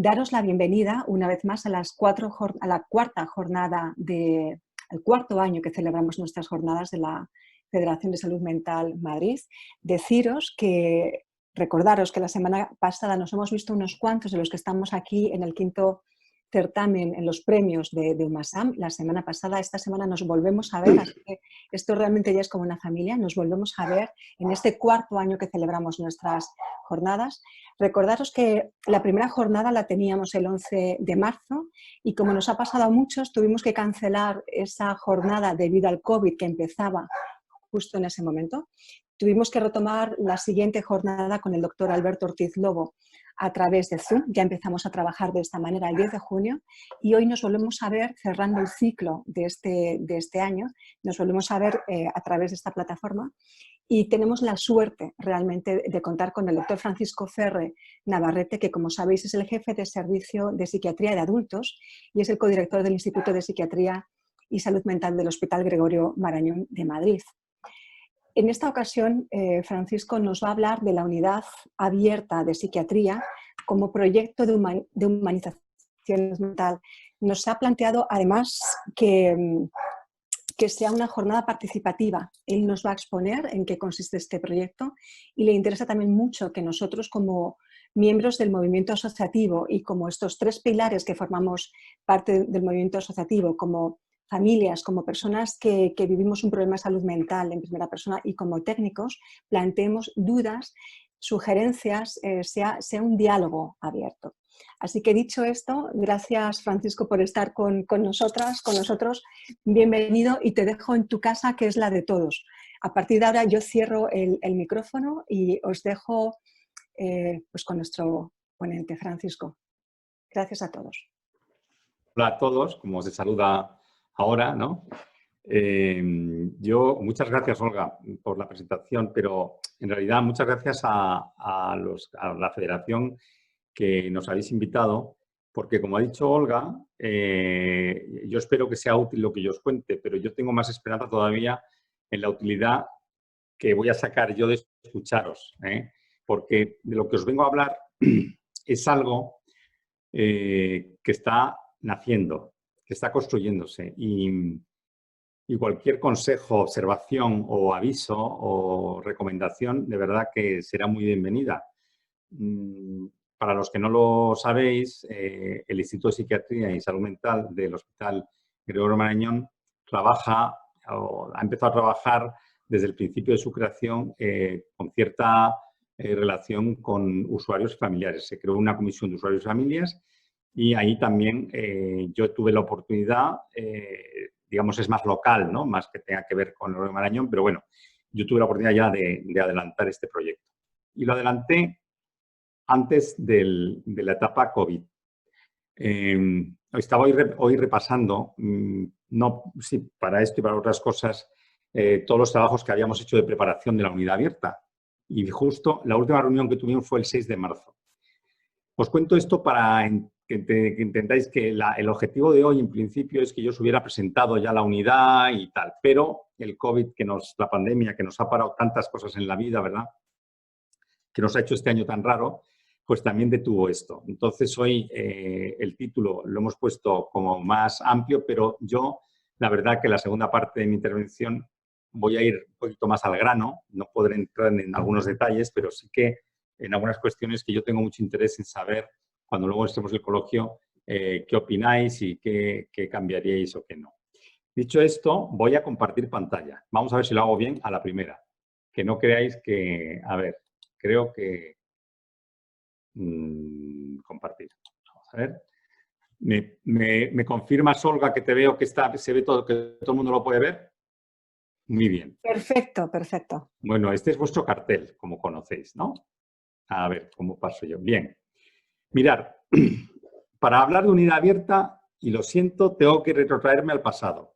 daros la bienvenida una vez más a la cuarta jornada al cuarto año que celebramos nuestras jornadas de la Federación de Salud Mental Madrid. Recordaros que la semana pasada nos hemos visto unos cuantos de los que estamos aquí en el quinto certamen en los premios de UMASAM. Esta semana nos volvemos a ver, así que esto realmente ya es como una familia, nos volvemos a ver en este cuarto año que celebramos nuestras jornadas. Recordaros que la primera jornada la teníamos el 11 de marzo y como nos ha pasado a muchos, tuvimos que cancelar esa jornada debido al COVID que empezaba justo en ese momento. Tuvimos que retomar la siguiente jornada con el doctor Alberto Ortiz Lobo a través de Zoom. Ya empezamos a trabajar de esta manera el 10 de junio y hoy nos volvemos a ver cerrando el ciclo de este año. Nos volvemos a ver a través de esta plataforma y tenemos la suerte realmente de contar con el doctor Francisco Ferre Navarrete, que como sabéis es el jefe de servicio de psiquiatría de adultos y es el codirector del Instituto de Psiquiatría y Salud Mental del Hospital Gregorio Marañón de Madrid. En esta ocasión, Francisco nos va a hablar de la unidad abierta de psiquiatría como proyecto de humanización mental. Nos ha planteado además que sea una jornada participativa. Él nos va a exponer en qué consiste este proyecto y le interesa también mucho que nosotros como miembros del movimiento asociativo y como estos tres pilares que formamos parte del movimiento asociativo, como familias, como personas que vivimos un problema de salud mental en primera persona y como técnicos, planteemos dudas, sugerencias, sea un diálogo abierto. Así que dicho esto, gracias Francisco por estar con nosotros. Bienvenido y te dejo en tu casa, que es la de todos. A partir de ahora yo cierro el micrófono y os dejo pues con nuestro ponente, Francisco. Gracias a todos. Hola a todos, como se saluda ahora, ¿no? Muchas gracias, Olga, por la presentación, pero en realidad muchas gracias a la Federación que nos habéis invitado, porque como ha dicho Olga, yo espero que sea útil lo que yo os cuente, pero yo tengo más esperanza todavía en la utilidad que voy a sacar yo de escucharos, porque de lo que os vengo a hablar es algo que está naciendo, que está construyéndose y cualquier consejo, observación o aviso o recomendación de verdad que será muy bienvenida. Para los que no lo sabéis, el Instituto de Psiquiatría y Salud Mental del Hospital Gregorio Marañón ha empezado a trabajar desde el principio de su creación con cierta relación con usuarios y familiares. Se creó una comisión de usuarios y familias y ahí también yo tuve la oportunidad, digamos es más local, ¿no? Más que tenga que ver con el Gregorio Marañón, pero bueno, yo tuve la oportunidad ya de adelantar este proyecto. Y lo adelanté antes de la etapa COVID. Estaba hoy repasando, para esto y para otras cosas, todos los trabajos que habíamos hecho de preparación de la unidad abierta. Y justo la última reunión que tuvimos fue el 6 de marzo. Os cuento esto para que entendáis que el objetivo de hoy, en principio, es que yo os hubiera presentado ya la unidad y tal, pero el COVID, la pandemia, que nos ha parado tantas cosas en la vida, ¿verdad?, que nos ha hecho este año tan raro, pues también detuvo esto. Entonces, hoy el título lo hemos puesto como más amplio, pero yo, la verdad que la segunda parte de mi intervención voy a ir un poquito más al grano, no podré entrar en algunos detalles, pero sí que en algunas cuestiones que yo tengo mucho interés en saber, cuando luego estemos en el coloquio, qué opináis y qué cambiaríais o qué no. Dicho esto, voy a compartir pantalla. Vamos a ver si lo hago bien a la primera. Que no creáis que... A ver, creo que... compartir. Vamos a ver. ¿Me confirmas, Olga, que te veo que se ve todo, que todo el mundo lo puede ver? Muy bien. Perfecto, perfecto. Bueno, este es vuestro cartel, como conocéis, ¿no? A ver, ¿cómo paso yo? Bien. Mirad, para hablar de unidad abierta, y lo siento, tengo que retrotraerme al pasado.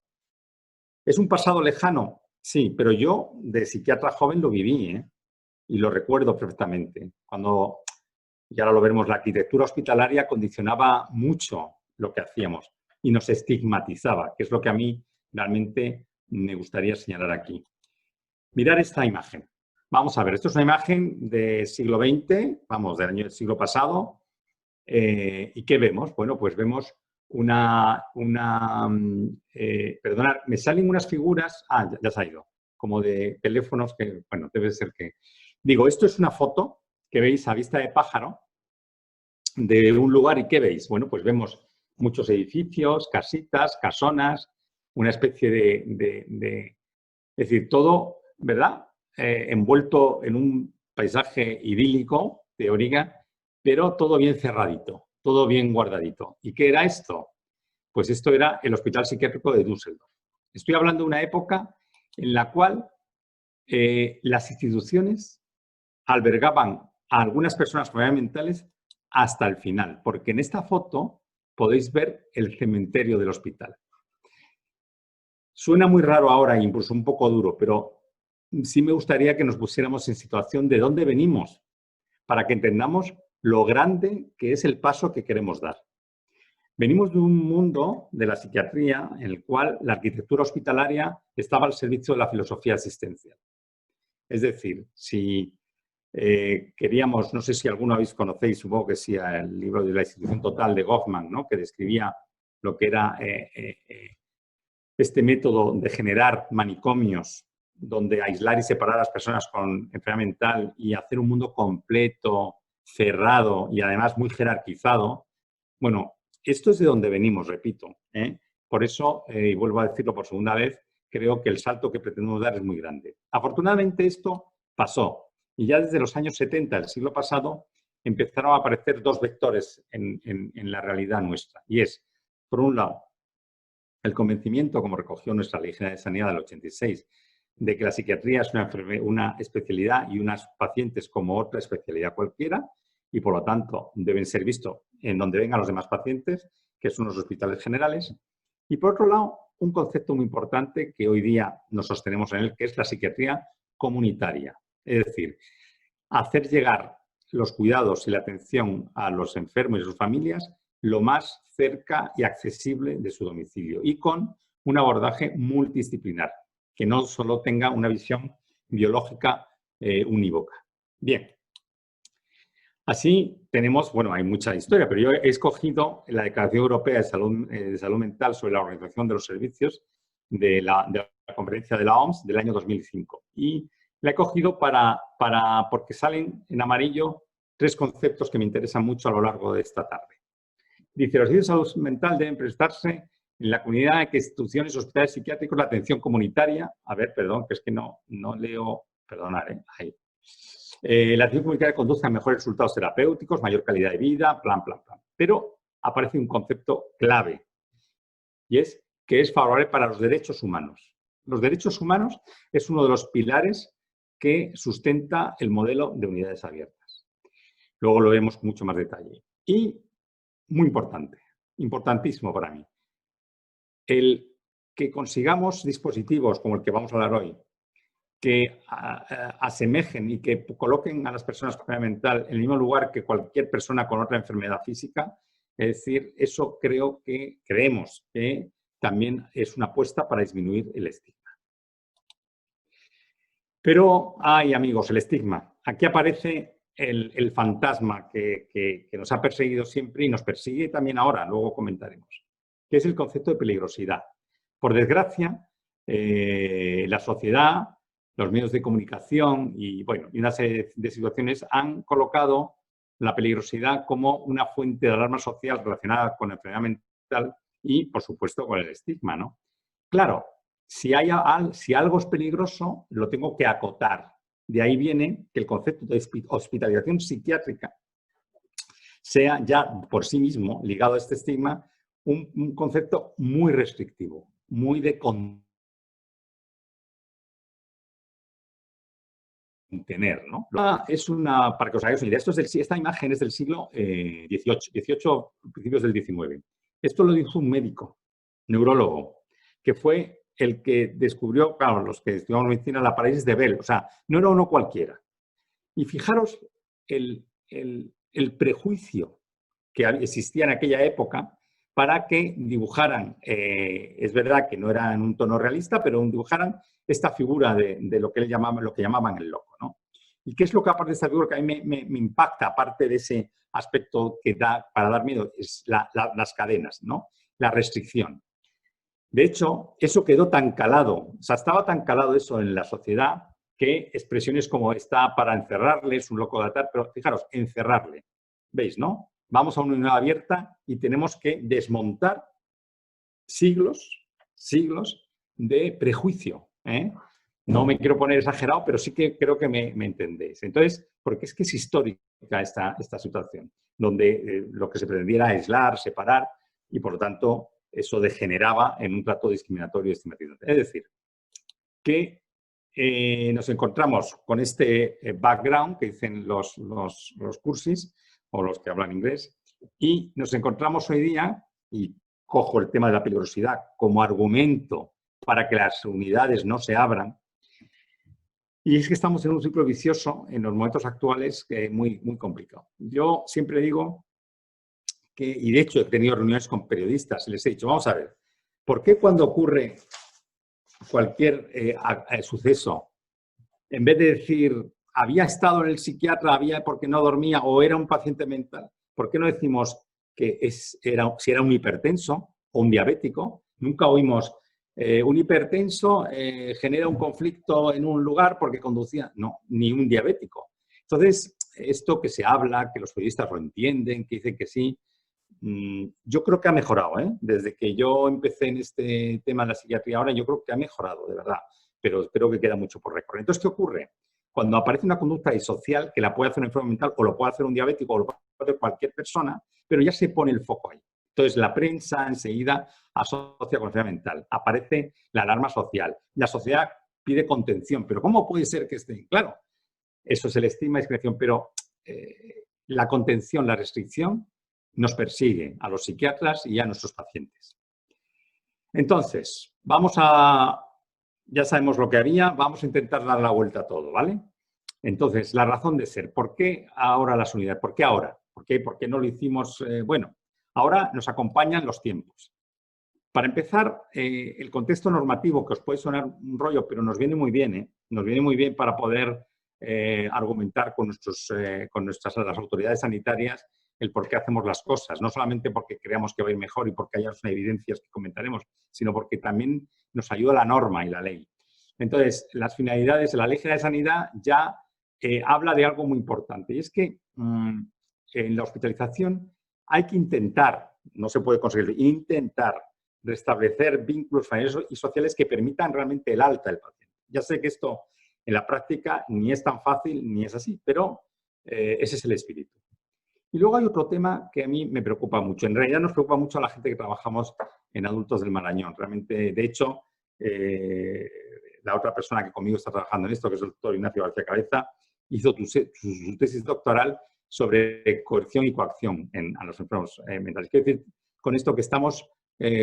¿Es un pasado lejano? Sí, pero yo de psiquiatra joven lo viví, ¿eh? Y lo recuerdo perfectamente. Y ahora lo veremos, la arquitectura hospitalaria condicionaba mucho lo que hacíamos y nos estigmatizaba, que es lo que a mí realmente me gustaría señalar aquí. Mirad esta imagen. Vamos a ver, esto es una imagen del siglo XX, vamos, del siglo pasado, ¿Y qué vemos? Bueno, pues vemos perdonad, me salen unas figuras, ya se ha ido, como de teléfonos que, bueno, debe ser que... Digo, esto es una foto que veis a vista de pájaro de un lugar y ¿qué veis? Bueno, pues vemos muchos edificios, casitas, casonas, una especie es decir, todo, ¿verdad? Envuelto en un paisaje idílico, teórica, pero todo bien cerradito, todo bien guardadito. ¿Y qué era esto? Pues esto era el Hospital Psiquiátrico de Düsseldorf. Estoy hablando de una época en la cual las instituciones albergaban a algunas personas con enfermedades mentales hasta el final, porque en esta foto podéis ver el cementerio del hospital. Suena muy raro ahora, incluso un poco duro, pero sí me gustaría que nos pusiéramos en situación de dónde venimos, para que entendamos lo grande que es el paso que queremos dar. Venimos de un mundo de la psiquiatría en el cual la arquitectura hospitalaria estaba al servicio de la filosofía asistencial. Es decir, si queríamos, no sé si alguno conocéis, supongo que sí, el libro de la institución total de Goffman, ¿no? Que describía lo que era este método de generar manicomios donde aislar y separar a las personas con enfermedad mental y hacer un mundo completo, cerrado y además muy jerarquizado. Bueno, esto es de donde venimos, repito. Por eso, y vuelvo a decirlo por segunda vez, creo que el salto que pretendemos dar es muy grande. Afortunadamente esto pasó y ya desde los años 70 del siglo pasado empezaron a aparecer dos vectores en la realidad nuestra. Y es, por un lado, el convencimiento, como recogió nuestra Ley General de Sanidad del 86, de que la psiquiatría es una especialidad y unas pacientes como otra especialidad cualquiera y, por lo tanto, deben ser vistos en donde vengan los demás pacientes, que son los hospitales generales. Y, por otro lado, un concepto muy importante que hoy día nos sostenemos en él, que es la psiquiatría comunitaria. Es decir, hacer llegar los cuidados y la atención a los enfermos y sus familias lo más cerca y accesible de su domicilio y con un abordaje multidisciplinar, que no solo tenga una visión biológica unívoca. Bien, así tenemos, bueno, hay mucha historia, pero yo he escogido la Declaración Europea de Salud Mental sobre la Organización de los Servicios de la Conferencia de la OMS del año 2005 y la he cogido porque salen en amarillo tres conceptos que me interesan mucho a lo largo de esta tarde. Dice, los servicios de salud mental deben prestarse en la comunidad de que instituciones, hospitales psiquiátricos, la atención comunitaria. A ver, perdón, que es que no leo, perdonad, ahí. La atención comunitaria conduce a mejores resultados terapéuticos, mayor calidad de vida, plan. Pero aparece un concepto clave y es que es favorable para los derechos humanos. Los derechos humanos es uno de los pilares que sustenta el modelo de unidades abiertas. Luego lo vemos con mucho más detalle. Y muy importante, importantísimo para mí, el que consigamos dispositivos como el que vamos a hablar hoy, que asemejen y que coloquen a las personas con enfermedad mental en el mismo lugar que cualquier persona con otra enfermedad física. Es decir, eso creemos que también es una apuesta para disminuir el estigma. Pero, amigos, el estigma. Aquí aparece el fantasma que nos ha perseguido siempre y nos persigue también ahora, luego comentaremos, que es el concepto de peligrosidad. Por desgracia, la sociedad, los medios de comunicación y una serie de situaciones han colocado la peligrosidad como una fuente de alarma social relacionada con la enfermedad mental y, por supuesto, con el estigma, ¿no? Claro, si algo es peligroso, lo tengo que acotar. De ahí viene que el concepto de hospitalización psiquiátrica sea ya por sí mismo, ligado a este estigma, un concepto muy restrictivo, muy de contener, ¿no? Es para que os hagáis una idea, esta imagen es del siglo XVIII, principios del XIX. Esto lo dijo un médico, neurólogo, que fue el que descubrió, claro, los que estudiamos medicina, la parálisis de Bell. O sea, no era uno cualquiera. Y fijaros el prejuicio que existía en aquella época para que dibujaran, es verdad que no era en un tono realista, pero dibujaran esta figura de lo que llamaban el loco, ¿no? ¿Y qué es lo que aparte de esta figura que a mí me impacta, aparte de ese aspecto que da para dar miedo? Es las cadenas, ¿no? La restricción. De hecho, eso quedó tan calado, o sea, estaba tan calado eso en la sociedad que expresiones como está para encerrarle, es un loco de atar, pero fijaros, encerrarle. ¿Veis, no? Vamos a una unidad abierta y tenemos que desmontar siglos de prejuicio, ¿eh? No me quiero poner exagerado, pero sí que creo que me entendéis. Entonces, porque es que es histórica esta situación, donde lo que se pretendía era aislar, separar, y por lo tanto eso degeneraba en un trato discriminatorio y estigmatizante. Es decir, que nos encontramos con este background que dicen los cursis o los que hablan inglés, y nos encontramos hoy día, y cojo el tema de la peligrosidad como argumento para que las unidades no se abran, y es que estamos en un ciclo vicioso en los momentos actuales muy, muy complicado. Yo siempre digo que, y de hecho he tenido reuniones con periodistas y les he dicho, vamos a ver, ¿por qué cuando ocurre cualquier suceso, en vez de decir, había estado en el psiquiatra, había porque no dormía o era un paciente mental, ¿por qué no decimos que si era un hipertenso o un diabético? Nunca oímos, un hipertenso genera un conflicto en un lugar porque conducía. No, ni un diabético. Entonces, esto que se habla, que los periodistas lo entienden, que dicen que sí, yo creo que ha mejorado, ¿eh? Desde que yo empecé en este tema de la psiquiatría ahora, yo creo que ha mejorado, de verdad, pero creo que queda mucho por recorrer. Entonces, ¿qué ocurre? Cuando aparece una conducta disocial que la puede hacer un enfermo mental o lo puede hacer un diabético o lo puede hacer cualquier persona, pero ya se pone el foco ahí. Entonces, la prensa enseguida asocia con enfermedad mental. Aparece la alarma social. La sociedad pide contención. ¿Pero cómo puede ser que esté? Claro, eso es el estigma y discriminación, pero la contención, la restricción, nos persigue a los psiquiatras y a nuestros pacientes. Entonces, ya sabemos lo que había, vamos a intentar dar la vuelta a todo, ¿vale? Entonces, la razón de ser, ¿por qué ahora las unidades? ¿Por qué ahora? ¿Por qué no lo hicimos? Bueno, ahora nos acompañan los tiempos. Para empezar, el contexto normativo, que os puede sonar un rollo, pero nos viene muy bien, ¿eh? Nos viene muy bien para poder argumentar con las autoridades sanitarias el por qué hacemos las cosas. No solamente porque creamos que va a ir mejor y porque hay unas evidencias que comentaremos, sino porque también nos ayuda la norma y la ley. Entonces, las finalidades de la Ley General de Sanidad ya habla de algo muy importante, y es que en la hospitalización hay que intentar, no se puede conseguir, intentar restablecer vínculos familiares y sociales que permitan realmente el alta del paciente. Ya sé que esto en la práctica ni es tan fácil ni es así, pero ese es el espíritu. Y luego hay otro tema que a mí me preocupa mucho. En realidad nos preocupa mucho a la gente que trabajamos en adultos del Marañón. Realmente, de hecho, la otra persona que conmigo está trabajando en esto, que es el doctor Ignacio García Cabeza, hizo su tesis doctoral sobre coerción y coacción a los enfermos mentales. Quiero decir con esto que estamos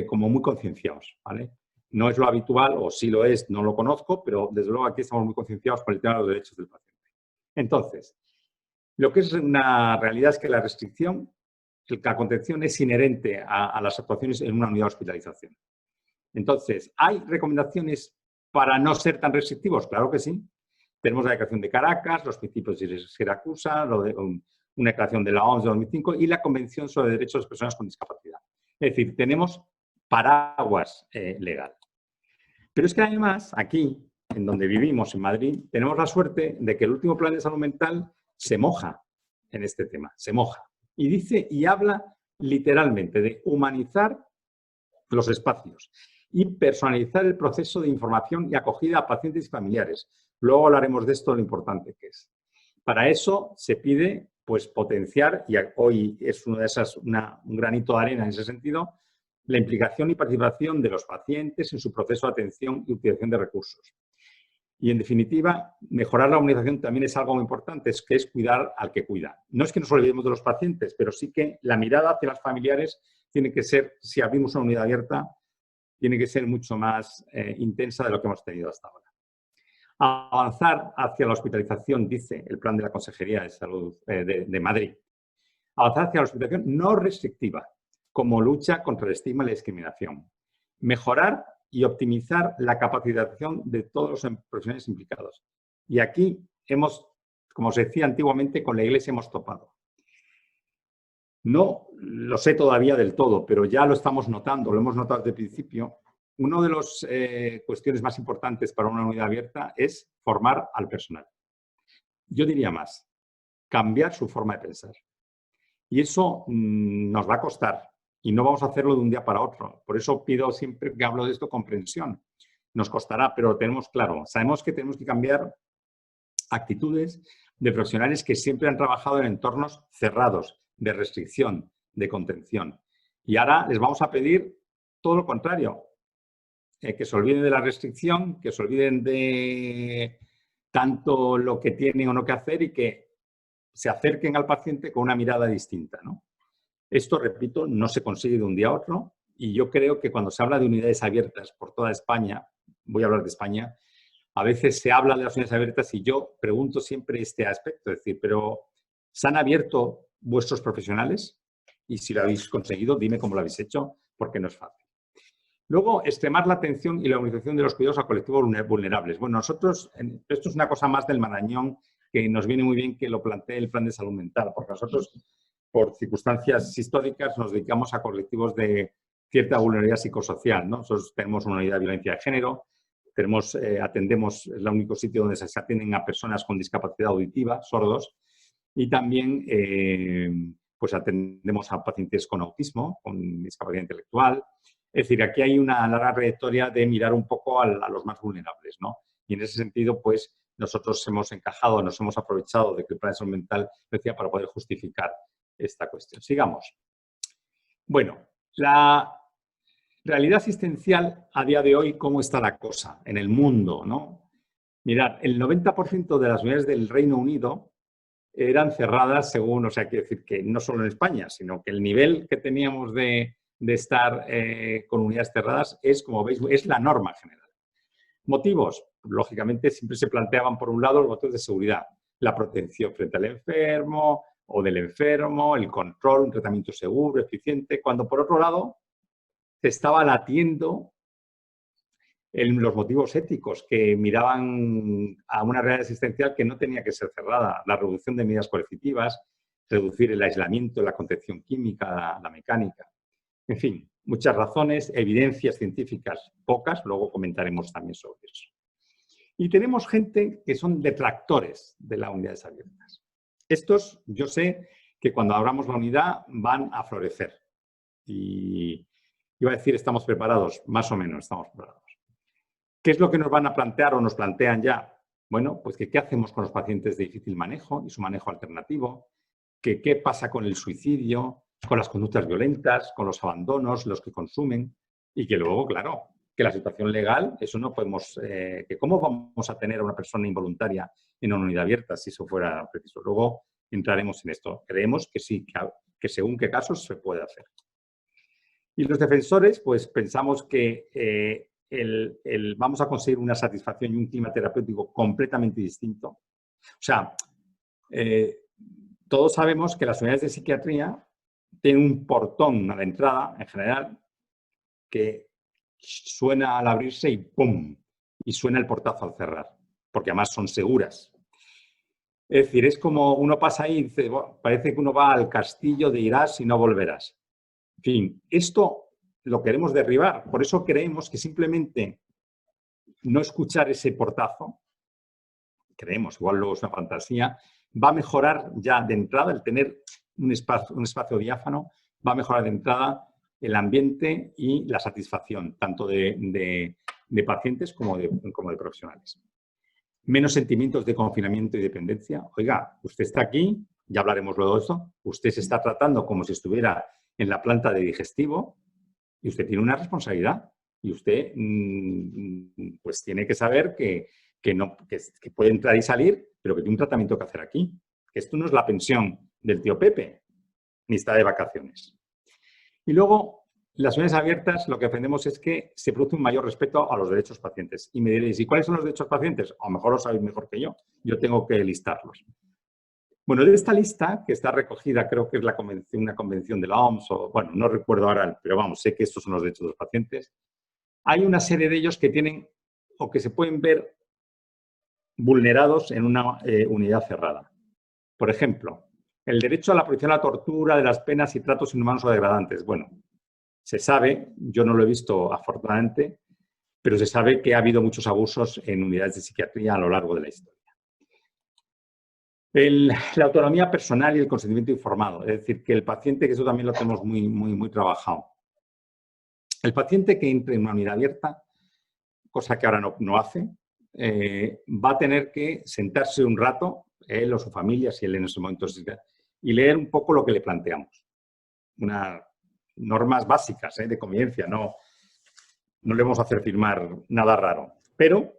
como muy concienciados, ¿vale? No es lo habitual, o sí lo es, no lo conozco, pero desde luego aquí estamos muy concienciados por el tema de los derechos del paciente. Entonces, lo que es una realidad es que la restricción, la contención es inherente a las actuaciones en una unidad de hospitalización. Entonces, ¿hay recomendaciones para no ser tan restrictivos? Claro que sí. Tenemos la Declaración de Caracas, los principios de Siracusa, una declaración de la OMS de 2005 y la Convención sobre Derechos de las Personas con Discapacidad. Es decir, tenemos paraguas legal. Pero es que además, aquí, en donde vivimos, en Madrid, tenemos la suerte de que el último plan de salud mental se moja en este tema, se moja. Y dice y habla literalmente de humanizar los espacios y personalizar el proceso de información y acogida a pacientes y familiares. Luego hablaremos de esto, lo importante que es. Para eso se pide pues, potenciar, y hoy es un granito de arena en ese sentido, la implicación y participación de los pacientes en su proceso de atención y utilización de recursos. Y, en definitiva, mejorar la humanización también es algo muy importante, que es cuidar al que cuida. No es que nos olvidemos de los pacientes, pero sí que la mirada hacia los familiares tiene que ser, si abrimos una unidad abierta, tiene que ser mucho más intensa de lo que hemos tenido hasta ahora. Avanzar hacia la hospitalización, dice el plan de la Consejería de Salud de Madrid. Avanzar hacia la hospitalización no restrictiva, como lucha contra el estigma y la discriminación. Mejorar y optimizar la capacitación de todos los profesionales implicados. Y aquí hemos como se decía antiguamente, con la Iglesia hemos topado. No lo sé todavía del todo, pero ya lo estamos notando, lo hemos notado desde el principio. Una de las cuestiones más importantes para una unidad abierta es formar al personal. Yo diría más, cambiar su forma de pensar. Y eso nos va a costar y no vamos a hacerlo de un día para otro. Por eso pido siempre que hablo de esto comprensión. Nos costará, pero lo tenemos claro. Sabemos que tenemos que cambiar actitudes de profesionales que siempre han trabajado en entornos cerrados, de restricción, de contención. Y ahora les vamos a pedir todo lo contrario, que se olviden de la restricción, que se olviden de tanto lo que tienen o no que hacer y que se acerquen al paciente con una mirada distinta, ¿no? Esto, repito, no se consigue de un día a otro y yo creo que cuando se habla de unidades abiertas por toda España, voy a hablar de España, a veces se habla de las unidades abiertas y yo pregunto siempre este aspecto, es decir, pero ¿se han abierto vuestros profesionales? Y si lo habéis conseguido, dime cómo lo habéis hecho, porque no es fácil. Luego, extremar la atención y la organización de los cuidados a colectivos vulnerables. Bueno, nosotros, esto es una cosa más del Marañón, que nos viene muy bien que lo plantee el Plan de Salud Mental, porque nosotros, por circunstancias históricas, nos dedicamos a colectivos de cierta vulnerabilidad psicosocial, ¿no? Nosotros tenemos una unidad de violencia de género, atendemos, es el único sitio donde se atienden a personas con discapacidad auditiva, sordos, y también pues atendemos a pacientes con autismo, con discapacidad intelectual. Es decir, aquí hay una larga trayectoria de mirar un poco a los más vulnerables, ¿no? Y en ese sentido, pues, nosotros hemos encajado, nos hemos aprovechado de que el Plan de Salud Mental lo decía para poder justificar esta cuestión. Sigamos. Bueno, la realidad asistencial a día de hoy, ¿cómo está la cosa en el mundo, ¿no? Mirad, el 90% de las unidades del Reino Unido eran cerradas según, o sea, quiere decir que no solo en España, sino que el nivel que teníamos de estar con unidades cerradas es, como veis, es la norma general. Motivos, lógicamente, siempre se planteaban, por un lado, los motivos de seguridad, la protección frente al enfermo o del enfermo, el control, un tratamiento seguro, eficiente, cuando, por otro lado, se estaba latiendo en los motivos éticos que miraban a una realidad asistencial que no tenía que ser cerrada, la reducción de medidas coercitivas, reducir el aislamiento, la contención química, la mecánica. En fin, muchas razones, evidencias científicas pocas, luego comentaremos también sobre eso. Y tenemos gente que son detractores de las unidades abiertas. Estos, yo sé que cuando abramos la unidad van a florecer. Y iba a decir, estamos preparados, más o menos estamos preparados. ¿Qué es lo que nos van a plantear o nos plantean ya? Bueno, pues que qué hacemos con los pacientes de difícil manejo y su manejo alternativo, que qué pasa con el suicidio, con las conductas violentas, con los abandonos, los que consumen, y que luego, claro, que la situación legal, eso no podemos, que cómo vamos a tener a una persona involuntaria en una unidad abierta si eso fuera preciso. Luego entraremos en esto. Creemos que sí, que según qué casos se puede hacer. Y los defensores, pues pensamos que vamos a conseguir una satisfacción y un clima terapéutico completamente distinto. O sea, todos sabemos que las unidades de psiquiatría tienen un portón a la entrada, en general, que suena al abrirse y ¡pum! Y suena el portazo al cerrar, porque además son seguras. Es decir, es como uno pasa ahí y dice, bueno, parece que uno va al castillo de irás y no volverás. En fin, esto lo queremos derribar. Por eso creemos que simplemente no escuchar ese portazo, creemos, igual luego es una fantasía, va a mejorar ya de entrada el tener un espacio diáfano, va a mejorar de entrada el ambiente y la satisfacción, tanto de pacientes como de profesionales. Menos sentimientos de confinamiento y dependencia. Oiga, usted está aquí, ya hablaremos luego de eso, usted se está tratando como si estuviera en la planta de digestivo y usted tiene una responsabilidad y usted pues tiene que saber que puede entrar y salir, pero que tiene un tratamiento que hacer aquí. Que esto no es la pensión del tío Pepe, ni está de vacaciones. Y luego, las unidades abiertas, lo que aprendemos es que se produce un mayor respeto a los derechos pacientes. Y me diréis, ¿y cuáles son los derechos pacientes? A lo mejor lo sabéis mejor que yo tengo que listarlos. Bueno, de esta lista, que está recogida, creo que es una convención de la OMS, o bueno, no recuerdo ahora, pero vamos, sé que estos son los derechos de los pacientes. Hay una serie de ellos que tienen o que se pueden ver vulnerados en una unidad cerrada. Por ejemplo, el derecho a la prohibición a la tortura, de las penas y tratos inhumanos o degradantes. Bueno, se sabe, yo no lo he visto afortunadamente, pero se sabe que ha habido muchos abusos en unidades de psiquiatría a lo largo de la historia. La autonomía personal y el consentimiento informado. Es decir, que el paciente, que eso también lo tenemos muy trabajado. El paciente que entre en una unidad abierta, cosa que ahora no hace, va a tener que sentarse un rato, él o su familia, si él en ese momento, y leer un poco lo que le planteamos. Unas normas básicas de convivencia, no le vamos a hacer firmar nada raro. Pero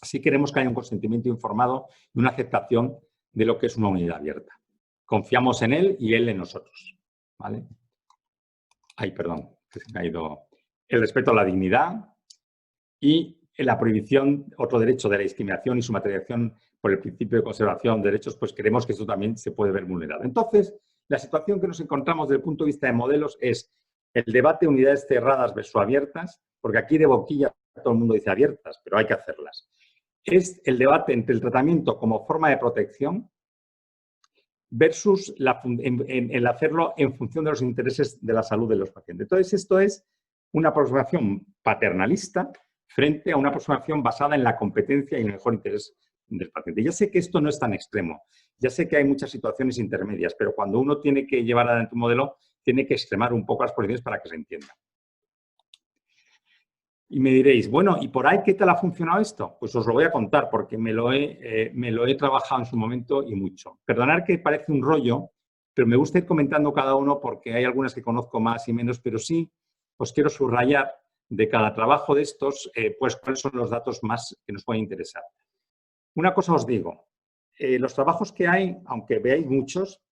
sí queremos que haya un consentimiento informado y una aceptación de lo que es una unidad abierta. Confiamos en él y él en nosotros. ¿Vale? Ay, perdón, que se me ha ido. El respeto a la dignidad y la prohibición, otro derecho de la discriminación y su materialización por el principio de conservación de derechos, pues creemos que esto también se puede ver vulnerado. Entonces, la situación que nos encontramos desde el punto de vista de modelos es el debate de unidades cerradas versus abiertas, porque aquí de boquilla todo el mundo dice abiertas, pero hay que hacerlas. Es el debate entre el tratamiento como forma de protección versus el hacerlo en función de los intereses de la salud de los pacientes. Entonces, esto es una aproximación paternalista frente a una aproximación basada en la competencia y en el mejor interés del paciente. Ya sé que esto no es tan extremo, ya sé que hay muchas situaciones intermedias, pero cuando uno tiene que llevar adelante un modelo, tiene que extremar un poco las posiciones para que se entienda. Y me diréis, bueno, ¿y por ahí qué tal ha funcionado esto? Pues os lo voy a contar porque me lo he trabajado en su momento y mucho. Perdonad que parece un rollo, pero me gusta ir comentando cada uno porque hay algunas que conozco más y menos, pero sí os quiero subrayar de cada trabajo de estos, pues cuáles son los datos más que nos pueden interesar. Una cosa os digo, los trabajos que hay, aunque veáis muchos,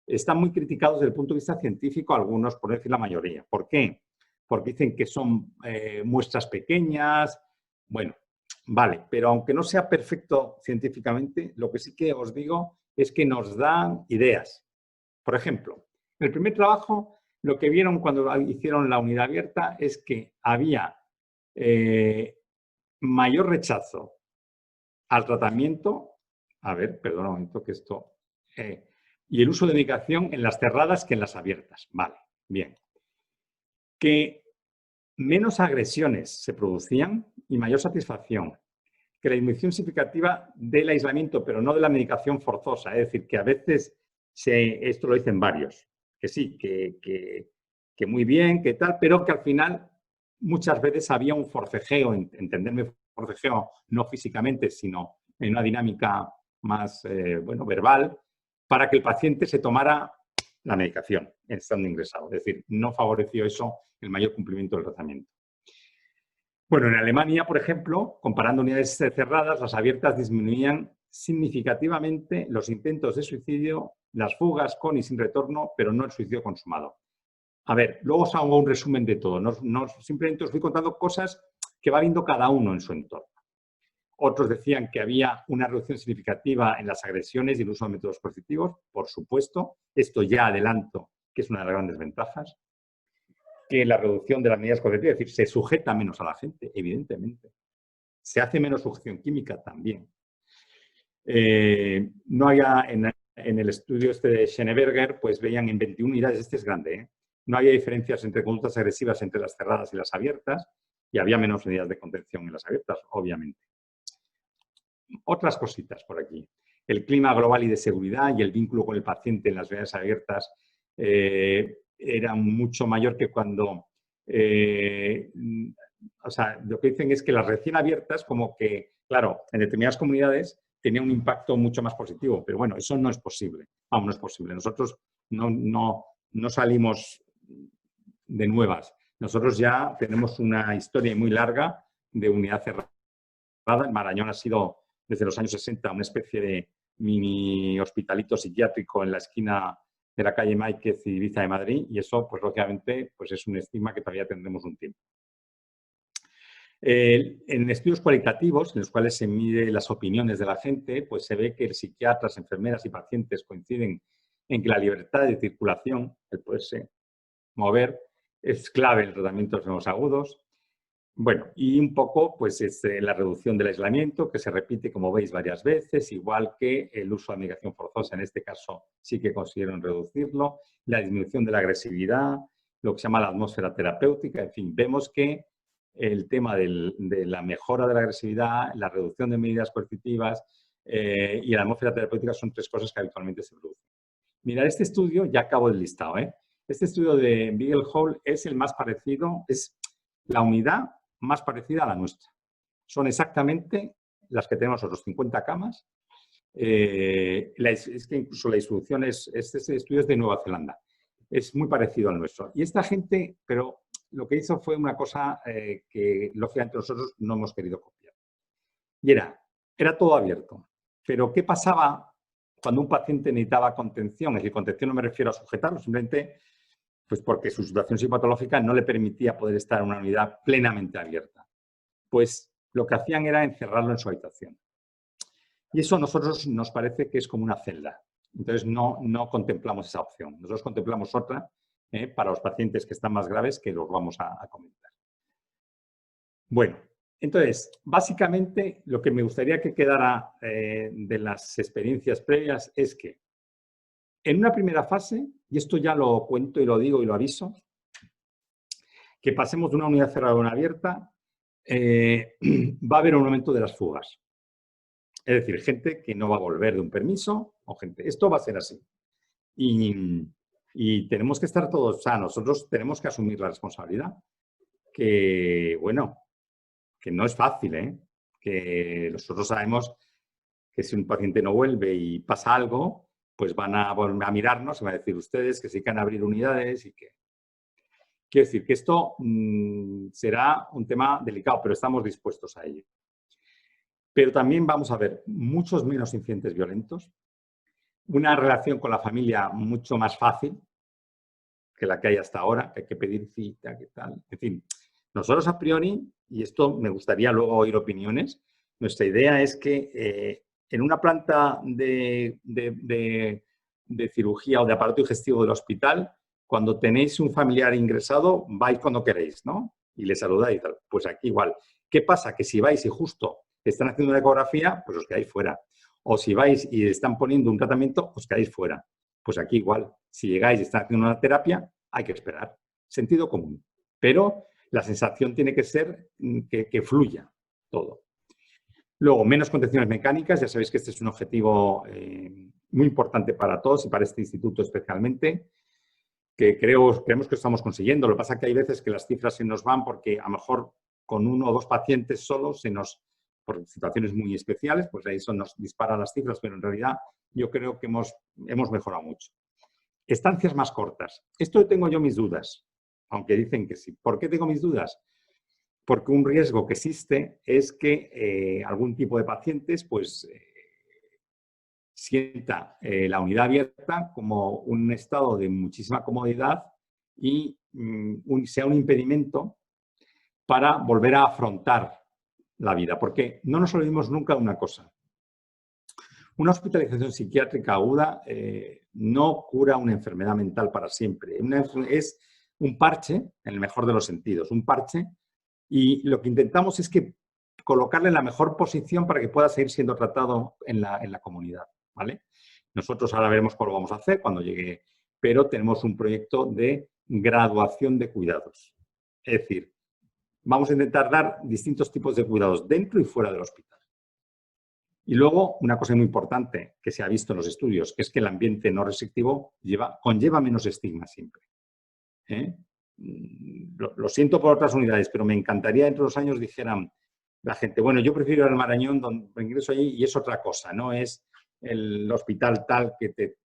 están muy criticados desde el punto de vista científico, algunos, por decir la mayoría. ¿Por qué? Porque dicen que son muestras pequeñas. Bueno, vale, pero aunque no sea perfecto científicamente, lo que sí que os digo es que nos dan ideas. Por ejemplo, en el primer trabajo, lo que vieron cuando hicieron la unidad abierta es que había mayor rechazo al tratamiento. A ver, perdona un momento que esto... y el uso de medicación en las cerradas que en las abiertas. Vale, bien. Que menos agresiones se producían y mayor satisfacción. Que la disminución significativa del aislamiento, pero no de la medicación forzosa. Es decir, que a veces, esto lo dicen varios, que sí, que muy bien, que tal, pero que al final muchas veces había un forcejeo, entenderme forcejeo no físicamente, sino en una dinámica más, verbal, para que el paciente se tomara la medicación estando ingresado. Es decir, no favoreció eso el mayor cumplimiento del tratamiento. Bueno, en Alemania, por ejemplo, comparando unidades cerradas, las abiertas disminuían significativamente los intentos de suicidio, las fugas con y sin retorno, pero no el suicidio consumado. A ver, luego os hago un resumen de todo. Simplemente os voy contando cosas que va viendo cada uno en su entorno. Otros decían que había una reducción significativa en las agresiones y el uso de métodos coercitivos, por supuesto. Esto ya adelanto que es una de las grandes ventajas. Que la reducción de las medidas coercitivas, es decir, se sujeta menos a la gente, evidentemente. Se hace menos sujeción química también. No había, en el estudio este de Schöneberger, pues veían en 21 unidades, este es grande, no había diferencias entre conductas agresivas entre las cerradas y las abiertas y había menos medidas de contención en las abiertas, obviamente. Otras cositas por aquí. El clima global y de seguridad y el vínculo con el paciente en las unidades abiertas era mucho mayor que cuando... o sea, lo que dicen es que las recién abiertas, como que, claro, en determinadas comunidades tenía un impacto mucho más positivo, pero bueno, eso no es posible. Vamos, no es posible. Nosotros no salimos de nuevas. Nosotros ya tenemos una historia muy larga de unidad cerrada. El Marañón ha sido, desde los años 60, una especie de mini hospitalito psiquiátrico en la esquina de la calle Máiquez y Ibiza de Madrid, y eso, pues lógicamente, pues es un estigma que todavía tendremos un tiempo. En estudios cualitativos, en los cuales se mide las opiniones de la gente, pues se ve que psiquiatras, enfermeras y pacientes coinciden en que la libertad de circulación, el poderse mover, es clave en el tratamiento de enfermos agudos. Bueno, y un poco, pues, es la reducción del aislamiento, que se repite, como veis, varias veces, igual que el uso de medicación forzosa, en este caso sí que consiguieron reducirlo, la disminución de la agresividad, lo que se llama la atmósfera terapéutica, en fin, vemos que el tema de la mejora de la agresividad, la reducción de medidas coercitivas y la atmósfera terapéutica son tres cosas que habitualmente se producen. Mirad, este estudio, ya acabo el listado, Este estudio de Beagle Hall es el más parecido, es la unidad más parecida a la nuestra. Son exactamente las que tenemos nosotros, 50 camas. Es que incluso la distribución este estudio es de Nueva Zelanda. Es muy parecido al nuestro. Y esta gente, pero lo que hizo fue una cosa que, lógicamente, nosotros no hemos querido copiar. Y era todo abierto. Pero, ¿qué pasaba cuando un paciente necesitaba contención? Es decir, contención no me refiero a sujetarlo, simplemente pues porque su situación psicopatológica no le permitía poder estar en una unidad plenamente abierta. Pues lo que hacían era encerrarlo en su habitación. Y eso a nosotros nos parece que es como una celda. Entonces no contemplamos esa opción. Nosotros contemplamos otra para los pacientes que están más graves, que los vamos a comentar. Bueno, entonces, básicamente lo que me gustaría que quedara de las experiencias previas es que en una primera fase, y esto ya lo cuento y lo digo y lo aviso, que pasemos de una unidad cerrada a una abierta, va a haber un aumento de las fugas. Es decir, gente que no va a volver de un permiso, o gente, esto va a ser así. Y tenemos que estar todos, o sea, nosotros tenemos que asumir la responsabilidad, que, bueno, que no es fácil, que nosotros sabemos que si un paciente no vuelve y pasa algo, pues van a mirarnos y van a decir ustedes que sí que van a abrir unidades y que... Quiero decir que esto será un tema delicado, pero estamos dispuestos a ello. Pero también vamos a ver muchos menos incidentes violentos, una relación con la familia mucho más fácil que la que hay hasta ahora, que hay que pedir cita, que tal. En fin, nosotros a priori, y esto me gustaría luego oír opiniones, nuestra idea es que en una planta de cirugía o de aparato digestivo del hospital, cuando tenéis un familiar ingresado, vais cuando queréis, ¿no? Y le saludáis y tal. Pues aquí igual. ¿Qué pasa? Que si vais y justo están haciendo una ecografía, pues os quedáis fuera. O si vais y están poniendo un tratamiento, os quedáis fuera. Pues aquí igual. Si llegáis y están haciendo una terapia, hay que esperar. Sentido común. Pero la sensación tiene que ser que fluya todo. Luego, menos contenciones mecánicas. Ya sabéis que este es un objetivo muy importante para todos y para este instituto especialmente, que creemos que lo estamos consiguiendo. Lo que pasa es que hay veces que las cifras se nos van porque a lo mejor con uno o dos pacientes solo por situaciones muy especiales, pues ahí eso nos dispara las cifras, pero en realidad yo creo que hemos mejorado mucho. Estancias más cortas. Esto tengo yo mis dudas, aunque dicen que sí. ¿Por qué tengo mis dudas? Porque un riesgo que existe es que algún tipo de pacientes pues sienta la unidad abierta como un estado de muchísima comodidad y sea un impedimento para volver a afrontar la vida. Porque no nos olvidemos nunca de una cosa. Una hospitalización psiquiátrica aguda no cura una enfermedad mental para siempre. Es un parche, en el mejor de los sentidos, un parche, y lo que intentamos es que colocarle en la mejor posición para que pueda seguir siendo tratado en la comunidad, ¿vale? Nosotros ahora veremos cómo lo vamos a hacer cuando llegue, pero tenemos un proyecto de graduación de cuidados. Es decir, vamos a intentar dar distintos tipos de cuidados dentro y fuera del hospital. Y luego, una cosa muy importante que se ha visto en los estudios, que es que el ambiente no restrictivo conlleva menos estigma siempre. Lo siento por otras unidades, pero me encantaría dentro de los años dijeran la gente, bueno, yo prefiero ir al Marañón, donde ingreso allí y es otra cosa, no es el hospital tal que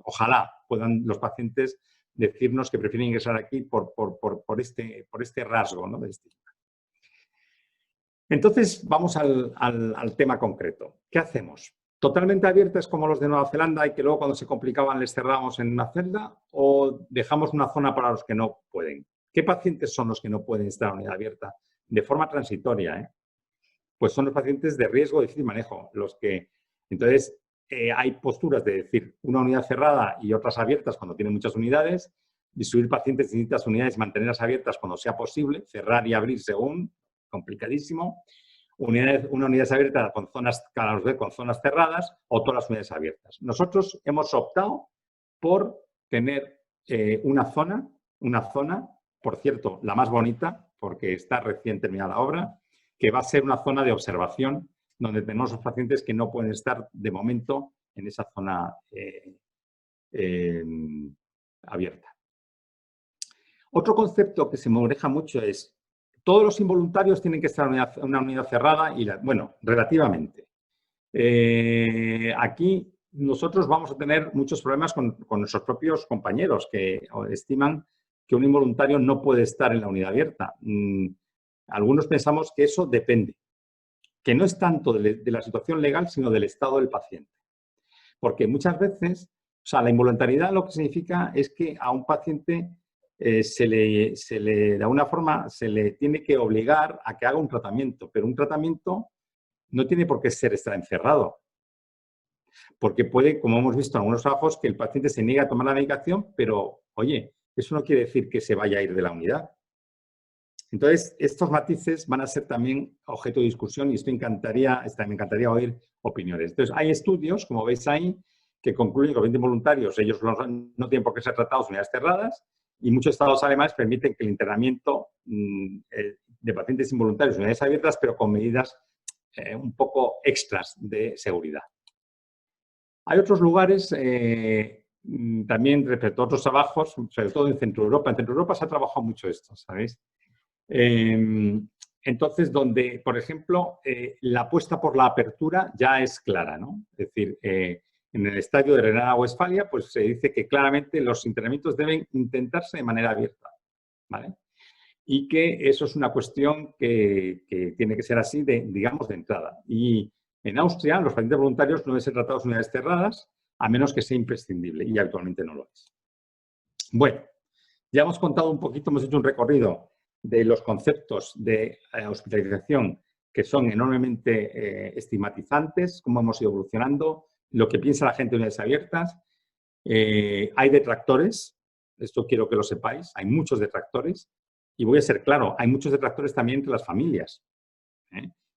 ojalá puedan los pacientes decirnos que prefieren ingresar aquí por este rasgo, ¿no? de estigma. Entonces, vamos al tema concreto. ¿Qué hacemos? ¿Totalmente abiertas como los de Nueva Zelanda y que luego cuando se complicaban les cerramos en una celda o dejamos una zona para los que no pueden? ¿Qué pacientes son los que no pueden estar en unidad abierta de forma transitoria? Pues son los pacientes de riesgo de difícil manejo. Entonces, hay posturas de decir una unidad cerrada y otras abiertas cuando tienen muchas unidades, distribuir pacientes en distintas unidades y mantenerlas abiertas cuando sea posible, cerrar y abrir según complicadísimo. Una unidad abierta con zonas, con zonas cerradas o todas las unidades abiertas. Nosotros hemos optado por tener una zona, por cierto, la más bonita, porque está recién terminada la obra, que va a ser una zona de observación donde tenemos los pacientes que no pueden estar de momento en esa zona abierta. Otro concepto que se me maneja mucho es todos los involuntarios tienen que estar en una unidad cerrada y, bueno, relativamente. Aquí nosotros vamos a tener muchos problemas con nuestros propios compañeros que estiman que un involuntario no puede estar en la unidad abierta. Algunos pensamos que eso depende, que no es tanto de la situación legal, sino del estado del paciente. Porque muchas veces, o sea, la involuntariedad lo que significa es que a un paciente de alguna forma se le tiene que obligar a que haga un tratamiento, pero un tratamiento no tiene por qué estar encerrado. Porque puede, como hemos visto en algunos trabajos, que el paciente se niega a tomar la medicación, pero, oye, eso no quiere decir que se vaya a ir de la unidad. Entonces, estos matices van a ser también objeto de discusión y me encantaría oír opiniones. Entonces, hay estudios, como veis ahí, que concluyen que los pacientes voluntarios, ellos no tienen por qué ser tratados en unidades cerradas y muchos estados alemanes permiten que el internamiento de pacientes involuntarios en unidades abiertas, pero con medidas un poco extras de seguridad. Hay otros lugares, también respecto a otros trabajos, sobre todo en Centro Europa. En Centro Europa se ha trabajado mucho esto, ¿sabéis? Entonces, donde, por ejemplo, la apuesta por la apertura ya es clara, ¿no? Es decir, en el estadio de Renania-Westfalia, pues se dice que claramente los internamientos deben intentarse de manera abierta, ¿vale? Y que eso es una cuestión que tiene que ser así, digamos, de entrada. Y en Austria, los pacientes voluntarios no deben ser tratados en unidades cerradas, a menos que sea imprescindible, y actualmente no lo es. Bueno, ya hemos contado un poquito, hemos hecho un recorrido de los conceptos de hospitalización que son enormemente estigmatizantes, cómo hemos ido evolucionando, lo que piensa la gente de unidades abiertas. Hay detractores, esto quiero que lo sepáis, hay muchos detractores. Y voy a ser claro, hay muchos detractores también entre las familias.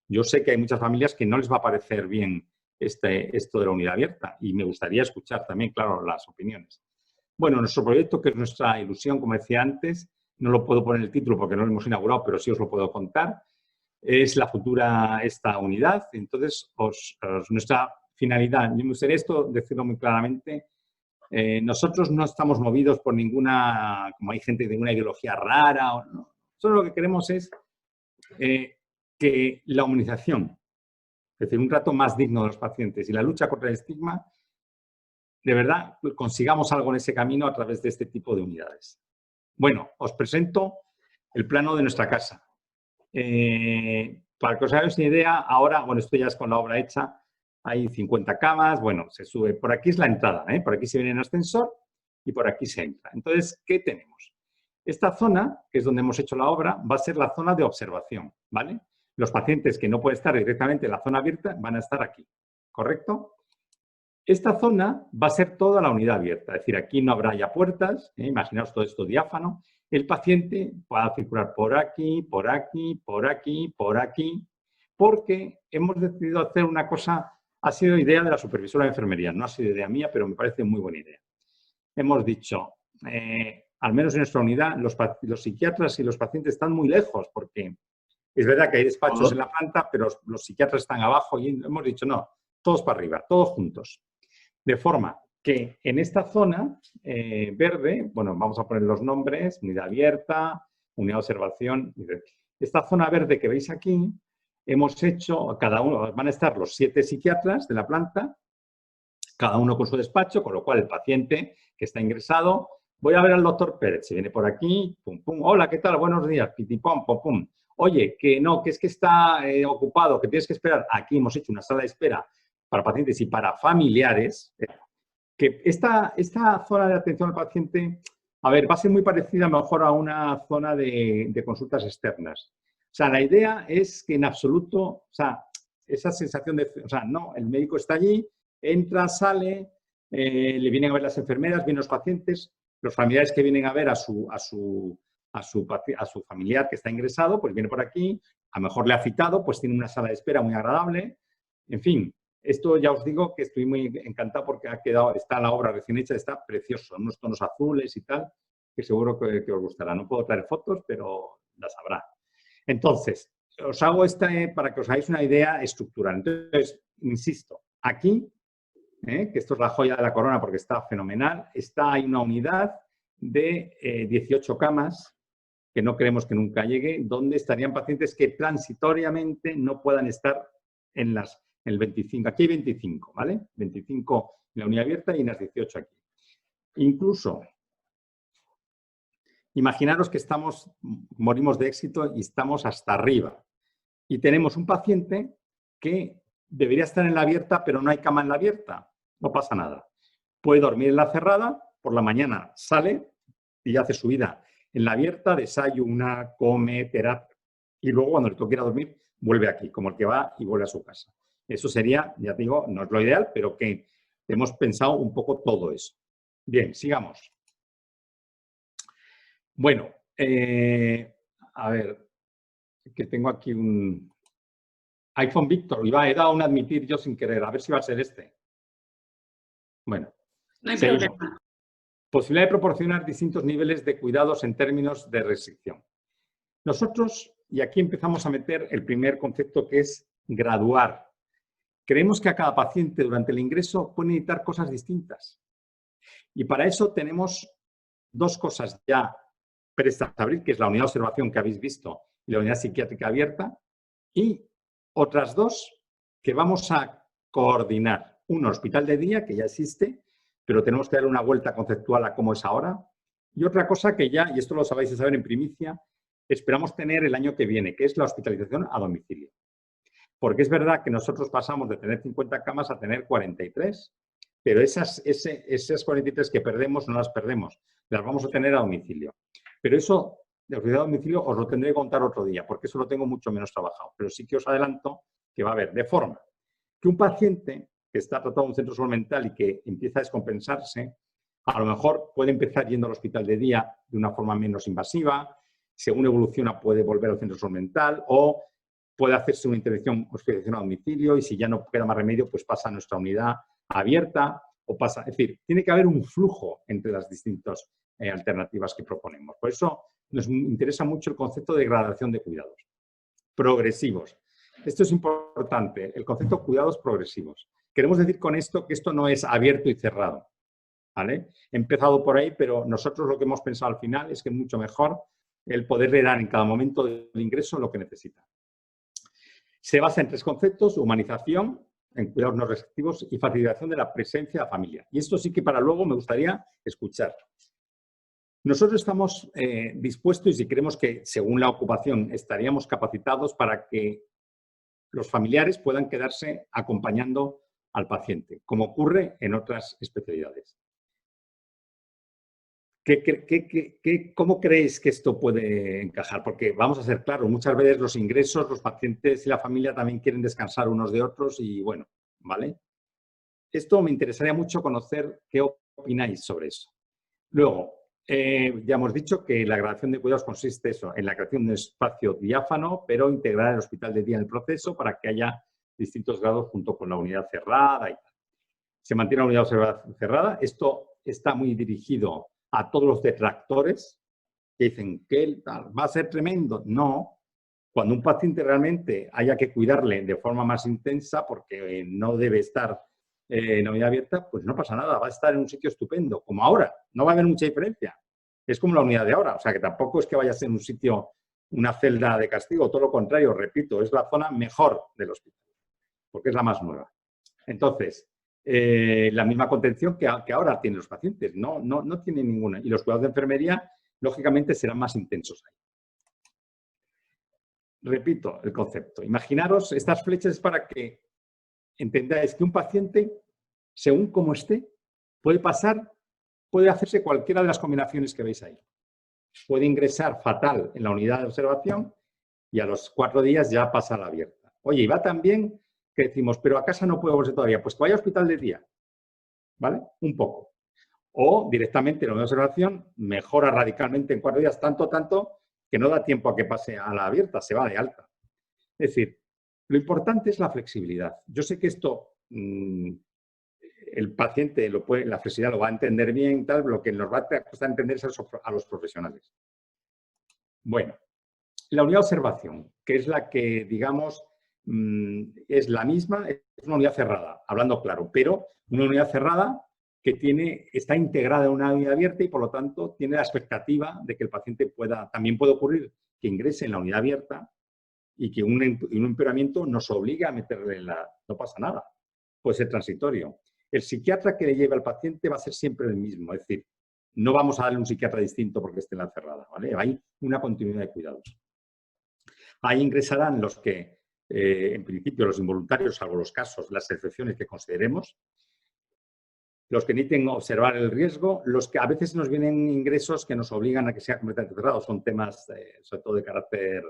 Yo sé que hay muchas familias que no les va a parecer bien esto de la unidad abierta y me gustaría escuchar también, claro, las opiniones. Bueno, nuestro proyecto, que es nuestra ilusión, como decía antes, no lo puedo poner el título porque no lo hemos inaugurado, pero sí os lo puedo contar, es la futura esta unidad. Entonces, nuestra finalidad, yo me gustaría decirlo muy claramente, nosotros no estamos movidos por ninguna, como hay gente de una ideología rara, no. Nosotros lo que queremos es que la humanización, es decir, un trato más digno de los pacientes y la lucha contra el estigma, de verdad consigamos algo en ese camino a través de este tipo de unidades. Bueno, os presento el plano de nuestra casa. Para que os hagáis una idea, ahora, bueno, esto ya es con la obra hecha, hay 50 camas, bueno, se sube. Por aquí es la entrada, por aquí se viene en ascensor y por aquí se entra. Entonces, ¿qué tenemos? Esta zona, que es donde hemos hecho la obra, va a ser la zona de observación, ¿vale? Los pacientes que no pueden estar directamente en la zona abierta van a estar aquí, ¿correcto? Esta zona va a ser toda la unidad abierta, es decir, aquí no habrá ya puertas, imaginaos todo esto diáfano. El paciente va a circular por aquí, por aquí, por aquí, por aquí, porque hemos decidido hacer una cosa. Ha sido idea de la supervisora de enfermería, no ha sido idea mía, pero me parece muy buena idea. Hemos dicho, al menos en nuestra unidad, los psiquiatras y los pacientes están muy lejos, porque es verdad que hay despachos en la planta, pero los psiquiatras están abajo y hemos dicho, no, todos para arriba, todos juntos. De forma que en esta zona verde, bueno, vamos a poner los nombres, unidad abierta, unidad de observación. Esta zona verde que veis aquí, hemos hecho, cada uno, van a estar los 7 psiquiatras de la planta, cada uno con su despacho, con lo cual el paciente que está ingresado, voy a ver al doctor Pérez, se viene por aquí, pum, pum, hola, ¿qué tal? Buenos días, pitipom, pum, pum. Oye, que no, que es que está ocupado, que tienes que esperar. Aquí hemos hecho una sala de espera para pacientes y para familiares. Que esta zona de atención al paciente, a ver, va a ser muy parecida a lo mejor a una zona de consultas externas. O sea, la idea es que en absoluto, o sea, esa sensación de, o sea, no, el médico está allí, entra, sale, le vienen a ver las enfermeras, vienen los pacientes, los familiares que vienen a ver a su a su familiar que está ingresado, pues viene por aquí, a lo mejor le ha citado, pues tiene una sala de espera muy agradable. En fin, esto ya os digo que estoy muy encantado porque está la obra recién hecha, está precioso, unos tonos azules y tal, que seguro que os gustará. No puedo traer fotos, pero las habrá. Entonces, os hago para que os hagáis una idea estructural. Entonces, insisto, aquí, que esto es la joya de la corona porque está fenomenal, hay una unidad de 18 camas, que no creemos que nunca llegue, donde estarían pacientes que transitoriamente no puedan estar en el 25. Aquí hay 25, ¿vale? 25 en la unidad abierta y en las 18 aquí. Incluso, imaginaros que morimos de éxito y estamos hasta arriba. Y tenemos un paciente que debería estar en la abierta, pero no hay cama en la abierta. No pasa nada. Puede dormir en la cerrada, por la mañana sale y hace su vida en la abierta, desayuna, come, terapia. Y luego, cuando le toque ir a dormir, vuelve aquí, como el que va y vuelve a su casa. Eso sería, ya te digo, no es lo ideal, pero que hemos pensado un poco todo eso. Bien, sigamos. Bueno, a ver, que tengo aquí un iPhone Víctor. He dado un admitir yo sin querer. A ver si va a ser este. Bueno, no hay problema. Posibilidad de proporcionar distintos niveles de cuidados en términos de restricción. Nosotros, y aquí empezamos a meter el primer concepto que es graduar. Creemos que a cada paciente durante el ingreso puede necesitar cosas distintas. Y para eso tenemos dos cosas ya prestas a abrir, que es la unidad de observación que habéis visto y la unidad psiquiátrica abierta, y otras dos que vamos a coordinar. Un hospital de día, que ya existe, pero tenemos que dar una vuelta conceptual a cómo es ahora. Y otra cosa que ya, y esto lo sabéis saber en primicia, esperamos tener el año que viene, que es la hospitalización a domicilio. Porque es verdad que nosotros pasamos de tener 50 camas a tener 43, pero esas 43 que perdemos no las perdemos, las vamos a tener a domicilio. Pero eso, de hospitalidad a domicilio, os lo tendré que contar otro día, porque eso lo tengo mucho menos trabajado. Pero sí que os adelanto que va a haber, de forma que un paciente que está tratado en un centro de salud mental y que empieza a descompensarse, a lo mejor puede empezar yendo al hospital de día de una forma menos invasiva, según evoluciona puede volver al centro de salud mental o puede hacerse una hospitalización a domicilio y si ya no queda más remedio, pues pasa a nuestra unidad abierta o pasa... Es decir, tiene que haber un flujo entre las distintas alternativas que proponemos. Por eso nos interesa mucho el concepto de gradación de cuidados progresivos. Esto es importante, el concepto de cuidados progresivos. Queremos decir con esto que esto no es abierto y cerrado, ¿vale? He empezado por ahí, pero nosotros lo que hemos pensado al final es que es mucho mejor el poderle dar en cada momento del ingreso lo que necesita. Se basa en tres conceptos: humanización, en cuidados no restrictivos y facilitación de la presencia de la familia. Y esto sí que para luego me gustaría escuchar. Nosotros estamos dispuestos y creemos que, según la ocupación, estaríamos capacitados para que los familiares puedan quedarse acompañando al paciente, como ocurre en otras especialidades. ¿Cómo creéis que esto puede encajar? Porque vamos a ser claros, muchas veces los ingresos, los pacientes y la familia también quieren descansar unos de otros y bueno, ¿vale? Esto me interesaría mucho conocer qué opináis sobre eso. Luego, ya hemos dicho que la gradación de cuidados consiste en la creación de un espacio diáfano, pero integrar el hospital de día en el proceso para que haya distintos grados junto con la unidad cerrada y tal. Se mantiene la unidad cerrada. Esto está muy dirigido a todos los detractores que dicen que va a ser tremendo. No. Cuando un paciente realmente haya que cuidarle de forma más intensa porque no debe estar en la unidad abierta, pues no pasa nada, va a estar en un sitio estupendo, como ahora, no va a haber mucha diferencia. Es como la unidad de ahora, o sea que tampoco es que vaya a ser un sitio, una celda de castigo, todo lo contrario, repito, es la zona mejor del hospital, porque es la más nueva. Entonces, la misma contención que ahora tienen los pacientes, no tienen ninguna. Y los cuidados de enfermería, lógicamente, serán más intensos ahí. Repito el concepto. Imaginaros, estas flechas es para que entendáis que un paciente, según como esté, puede hacerse cualquiera de las combinaciones que veis ahí. Puede ingresar fatal en la unidad de observación y a los 4 días ya pasa a la abierta. Oye, y va tan bien que decimos, pero a casa no puedo volverse todavía. Pues que vaya al hospital de día, ¿vale? Un poco. O directamente la unidad de observación mejora radicalmente en 4 días, tanto que no da tiempo a que pase a la abierta, se va de alta. Es decir, lo importante es la flexibilidad. Yo sé que esto el paciente la flexibilidad lo va a entender bien, tal, lo que nos va a costar entender es a los profesionales. Bueno, la unidad de observación, que es la que, digamos, es la misma, es una unidad cerrada, hablando claro, pero una unidad cerrada que está integrada en una unidad abierta y, por lo tanto, tiene la expectativa de que el paciente también puede ocurrir que ingrese en la unidad abierta y que un empeoramiento nos obliga a meterle no pasa nada, puede ser transitorio. El psiquiatra que le lleve al paciente va a ser siempre el mismo, es decir, no vamos a darle un psiquiatra distinto porque esté en la cerrada, ¿vale? Hay una continuidad de cuidados. Ahí ingresarán los que, en principio, los involuntarios, salvo los casos, las excepciones que consideremos, los que necesiten observar el riesgo, los que a veces nos vienen ingresos que nos obligan a que sea completamente cerrado, son temas sobre todo de carácter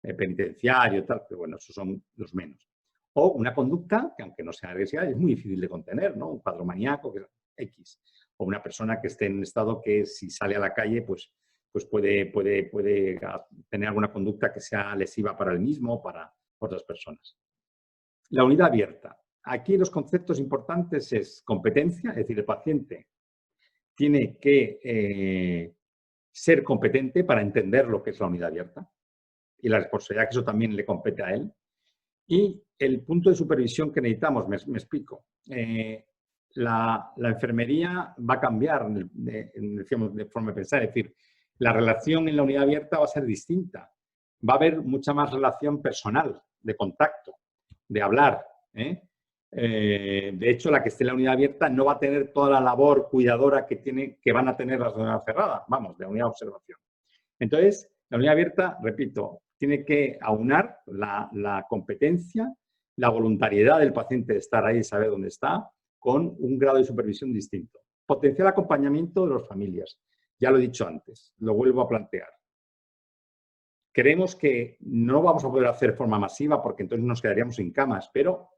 penitenciario, tal, pero bueno, esos son los menos. O una conducta que, aunque no sea agresiva, es muy difícil de contener, ¿no? Un cuadro maníaco, que es X. O una persona que esté en un estado que, si sale a la calle, pues puede tener alguna conducta que sea lesiva para él mismo o para otras personas. La unidad abierta. Aquí los conceptos importantes es competencia, es decir, el paciente tiene que ser competente para entender lo que es la unidad abierta y la responsabilidad que eso también le compete a él. Y el punto de supervisión que necesitamos, me explico. La enfermería va a cambiar de forma de pensar, es decir, la relación en la unidad abierta va a ser distinta. Va a haber mucha más relación personal, de contacto, de hablar. De hecho, la que esté en la unidad abierta no va a tener toda la labor cuidadora que van a tener las unidades cerradas, vamos, de unidad de observación. Entonces, la unidad abierta, repito, tiene que aunar la competencia, la voluntariedad del paciente de estar ahí y saber dónde está, con un grado de supervisión distinto. Potencial acompañamiento de las familias. Ya lo he dicho antes, lo vuelvo a plantear. Creemos que no vamos a poder hacer de forma masiva porque entonces nos quedaríamos sin camas, pero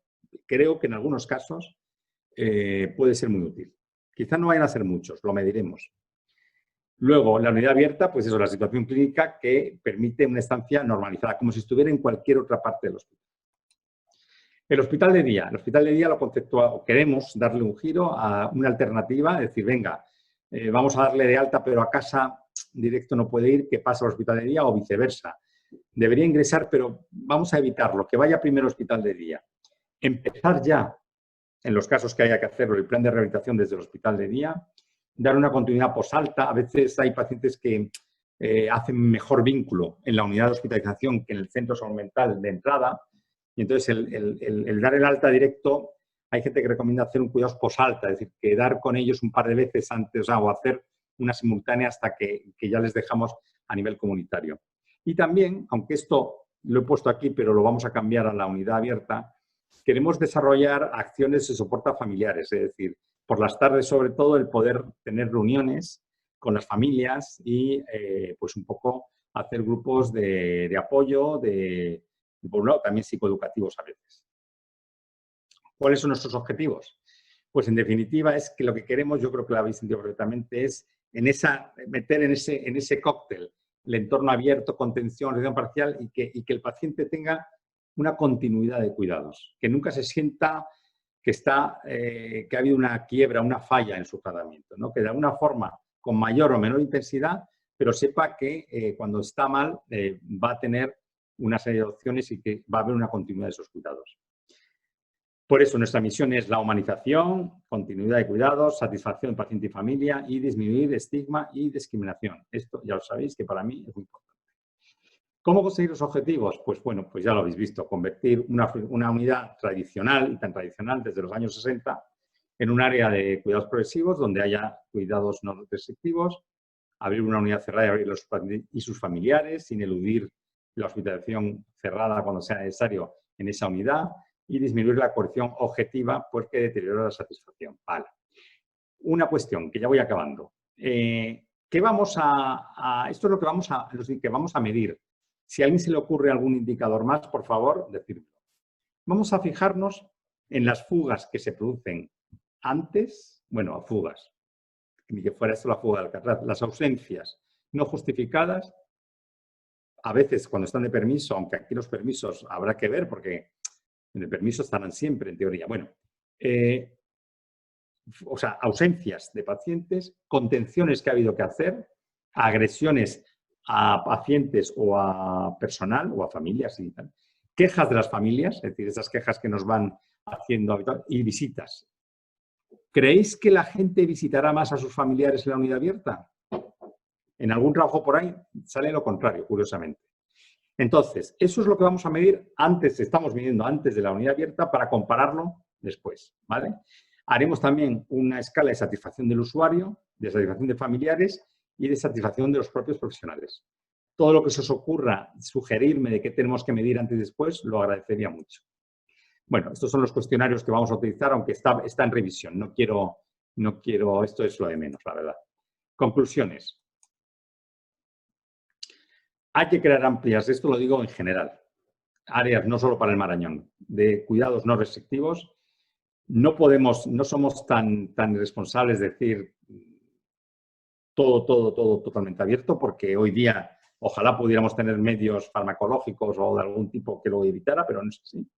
creo que en algunos casos puede ser muy útil. Quizás no vayan a ser muchos, lo mediremos. Luego, la unidad abierta, pues eso, la situación clínica que permite una estancia normalizada, como si estuviera en cualquier otra parte del hospital. El hospital de día. El hospital de día lo conceptuamos, queremos darle un giro a una alternativa, es decir, venga, vamos a darle de alta, pero a casa directo no puede ir, que pasa al hospital de día o viceversa. Debería ingresar, pero vamos a evitarlo, que vaya primero al hospital de día. Empezar ya, en los casos que haya que hacerlo, el plan de rehabilitación desde el hospital de día, dar una continuidad posalta. A veces hay pacientes que hacen mejor vínculo en la unidad de hospitalización que en el centro de salud mental de entrada. Y entonces el dar el alta directo, hay gente que recomienda hacer un cuidados posalta, es decir, quedar con ellos un par de veces antes, o hacer una simultánea hasta que ya les dejamos a nivel comunitario. Y también, aunque esto lo he puesto aquí, pero lo vamos a cambiar a la unidad abierta, queremos desarrollar acciones de soporte a familiares, es decir, por las tardes, sobre todo, el poder tener reuniones con las familias y, pues, un poco hacer grupos de apoyo, por un lado, también psicoeducativos a veces. ¿Cuáles son nuestros objetivos? Pues, en definitiva, es que lo que queremos, yo creo que lo habéis entendido perfectamente, es meter en ese cóctel el entorno abierto, contención, reducción parcial y que el paciente tenga una continuidad de cuidados, que nunca se sienta que ha habido una quiebra, una falla en su tratamiento, ¿no? Que de alguna forma, con mayor o menor intensidad, pero sepa que cuando está mal va a tener una serie de opciones y que va a haber una continuidad de esos cuidados. Por eso nuestra misión es la humanización, continuidad de cuidados, satisfacción del paciente y familia y disminuir estigma y discriminación. Esto ya lo sabéis que para mí es muy importante. ¿Cómo conseguir los objetivos? Pues bueno, pues ya lo habéis visto, convertir una unidad tradicional, y tan tradicional desde los años 60, en un área de cuidados progresivos donde haya cuidados no restrictivos, abrir una unidad cerrada y abrirlos y sus familiares sin eludir la hospitalización cerrada cuando sea necesario en esa unidad y disminuir la coerción objetiva porque deteriora la satisfacción. Vale. Una cuestión, que ya voy acabando. Esto es lo que vamos a medir. Si a alguien se le ocurre algún indicador más, por favor, decirlo. Vamos a fijarnos en las fugas que se producen antes, bueno, fugas. ni que fuera esto la fuga de Alcatraz. Las ausencias no justificadas, a veces cuando están de permiso, aunque aquí los permisos habrá que ver porque en el permiso estarán siempre, en teoría. Bueno, o sea, ausencias de pacientes, contenciones que ha habido que hacer, agresiones a pacientes o a personal o a familias y tal. Quejas de las familias, es decir, esas quejas que nos van haciendo habitual, y visitas. ¿Creéis que la gente visitará más a sus familiares en la unidad abierta? En algún trabajo por ahí sale lo contrario, curiosamente. Entonces, eso es lo que vamos a medir antes, estamos midiendo antes de la unidad abierta para compararlo después, ¿vale? Haremos también una escala de satisfacción del usuario, de satisfacción de familiares y de satisfacción de los propios profesionales. Todo lo que se os ocurra, sugerirme de qué tenemos que medir antes y después, lo agradecería mucho. Bueno, estos son los cuestionarios que vamos a utilizar, aunque está en revisión. No quiero, esto es lo de menos, la verdad. Conclusiones. Hay que crear amplias, esto lo digo en general, áreas no solo para el Marañón, de cuidados no restrictivos. No somos tan responsables de decir todo totalmente abierto, porque hoy día ojalá pudiéramos tener medios farmacológicos o de algún tipo que lo evitara, pero no es así.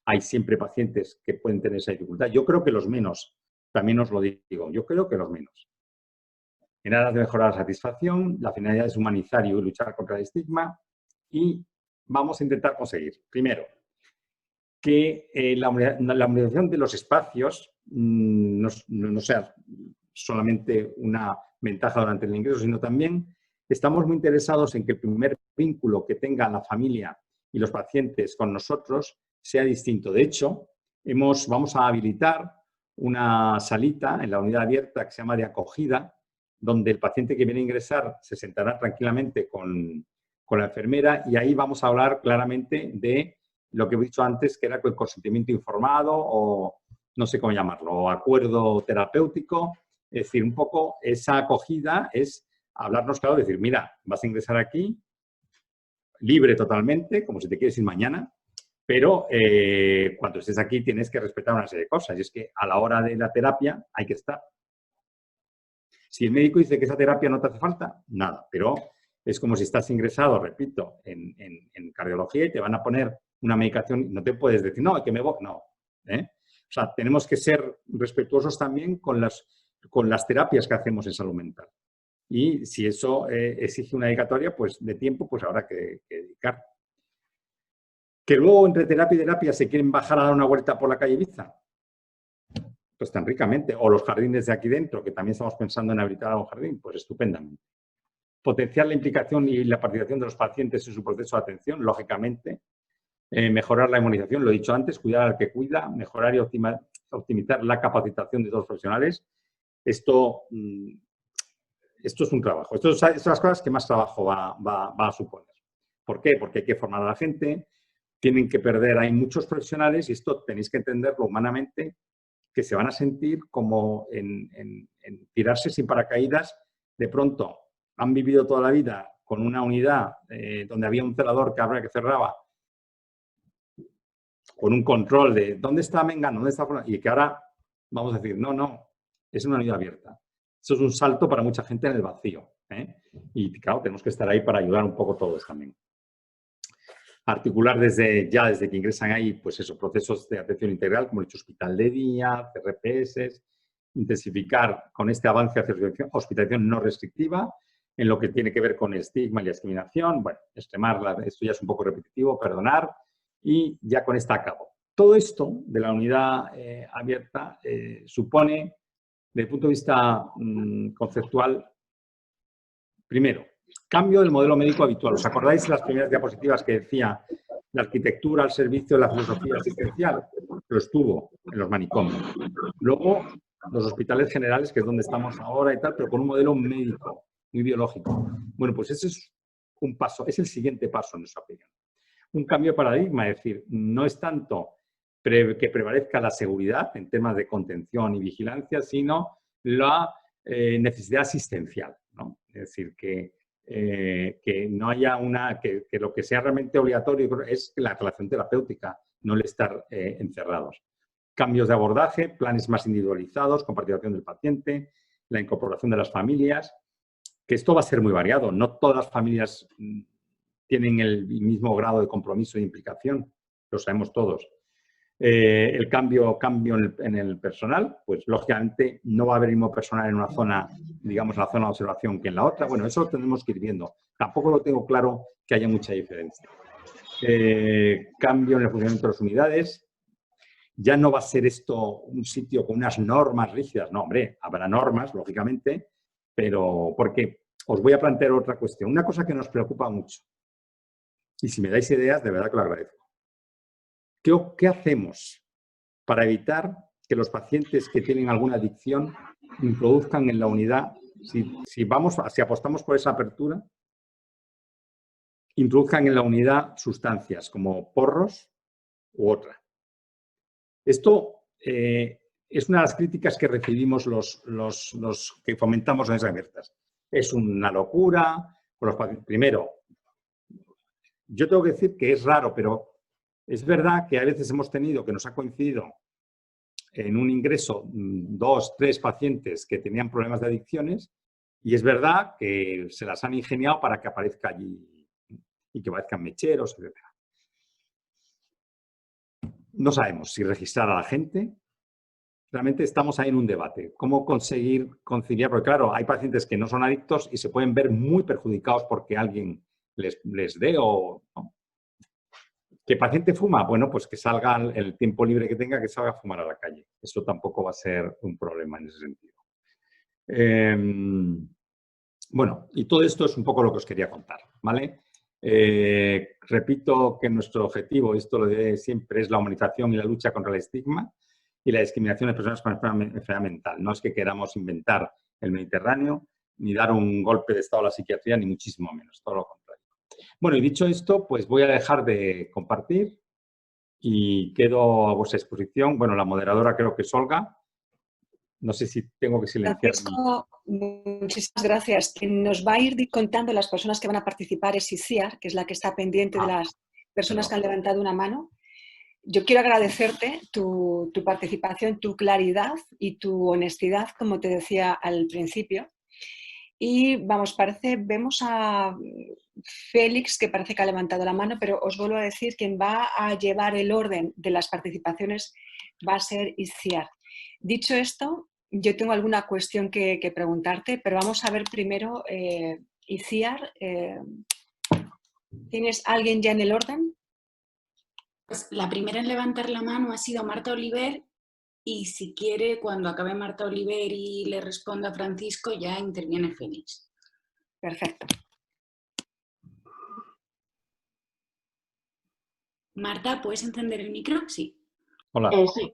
Hay siempre pacientes que pueden tener esa dificultad. Yo creo que los menos, también os lo digo, yo creo que los menos. En aras de mejorar la satisfacción, la finalidad es humanizar y luchar contra el estigma y vamos a intentar conseguir, primero, que la humanización de los espacios no sea solamente una ventaja durante el ingreso, sino también estamos muy interesados en que el primer vínculo que tenga la familia y los pacientes con nosotros sea distinto. De hecho, vamos a habilitar una salita en la unidad abierta que se llama de acogida, donde el paciente que viene a ingresar se sentará tranquilamente con la enfermera y ahí vamos a hablar claramente de lo que he dicho antes, que era el consentimiento informado o no sé cómo llamarlo, o acuerdo terapéutico. Es decir, un poco esa acogida es hablarnos claro, decir, mira, vas a ingresar aquí libre totalmente, como si te quieres ir mañana, pero cuando estés aquí tienes que respetar una serie de cosas. Y es que a la hora de la terapia hay que estar. Si el médico dice que esa terapia no te hace falta, nada. Pero es como si estás ingresado, repito, en cardiología y te van a poner una medicación y no te puedes decir, no, que me voy. No. O sea, tenemos que ser respetuosos también con las terapias que hacemos en salud mental. Y si eso exige una dedicatoria, pues de tiempo, pues habrá que dedicar. Que luego entre terapia y terapia se quieren bajar a dar una vuelta por la calle Ibiza. Pues tan ricamente. O los jardines de aquí dentro, que también estamos pensando en habilitar un jardín, pues estupendamente. Potenciar la implicación y la participación de los pacientes en su proceso de atención, lógicamente. Mejorar la inmunización, lo he dicho antes, cuidar al que cuida, mejorar y optimizar la capacitación de todos los profesionales. Esto es un trabajo. Estas son las cosas que más trabajo va a suponer. ¿Por qué? Porque hay que formar a la gente, tienen que perder, hay muchos profesionales y esto tenéis que entenderlo humanamente, que se van a sentir como en tirarse sin paracaídas. De pronto han vivido toda la vida con una unidad donde había un celador que abría que cerraba, con un control de dónde está Mengano, dónde está, y que ahora vamos a decir, no, es una unidad abierta. Eso es un salto para mucha gente en el vacío. Y claro, tenemos que estar ahí para ayudar un poco todos también. Articular desde que ingresan ahí, pues eso, procesos de atención integral, como he dicho, hospital de día, CRPS, intensificar con este avance hacia hospitalización no restrictiva, en lo que tiene que ver con el estigma y la discriminación, bueno, extremarla, esto ya es un poco repetitivo, perdonar, y ya con esta acabo. Todo esto de la unidad abierta supone, desde el punto de vista conceptual, primero, cambio del modelo médico habitual. ¿Os acordáis de las primeras diapositivas que decía la arquitectura al servicio de la filosofía asistencial? Lo estuvo en los manicomios. Luego, los hospitales generales, que es donde estamos ahora y tal, pero con un modelo médico, muy biológico. Bueno, pues ese es un paso, es el siguiente paso, en nuestra opinión. Un cambio de paradigma, es decir, no es tanto que prevalezca la seguridad en temas de contención y vigilancia, sino la necesidad asistencial, ¿no? Es decir, que no haya que lo que sea realmente obligatorio es la relación terapéutica, no el estar encerrados. Cambios de abordaje, planes más individualizados, con participación del paciente, la incorporación de las familias, que esto va a ser muy variado. No todas las familias tienen el mismo grado de compromiso e implicación, lo sabemos todos. El cambio en el personal, pues lógicamente no va a haber el mismo personal en una zona, digamos, la zona de observación que en la otra. Bueno, eso lo tenemos que ir viendo. Tampoco lo tengo claro que haya mucha diferencia. Cambio en el funcionamiento de las unidades. Ya no va a ser esto un sitio con unas normas rígidas. No, hombre, habrá normas, lógicamente, pero porque os voy a plantear otra cuestión. Una cosa que nos preocupa mucho. Y si me dais ideas, de verdad que lo agradezco. ¿Qué hacemos para evitar que los pacientes que tienen alguna adicción introduzcan en la unidad, si apostamos por esa apertura, introduzcan en la unidad sustancias como porros u otra? Esto es una de las críticas que recibimos los que fomentamos en esas abiertas. Es una locura. Primero, yo tengo que decir que es raro, pero es verdad que a veces hemos tenido, que nos ha coincidido en un ingreso 2, 3 pacientes que tenían problemas de adicciones y es verdad que se las han ingeniado para que aparezca allí y que aparezcan mecheros, etc. No sabemos si registrar a la gente. Realmente estamos ahí en un debate. ¿Cómo conseguir conciliar? Porque claro, hay pacientes que no son adictos y se pueden ver muy perjudicados porque alguien les dé o... ¿no? ¿Que el paciente fuma? Bueno, pues que salga el tiempo libre que tenga, que salga a fumar a la calle. Eso tampoco va a ser un problema en ese sentido. Bueno, y todo esto es un poco lo que os quería contar, ¿vale? Repito que nuestro objetivo, esto lo de siempre, es la humanización y la lucha contra el estigma y la discriminación de personas con enfermedad mental. No es que queramos inventar el Mediterráneo, ni dar un golpe de estado a la psiquiatría, ni muchísimo menos, todo lo contrario. Bueno, y dicho esto, pues voy a dejar de compartir y quedo a vuestra disposición. Bueno, la moderadora creo que es Olga. No sé si tengo que silenciar. Francisco, muchísimas gracias. Quien nos va a ir contando las personas que van a participar es ICIAR, que es la que está pendiente de las personas que han levantado una mano. Yo quiero agradecerte tu participación, tu claridad y tu honestidad, como te decía al principio. Y vamos, vemos a Félix, que parece que ha levantado la mano, pero os vuelvo a decir, quien va a llevar el orden de las participaciones va a ser ICIAR. Dicho esto, yo tengo alguna cuestión que preguntarte, pero vamos a ver primero, ICIAR, ¿tienes alguien ya en el orden? Pues la primera en levantar la mano ha sido Marta Oliver y si quiere, cuando acabe Marta Oliver y le responda a Francisco, ya interviene Félix. Perfecto. Marta, ¿puedes encender el micro? Sí. Hola. Sí.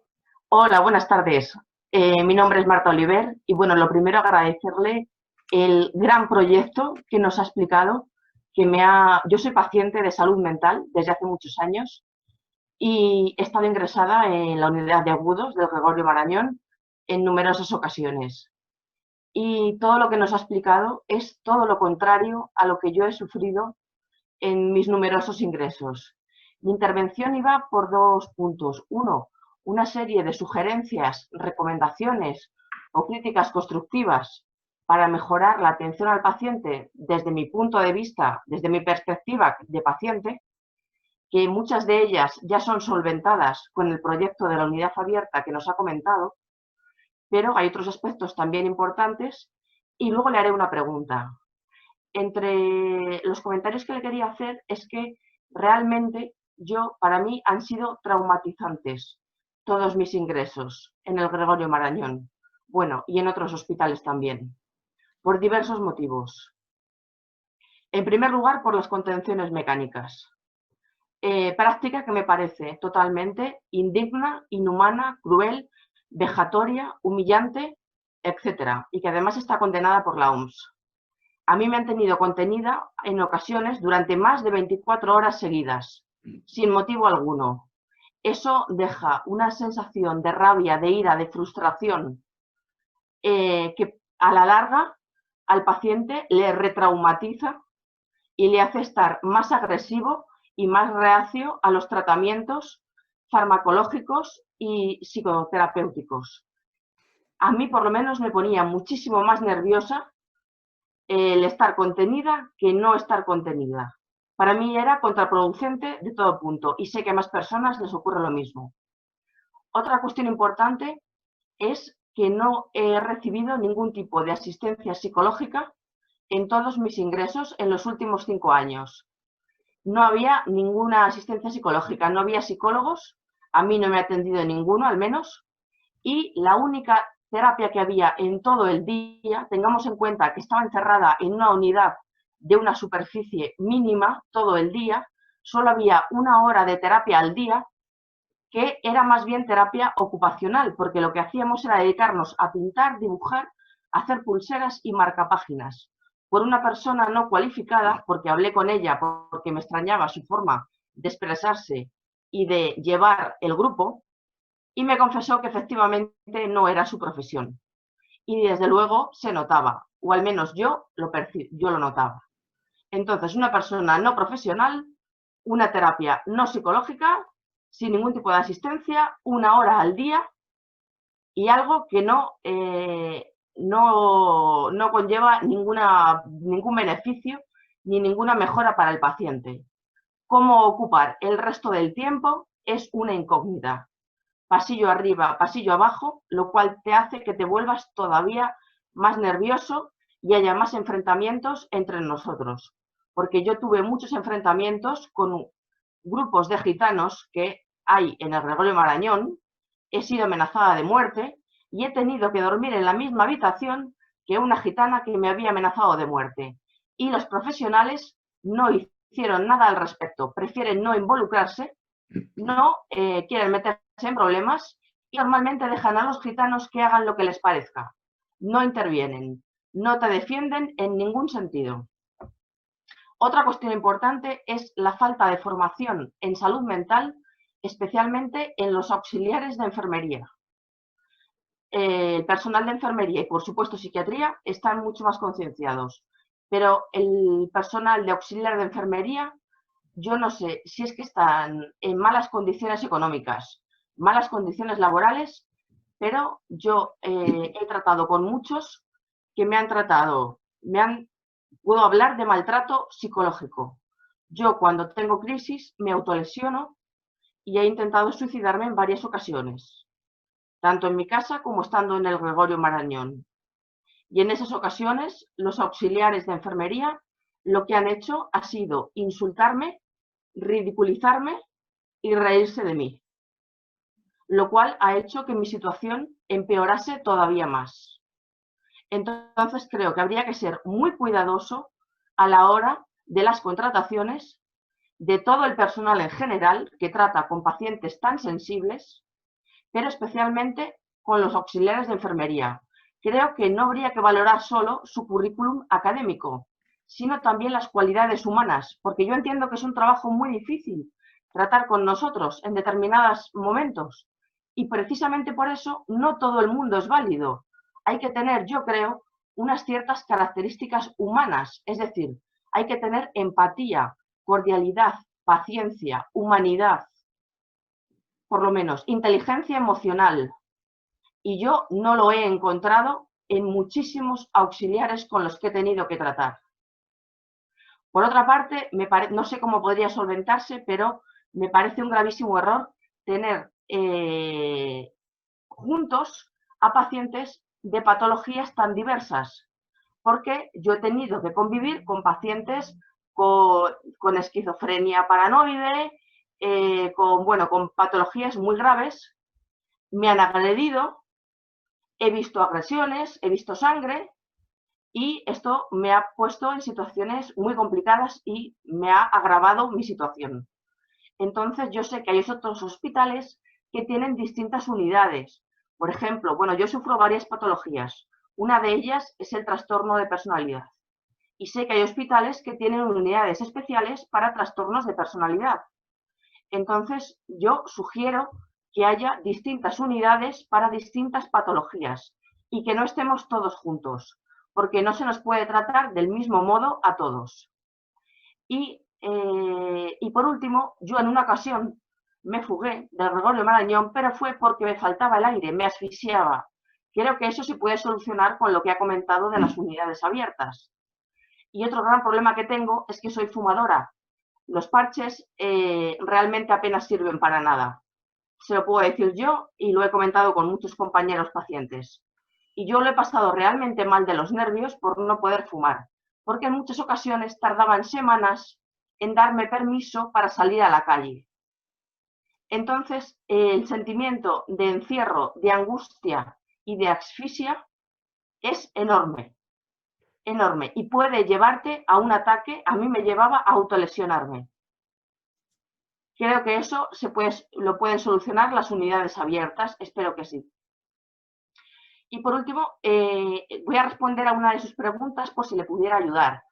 Hola, buenas tardes. Mi nombre es Marta Oliver y bueno, lo primero agradecerle el gran proyecto que nos ha explicado, yo soy paciente de salud mental desde hace muchos años y he estado ingresada en la unidad de agudos del Gregorio Marañón en numerosas ocasiones. Y todo lo que nos ha explicado es todo lo contrario a lo que yo he sufrido en mis numerosos ingresos. Mi intervención iba por 2 puntos. Uno, una serie de sugerencias, recomendaciones o críticas constructivas para mejorar la atención al paciente desde mi punto de vista, desde mi perspectiva de paciente, que muchas de ellas ya son solventadas con el proyecto de la unidad abierta que nos ha comentado, pero hay otros aspectos también importantes y luego le haré una pregunta. Entre los comentarios que le quería hacer es que realmente para mí han sido traumatizantes todos mis ingresos en el Gregorio Marañón, bueno, y en otros hospitales también, por diversos motivos. En primer lugar, por las contenciones mecánicas. Práctica que me parece totalmente indigna, inhumana, cruel, vejatoria, humillante, etc. Y que además está condenada por la OMS. A mí me han tenido contenida en ocasiones durante más de 24 horas seguidas, sin motivo alguno. Eso deja una sensación de rabia, de ira, de frustración, que a la larga al paciente le retraumatiza y le hace estar más agresivo y más reacio a los tratamientos farmacológicos y psicoterapéuticos. a mí por lo menos me ponía muchísimo más nerviosa el estar contenida que no estar contenida. Para mí era contraproducente de todo punto y sé que a más personas les ocurre lo mismo. Otra cuestión importante es que no he recibido ningún tipo de asistencia psicológica en todos mis ingresos en los últimos 5 años. No había ninguna asistencia psicológica, no había psicólogos, a mí no me ha atendido ninguno al menos, y la única terapia que había en todo el día, tengamos en cuenta que estaba encerrada en una unidad de una superficie mínima todo el día, solo había 1 hora de terapia al día, que era más bien terapia ocupacional, porque lo que hacíamos era dedicarnos a pintar, dibujar, hacer pulseras y marcapáginas. Por una persona no cualificada, porque hablé con ella, porque me extrañaba su forma de expresarse y de llevar el grupo, y me confesó que efectivamente no era su profesión. Y desde luego se notaba, o al menos yo lo notaba. Entonces, una persona no profesional, una terapia no psicológica, sin ningún tipo de asistencia, 1 hora al día y algo que no conlleva ningún beneficio ni ninguna mejora para el paciente. Cómo ocupar el resto del tiempo es una incógnita. Pasillo arriba, pasillo abajo, lo cual te hace que te vuelvas todavía más nervioso y haya más enfrentamientos entre nosotros. Porque yo tuve muchos enfrentamientos con grupos de gitanos que hay en el Gregorio Marañón, he sido amenazada de muerte y he tenido que dormir en la misma habitación que una gitana que me había amenazado de muerte. Y los profesionales no hicieron nada al respecto, prefieren no involucrarse, no quieren meterse en problemas y normalmente dejan a los gitanos que hagan lo que les parezca. No intervienen, no te defienden en ningún sentido. Otra cuestión importante es la falta de formación en salud mental, especialmente en los auxiliares de enfermería. El personal de enfermería y, por supuesto, psiquiatría están mucho más concienciados, pero el personal de auxiliar de enfermería, yo no sé si es que están en malas condiciones económicas, malas condiciones laborales, pero yo he tratado con muchos que me han tratado, puedo hablar de maltrato psicológico. Yo cuando tengo crisis me autolesiono y he intentado suicidarme en varias ocasiones, tanto en mi casa como estando en el Gregorio Marañón. Y en esas ocasiones los auxiliares de enfermería lo que han hecho ha sido insultarme, ridiculizarme y reírse de mí, lo cual ha hecho que mi situación empeorase todavía más. Entonces creo que habría que ser muy cuidadoso a la hora de las contrataciones de todo el personal en general que trata con pacientes tan sensibles, pero especialmente con los auxiliares de enfermería. Creo que no habría que valorar solo su currículum académico, sino también las cualidades humanas, porque yo entiendo que es un trabajo muy difícil tratar con nosotros en determinados momentos y precisamente por eso no todo el mundo es válido. Hay que tener, yo creo, unas ciertas características humanas, es decir, hay que tener empatía, cordialidad, paciencia, humanidad, por lo menos inteligencia emocional. Y yo no lo he encontrado en muchísimos auxiliares con los que he tenido que tratar. Por otra parte, no sé cómo podría solventarse, pero me parece un gravísimo error tener juntos a pacientes de patologías tan diversas, porque yo he tenido que convivir con pacientes con esquizofrenia paranoide, con patologías muy graves, me han agredido, he visto agresiones, he visto sangre y esto me ha puesto en situaciones muy complicadas y me ha agravado mi situación. Entonces yo sé que hay otros hospitales que tienen distintas unidades. Por ejemplo, yo sufro varias patologías. Una de ellas es el trastorno de personalidad. Y sé que hay hospitales que tienen unidades especiales para trastornos de personalidad. Entonces, yo sugiero que haya distintas unidades para distintas patologías y que no estemos todos juntos, porque no se nos puede tratar del mismo modo a todos. Y por último, yo en una ocasión me fugué del Gregorio Marañón, pero fue porque me faltaba el aire, me asfixiaba. Creo que eso se puede solucionar con lo que ha comentado de las unidades abiertas. Y otro gran problema que tengo es que soy fumadora. Los parches realmente apenas sirven para nada. Se lo puedo decir yo y lo he comentado con muchos compañeros pacientes. Y yo lo he pasado realmente mal de los nervios por no poder fumar, porque en muchas ocasiones tardaban semanas en darme permiso para salir a la calle. Entonces, el sentimiento de encierro, de angustia y de asfixia es enorme, enorme, y puede llevarte a un ataque. A mí me llevaba a autolesionarme. Creo que eso lo pueden solucionar las unidades abiertas, espero que sí. Y por último, voy a responder a una de sus preguntas por si le pudiera ayudar.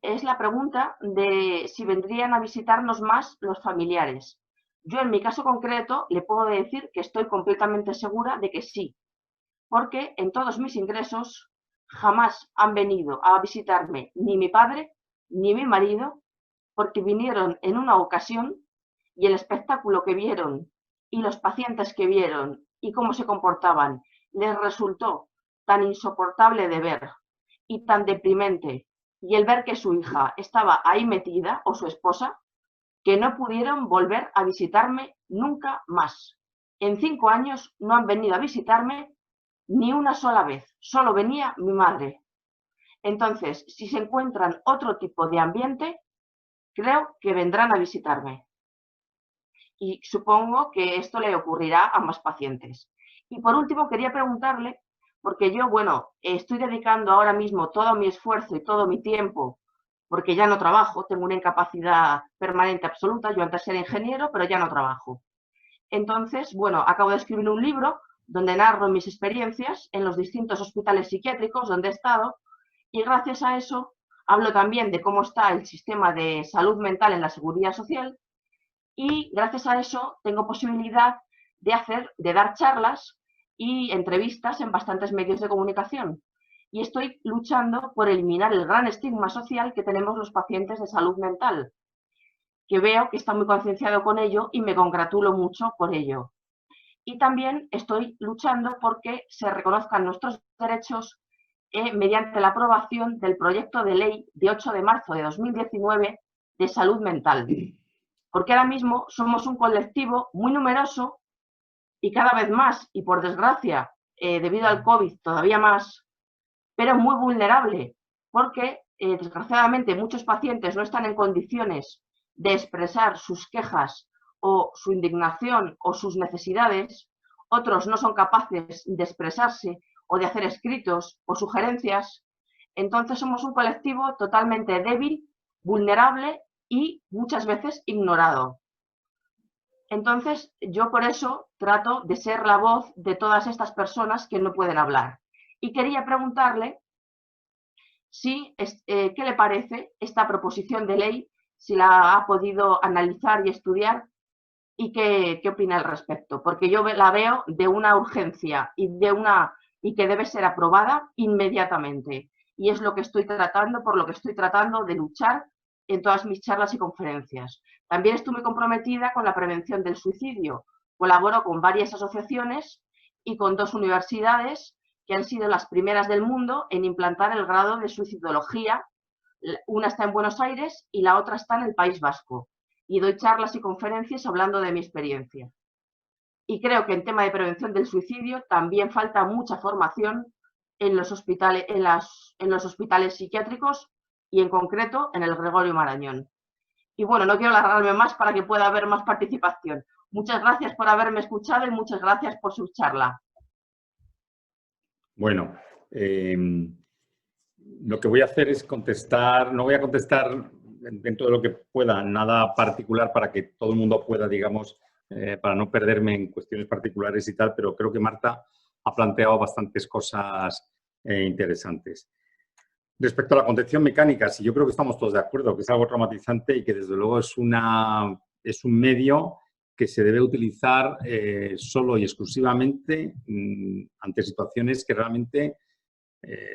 Es la pregunta de si vendrían a visitarnos más los familiares. Yo en mi caso concreto le puedo decir que estoy completamente segura de que sí, porque en todos mis ingresos jamás han venido a visitarme ni mi padre ni mi marido, porque vinieron en una ocasión y el espectáculo que vieron y los pacientes que vieron y cómo se comportaban les resultó tan insoportable de ver y tan deprimente, y el ver que su hija estaba ahí metida, o su esposa, que no pudieron volver a visitarme nunca más. En 5 años no han venido a visitarme ni una sola vez, solo venía mi madre. Entonces, si se encuentran otro tipo de ambiente, creo que vendrán a visitarme. Y supongo que esto le ocurrirá a más pacientes. Y por último, quería preguntarle, porque yo, bueno, estoy dedicando ahora mismo todo mi esfuerzo y todo mi tiempo, porque ya no trabajo, tengo una incapacidad permanente absoluta. Yo antes era ingeniero, pero ya no trabajo. Entonces, bueno, acabo de escribir un libro donde narro mis experiencias en los distintos hospitales psiquiátricos donde he estado, y gracias a eso hablo también de cómo está el sistema de salud mental en la seguridad social, y gracias a eso tengo posibilidad de dar charlas y entrevistas en bastantes medios de comunicación. Y estoy luchando por eliminar el gran estigma social que tenemos los pacientes de salud mental, que veo que está muy concienciado con ello y me congratulo mucho por ello. Y también estoy luchando porque se reconozcan nuestros derechos mediante la aprobación del proyecto de ley de 8 de marzo de 2019 de salud mental. Porque ahora mismo somos un colectivo muy numeroso y cada vez más, y por desgracia, debido al COVID todavía más, pero muy vulnerable, porque desgraciadamente muchos pacientes no están en condiciones de expresar sus quejas o su indignación o sus necesidades. Otros no son capaces de expresarse o de hacer escritos o sugerencias. Entonces somos un colectivo totalmente débil, vulnerable y muchas veces ignorado. Entonces, yo por eso trato de ser la voz de todas estas personas que no pueden hablar. Y quería preguntarle qué le parece esta proposición de ley, si la ha podido analizar y estudiar, y qué opina al respecto. Porque yo la veo de una urgencia y que debe ser aprobada inmediatamente. Y es lo que estoy tratando, por lo que estoy tratando de luchar en todas mis charlas y conferencias. También estoy muy comprometida con la prevención del suicidio. Colaboro con varias asociaciones y con 2 universidades que han sido las primeras del mundo en implantar el grado de suicidología. Una está en Buenos Aires y la otra está en el País Vasco. Y doy charlas y conferencias hablando de mi experiencia. Y creo que en tema de prevención del suicidio también falta mucha formación en los hospitales psiquiátricos y en concreto en el Gregorio Marañón. Y bueno, no quiero alargarme más para que pueda haber más participación. Muchas gracias por haberme escuchado y muchas gracias por su charla. Bueno, lo que voy a hacer es contestar, no voy a contestar dentro de lo que pueda, nada particular para que todo el mundo pueda, digamos, para no perderme en cuestiones particulares y tal, pero creo que Marta ha planteado bastantes cosas interesantes. Respecto a la contención mecánica, sí, yo creo que estamos todos de acuerdo, que es algo traumatizante y que desde luego es un medio que se debe utilizar solo y exclusivamente ante situaciones que realmente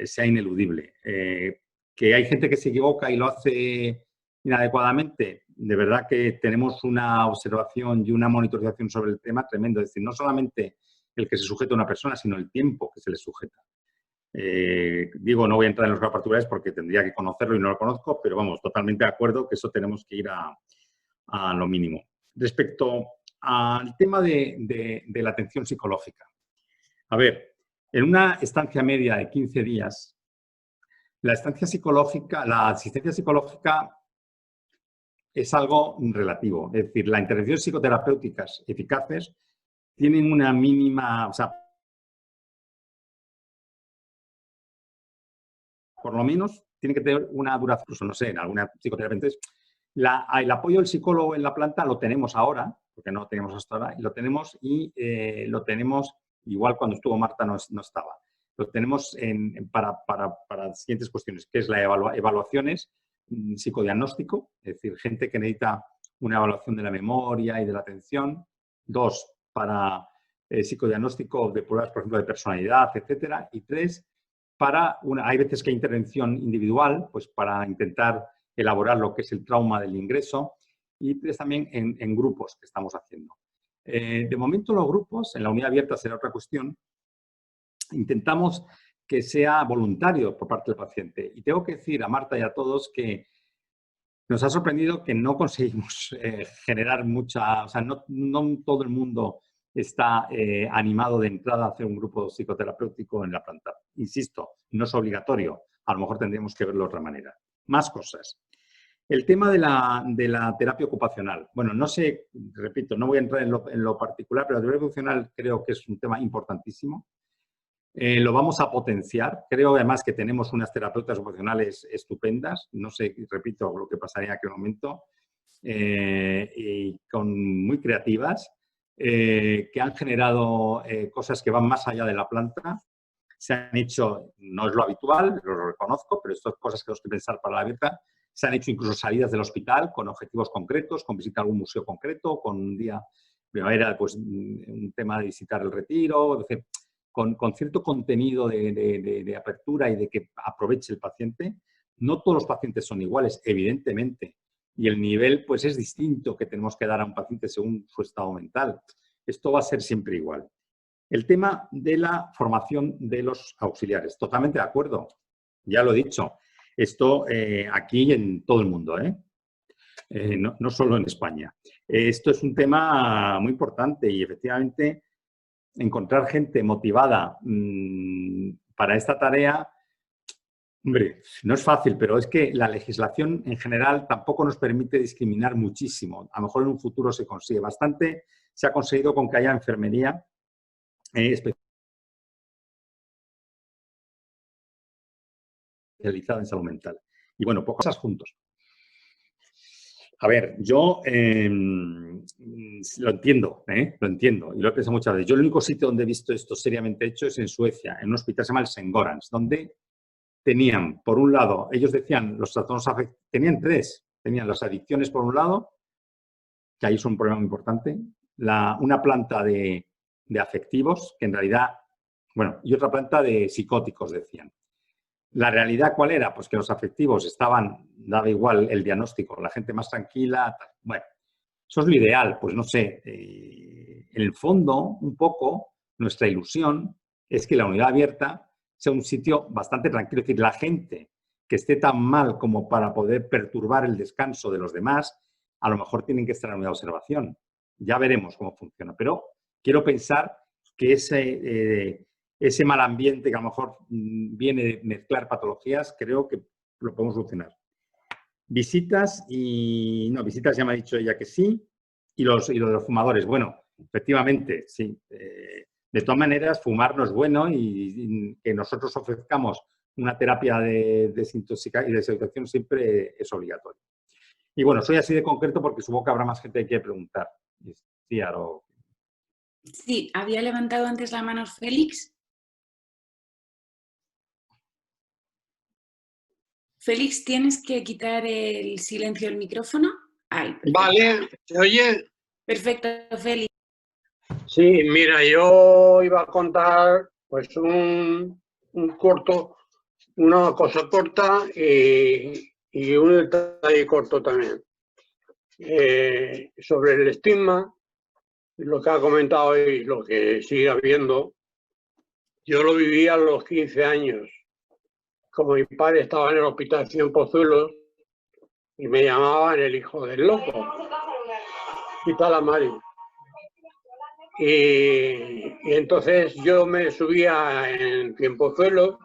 sea ineludible. Que hay gente que se equivoca y lo hace inadecuadamente, de verdad que tenemos una observación y una monitorización sobre el tema tremendo. Es decir, no solamente el que se sujeta a una persona, sino el tiempo que se le sujeta. Digo, no voy a entrar en los grados particulares porque tendría que conocerlo y no lo conozco, pero vamos, totalmente de acuerdo que eso tenemos que ir a lo mínimo. Respecto al tema de la atención psicológica. A ver, en una estancia media de 15 días, la asistencia psicológica es algo relativo. Es decir, las intervenciones psicoterapéuticas eficaces tienen una mínima, o sea, por lo menos tiene que tener una duración, incluso, no sé, en alguna psicoterapia. Entonces, el apoyo del psicólogo en la planta lo tenemos ahora, porque no lo teníamos hasta ahora, y lo tenemos igual cuando estuvo Marta no estaba. Lo tenemos para las siguientes cuestiones, que es la evaluaciones, psicodiagnóstico, es decir, gente que necesita una evaluación de la memoria y de la atención. 2, para psicodiagnóstico de pruebas, por ejemplo, de personalidad, etcétera. Y 3, hay veces que hay intervención individual, pues para intentar elaborar lo que es el trauma del ingreso. Y 3, también en grupos que estamos haciendo. De momento los grupos, en la unidad abierta será otra cuestión, intentamos que sea voluntario por parte del paciente. Y tengo que decir a Marta y a todos que nos ha sorprendido que no conseguimos generar mucha... O sea, no todo el mundo está animado de entrada a hacer un grupo psicoterapéutico en la planta. Insisto, no es obligatorio. A lo mejor tendríamos que verlo de otra manera. Más cosas. El tema de la terapia ocupacional. Bueno, no sé, repito, no voy a entrar en lo particular, pero la terapia ocupacional creo que es un tema importantísimo. Lo vamos a potenciar. Creo además que tenemos unas terapeutas ocupacionales estupendas. No sé, repito, lo que pasaría en aquel momento. Y muy creativas, que han generado cosas que van más allá de la planta. Se han hecho, no es lo habitual, lo reconozco, pero esto es cosas que tenemos que pensar para la abierta. Se han hecho incluso salidas del hospital con objetivos concretos, con visitar algún museo concreto, con un día primavera, pues un tema de visitar el retiro, es decir, con cierto contenido de apertura y de que aproveche el paciente. No todos los pacientes son iguales, evidentemente, y el nivel pues es distinto que tenemos que dar a un paciente según su estado mental. Esto va a ser siempre igual. El tema de la formación de los auxiliares, totalmente de acuerdo, ya lo he dicho. Esto aquí en todo el mundo, no solo en España. Esto es un tema muy importante y efectivamente encontrar gente motivada para esta tarea, hombre, no es fácil, pero es que la legislación en general tampoco nos permite discriminar muchísimo. A lo mejor en un futuro se consigue bastante. Se ha conseguido con que haya enfermería especializada en salud mental. Y bueno, pocas cosas juntos. A ver, yo lo entiendo, y lo he pensado muchas veces. Yo el único sitio donde he visto esto seriamente hecho es en Suecia, en un hospital que se llama el St. Gorans, donde tenían, por un lado, ellos decían, los trastornos afectivos, tenían 3, tenían las adicciones por un lado, que ahí es un problema muy importante, una planta de afectivos, que en realidad, bueno, y otra planta de psicóticos, decían. ¿La realidad cuál era? Pues que los afectivos daba igual el diagnóstico, la gente más tranquila. Bueno, eso es lo ideal, pues no sé. En el fondo, un poco, nuestra ilusión es que la unidad abierta sea un sitio bastante tranquilo. Es decir, la gente que esté tan mal como para poder perturbar el descanso de los demás, a lo mejor tienen que estar en unidad de observación. Ya veremos cómo funciona. Pero quiero pensar que ese mal ambiente que a lo mejor viene de mezclar patologías, creo que lo podemos solucionar. Visitas visitas ya me ha dicho ella que sí. Y lo de los fumadores, bueno, efectivamente, sí. De todas maneras, fumar no es bueno y que nosotros ofrezcamos una terapia de desintoxicación y desintoxicación siempre es obligatorio. Y bueno, soy así de concreto porque supongo que habrá más gente que quiere preguntar. Sí, había levantado antes la mano Félix. Félix, ¿tienes que quitar el silencio del micrófono? Ahí, vale, ¿se oye? Perfecto, Félix. Sí, mira, yo iba a contar pues una cosa corta y un detalle corto también. Sobre el estigma, lo que ha comentado y lo que sigue habiendo, yo lo viví a los 15 años. Como mi padre estaba en el hospital Cienpozuelos y me llamaban el hijo del loco. Y tal, Mari. Y entonces yo me subía en Cienpozuelos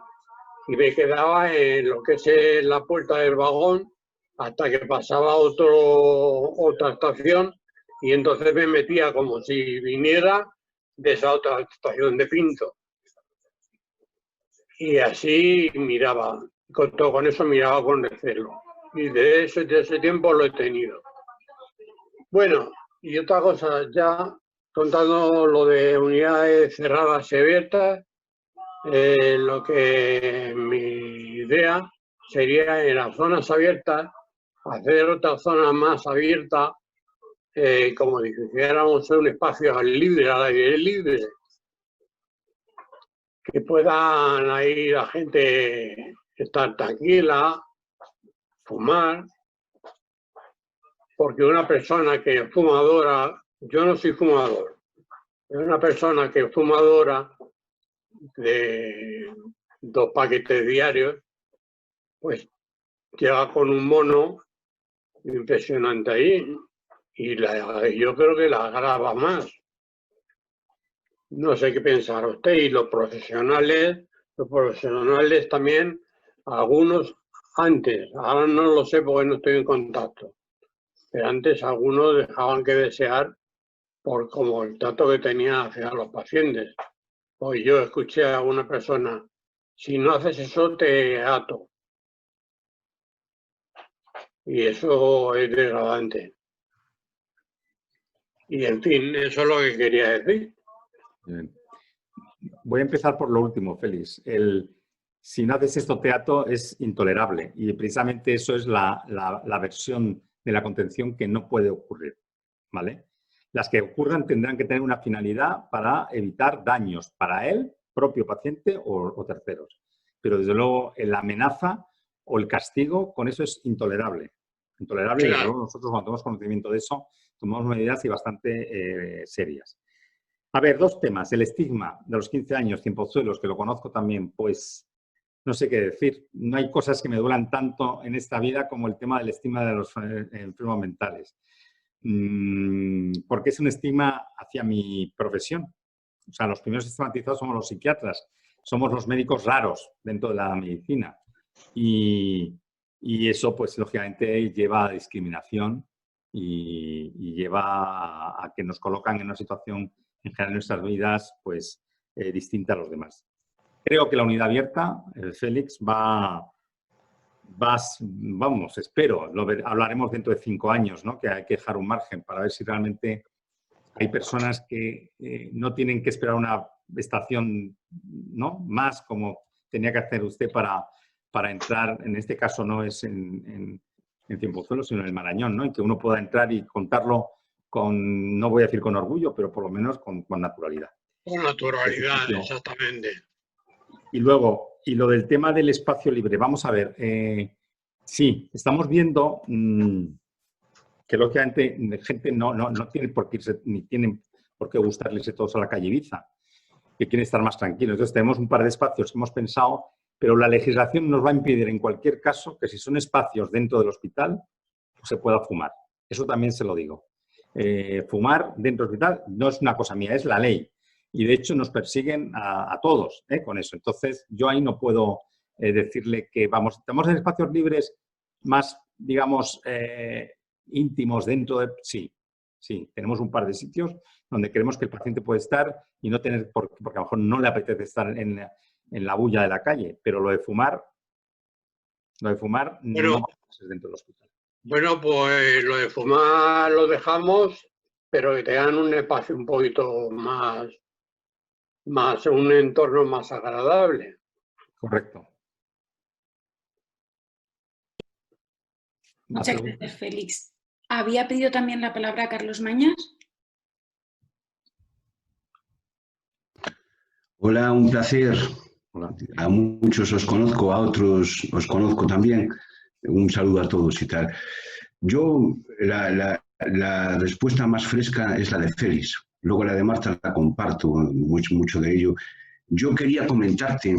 y me quedaba en lo que es la puerta del vagón hasta que pasaba otra estación, y entonces me metía como si viniera de esa otra estación de Pinto. Y así miraba, con eso miraba con recelo. Y de ese tiempo lo he tenido. Bueno, y otra cosa, ya contando lo de unidades cerradas y abiertas, lo que mi idea sería en las zonas abiertas hacer otra zona más abierta, como si dijéramos un espacio libre, al aire libre, que puedan ahí la gente estar tranquila, fumar, porque una persona que es fumadora, yo no soy fumador, es una persona que es fumadora de 2 paquetes diarios, pues llega con un mono impresionante ahí, y yo creo que la agrava más. No sé qué pensar usted. Y los profesionales también, algunos antes, ahora no lo sé porque no estoy en contacto, pero antes algunos dejaban que desear por como el trato que tenía hacia los pacientes. Pues yo escuché a una persona: si no haces eso te ato. Y eso es degradante. Y en fin, eso es lo que quería decir. Bien. Voy a empezar por lo último, Félix. Si no haces esto teatro es intolerable, y precisamente eso es la versión de la contención que no puede ocurrir, ¿vale? Las que ocurran tendrán que tener una finalidad para evitar daños para el propio paciente o terceros. Pero desde luego la amenaza o el castigo con eso es intolerable. Intolerable, claro. Y desde luego nosotros cuando tenemos conocimiento de eso tomamos medidas y bastante serias. A ver, 2 temas. El estigma de los 15 años, Cienpozuelos, que lo conozco también, pues no sé qué decir. No hay cosas que me duelan tanto en esta vida como el tema del estigma de los enfermos mentales. Porque es un estigma hacia mi profesión. O sea, los primeros estigmatizados somos los psiquiatras, somos los médicos raros dentro de la medicina. Y eso, pues, lógicamente lleva a discriminación y lleva a que nos colocan en una situación en general en nuestras vidas, pues, distinta a los demás. Creo que la unidad abierta, Félix, vamos, espero, hablaremos dentro de 5 años, ¿no? Que hay que dejar un margen para ver si realmente hay personas que no tienen que esperar una estación, ¿no? Más como tenía que hacer usted para entrar, en este caso no es en Cienpozuelos, sino en el Marañón, ¿no? Y que uno pueda entrar y contarlo con, no voy a decir con orgullo, pero por lo menos con naturalidad. Con naturalidad, exactamente. Y luego, y lo del tema del espacio libre, vamos a ver, sí, estamos viendo que lógicamente gente no tiene por qué irse, ni tienen por qué gustarles todos a la calle Ibiza, que quieren estar más tranquilos. Entonces tenemos un par de espacios que hemos pensado, pero la legislación nos va a impedir en cualquier caso que si son espacios dentro del hospital, pues se pueda fumar. Eso también se lo digo. Fumar dentro del hospital no es una cosa mía, es la ley. Y de hecho nos persiguen a todos con eso. Entonces yo ahí no puedo decirle que vamos, estamos en espacios libres más, digamos, íntimos dentro de... Sí, tenemos un par de sitios donde creemos que el paciente puede estar y no tener, porque a lo mejor no le apetece estar en la bulla de la calle, pero lo de fumar no es dentro del hospital. Bueno, pues lo de fumar lo dejamos, pero que tengan un espacio un poquito más un entorno más agradable. Correcto. Muchas gracias, Félix. ¿Había pedido también la palabra Carlos Mañas? Hola, un placer. Hola. A muchos os conozco, a otros os conozco también. Un saludo a todos y tal. Yo, la respuesta más fresca es la de Félix. Luego la de Marta la comparto, mucho de ello. Yo quería comentarte,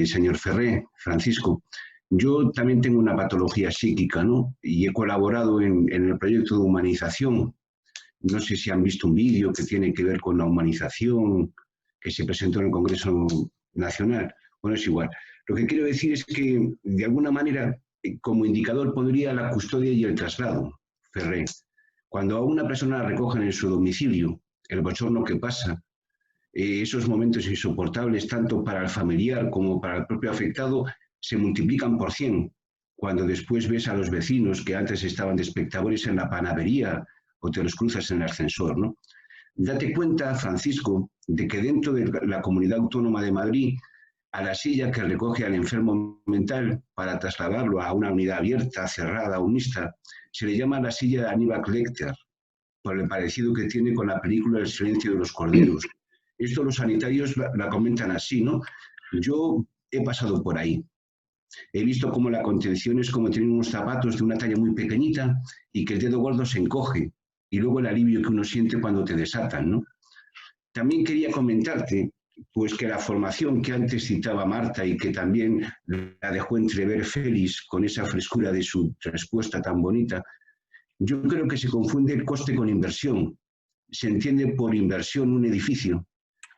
señor Ferré, Francisco, yo también tengo una patología psíquica, ¿no? Y he colaborado en el proyecto de humanización. No sé si han visto un vídeo que tiene que ver con la humanización, que se presentó en el Congreso Nacional. Bueno, es igual. Lo que quiero decir es que, de alguna manera, como indicador pondría la custodia y el traslado, Ferré. Cuando a una persona la recogen en su domicilio, el bochorno que pasa, esos momentos insoportables, tanto para el familiar como para el propio afectado, se multiplican por 100. Cuando después ves a los vecinos que antes estaban de espectadores en la panadería o te los cruzas en el ascensor, ¿no? Date cuenta, Francisco, de que dentro de la Comunidad Autónoma de Madrid, a la silla que recoge al enfermo mental para trasladarlo a una unidad abierta, cerrada o mixta, se le llama la silla de Aníbal Lecter, por el parecido que tiene con la película El silencio de los corderos. Esto los sanitarios la comentan así, ¿no? Yo he pasado por ahí. He visto cómo la contención es como tener unos zapatos de una talla muy pequeñita y que el dedo gordo se encoge, y luego el alivio que uno siente cuando te desatan, ¿no? También quería comentarte, pues, que la formación que antes citaba Marta y que también la dejó entrever Félix con esa frescura de su respuesta tan bonita, yo creo que se confunde el coste con inversión. Se entiende por inversión un edificio,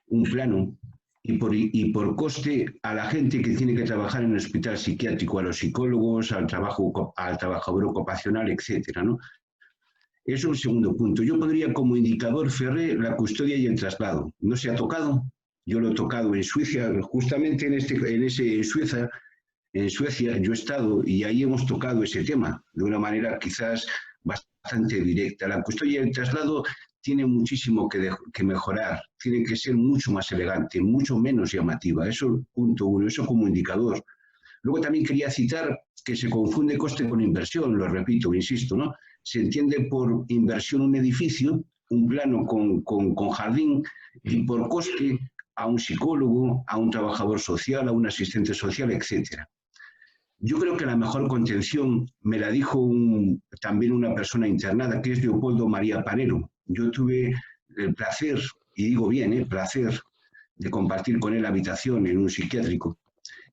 un plano, y por coste a la gente que tiene que trabajar en el hospital psiquiátrico, a los psicólogos, al trabajador ocupacional, etcétera, ¿no? Eso es un segundo punto. Yo pondría como indicador, Ferré, la custodia y el traslado. No se ha tocado. Yo lo he tocado en Suecia, justamente en Suecia yo he estado y ahí hemos tocado ese tema de una manera quizás bastante directa. La custodia y el traslado tiene muchísimo que mejorar, tiene que ser mucho más elegante, mucho menos llamativa. Eso, punto uno, eso como indicador. Luego también quería citar que se confunde coste con inversión, lo repito, insisto, ¿no? Se entiende por inversión un edificio, un plano con jardín, y por coste a un psicólogo, a un trabajador social, a un asistente social, etcétera. Yo creo que la mejor contención me la dijo también una persona internada, que es Leopoldo María Panero. Yo tuve el placer, y digo bien, placer, de compartir con él habitación en un psiquiátrico.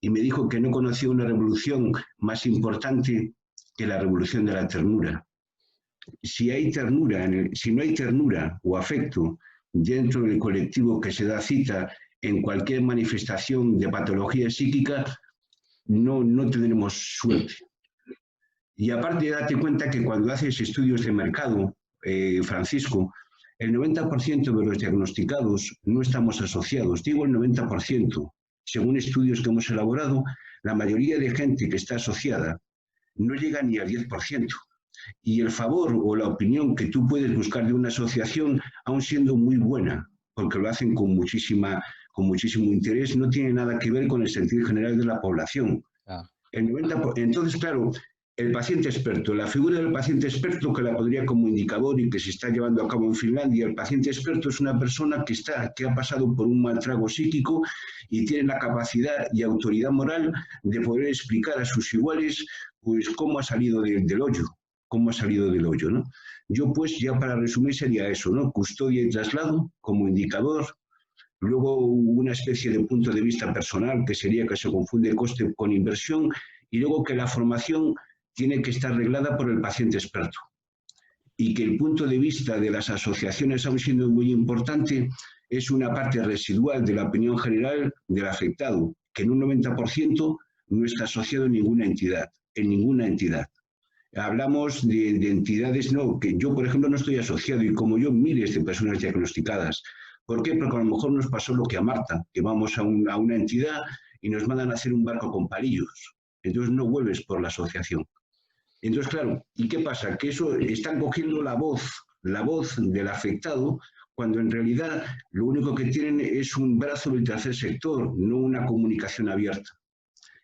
Y me dijo que no conocía una revolución más importante que la revolución de la ternura. Si no hay ternura o afecto dentro del colectivo que se da cita en cualquier manifestación de patología psíquica, no tendremos suerte. Y aparte, date cuenta que cuando haces estudios de mercado, Francisco, el 90% de los diagnosticados no estamos asociados. Digo el 90%. Según estudios que hemos elaborado, la mayoría de gente que está asociada no llega ni al 10%. Y el favor o la opinión que tú puedes buscar de una asociación, aun siendo muy buena, porque lo hacen con muchísimo interés, no tiene nada que ver con el sentido general de la población. El 90%, entonces, claro, el paciente experto, la figura del paciente experto que la pondría como indicador y que se está llevando a cabo en Finlandia, el paciente experto es una persona que ha pasado por un mal trago psíquico y tiene la capacidad y autoridad moral de poder explicar a sus iguales pues cómo ha salido del hoyo, ¿no? Yo, pues, ya para resumir sería eso, ¿no? Custodia y traslado como indicador. Luego una especie de punto de vista personal, que sería que se confunde coste con inversión, y luego que la formación tiene que estar reglada por el paciente experto. Y que el punto de vista de las asociaciones, aún siendo muy importante, es una parte residual de la opinión general del afectado, que en un 90% no está asociado en ninguna entidad. Hablamos de entidades, no, que yo, por ejemplo, no estoy asociado, y como yo, miles de personas diagnosticadas. ¿Por qué? Porque a lo mejor nos pasó lo que a Marta, que vamos a una entidad y nos mandan a hacer un barco con palillos. Entonces no vuelves por la asociación. Entonces, claro, ¿y qué pasa? Que eso están cogiendo la voz del afectado, cuando en realidad lo único que tienen es un brazo del tercer sector, no una comunicación abierta.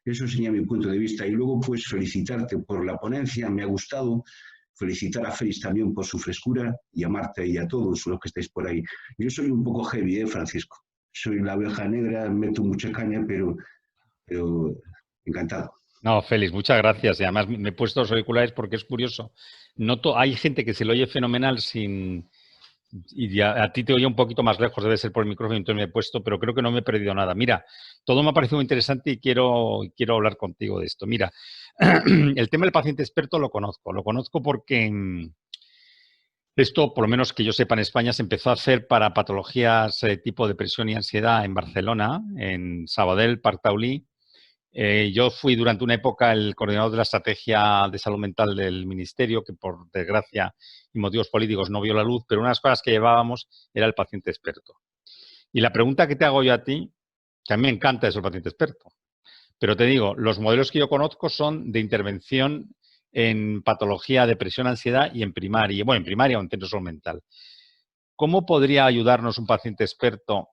Eso sería mi punto de vista. Y luego, pues, felicitarte por la ponencia, me ha gustado. Felicitar a Félix también por su frescura, y a Marta y a todos los que estáis por ahí. Yo soy un poco heavy, Francisco. Soy la oveja negra, meto mucha caña, pero encantado. No, Félix, muchas gracias. Y además me he puesto los auriculares porque es curioso. Noto, hay gente que se lo oye fenomenal sin Y a ti te oía un poquito más lejos, debe ser por el micrófono, entonces me he puesto, pero creo que no me he perdido nada. Mira, todo me ha parecido muy interesante y quiero hablar contigo de esto. Mira, el tema del paciente experto lo conozco porque esto, por lo menos que yo sepa, en España se empezó a hacer para patologías tipo depresión y ansiedad en Barcelona, en Sabadell, Parc Taulí. Yo fui durante una época el coordinador de la estrategia de salud mental del ministerio, que por desgracia y motivos políticos no vio la luz, pero una de las cosas que llevábamos era el paciente experto. Y la pregunta que te hago yo a ti, que a mí me encanta eso, el paciente experto, pero te digo, los modelos que yo conozco son de intervención en patología, depresión, ansiedad y en primaria, bueno, en primaria o en centro de salud mental. ¿Cómo podría ayudarnos un paciente experto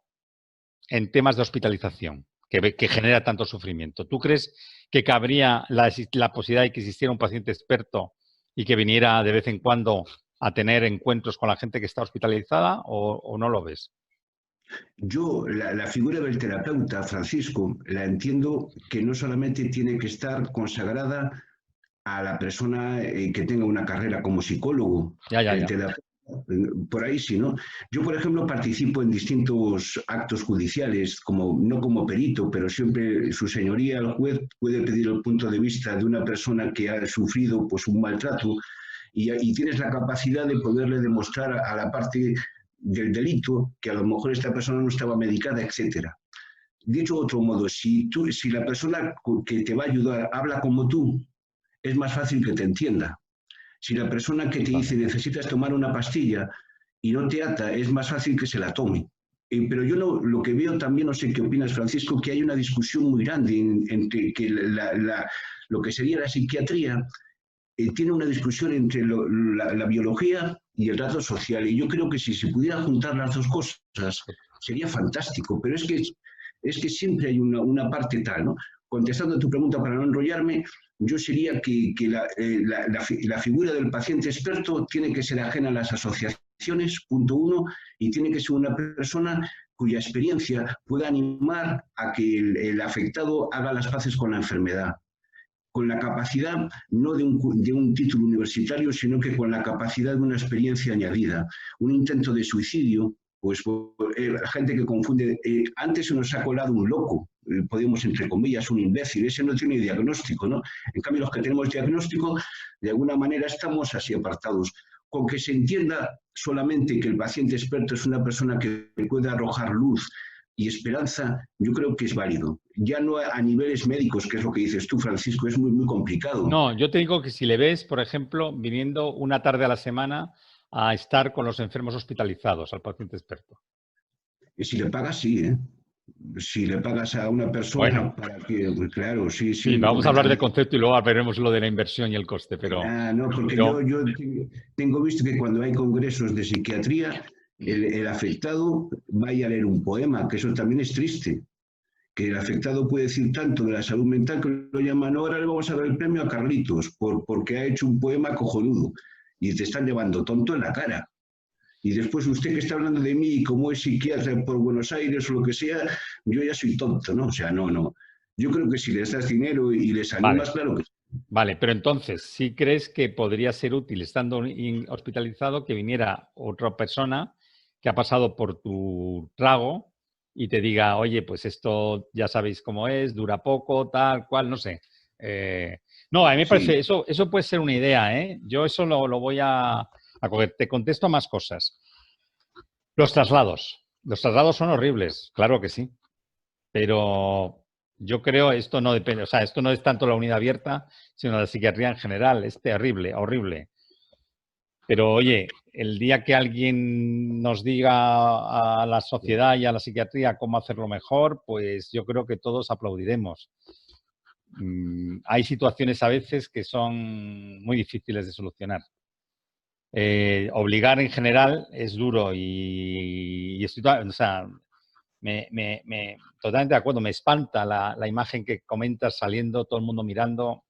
en temas de hospitalización que genera tanto sufrimiento? ¿Tú crees que cabría la posibilidad de que existiera un paciente experto y que viniera de vez en cuando a tener encuentros con la gente que está hospitalizada o no lo ves? Yo la figura del terapeuta, Francisco, la entiendo que no solamente tiene que estar consagrada a la persona que tenga una carrera como psicólogo. El terapeuta, por ahí sí, ¿no? Yo, por ejemplo, participo en distintos actos judiciales, no como perito, pero siempre su señoría, el juez, puede pedir el punto de vista de una persona que ha sufrido pues, un maltrato y tienes la capacidad de poderle demostrar a la parte del delito que a lo mejor esta persona no estaba medicada, etcétera. Dicho de otro modo, si la persona que te va a ayudar habla como tú, es más fácil que te entienda. Si la persona que te dice necesitas tomar una pastilla y no te ata, es más fácil que se la tome. Pero yo lo que veo también, no sé qué opinas, Francisco, que hay una discusión muy grande entre que lo que sería la psiquiatría tiene una discusión entre la biología y el trato social. Y yo creo que si se pudiera juntar las dos cosas, sería fantástico. Pero es que siempre hay una parte tal, ¿no? Contestando a tu pregunta para no enrollarme, yo sería que la figura del paciente experto tiene que ser ajena a las asociaciones, punto uno, y tiene que ser una persona cuya experiencia pueda animar a que el afectado haga las paces con la enfermedad, con la capacidad no de un título universitario, sino que con la capacidad de una experiencia añadida. Un intento de suicidio, pues gente que confunde, antes se nos ha colado un loco, podemos entre comillas, un imbécil, ese no tiene diagnóstico, ¿no? En cambio, los que tenemos diagnóstico, de alguna manera estamos así apartados. Con que se entienda solamente que el paciente experto es una persona que puede arrojar luz y esperanza, yo creo que es válido. Ya no a niveles médicos, que es lo que dices tú, Francisco, es muy, muy complicado. No, yo te digo que si le ves, por ejemplo, viniendo una tarde a la semana a estar con los enfermos hospitalizados, al paciente experto. Y si le pagas, sí, ¿eh? Si le pagas a una persona para que, pues, claro, sí. Sí, vamos a hablar de concepto y luego veremos lo de la inversión y el coste, pero... no, porque yo tengo visto que cuando hay congresos de psiquiatría, el afectado vaya a leer un poema, que eso también es triste. Que el afectado puede decir tanto de la salud mental que lo llaman, ahora le vamos a dar el premio a Carlitos porque ha hecho un poema cojonudo y te están llevando tonto en la cara. Y después usted que está hablando de mí como es psiquiatra por Buenos Aires o lo que sea, yo ya soy tonto, ¿no? O sea, no. Yo creo que si les das dinero y les animas, claro que sí. Vale, pero entonces, ¿sí crees que podría ser útil, estando hospitalizado, que viniera otra persona que ha pasado por tu trago y te diga, oye, pues esto ya sabéis cómo es, dura poco, tal, cual, no sé? No, a mí me parece, eso puede ser una idea, ¿eh? Yo eso lo voy a coger. Te contesto a más cosas. Los traslados son horribles, claro que sí, pero... Yo creo esto no depende, o sea, esto no es tanto la unidad abierta, sino la psiquiatría en general. Es terrible, horrible. Pero oye, el día que alguien nos diga a la sociedad y a la psiquiatría cómo hacerlo mejor, pues yo creo que todos aplaudiremos. Hay situaciones a veces que son muy difíciles de solucionar. Obligar en general es duro y o sea, totalmente de acuerdo, me espanta la imagen que comentas saliendo, todo el mundo mirando.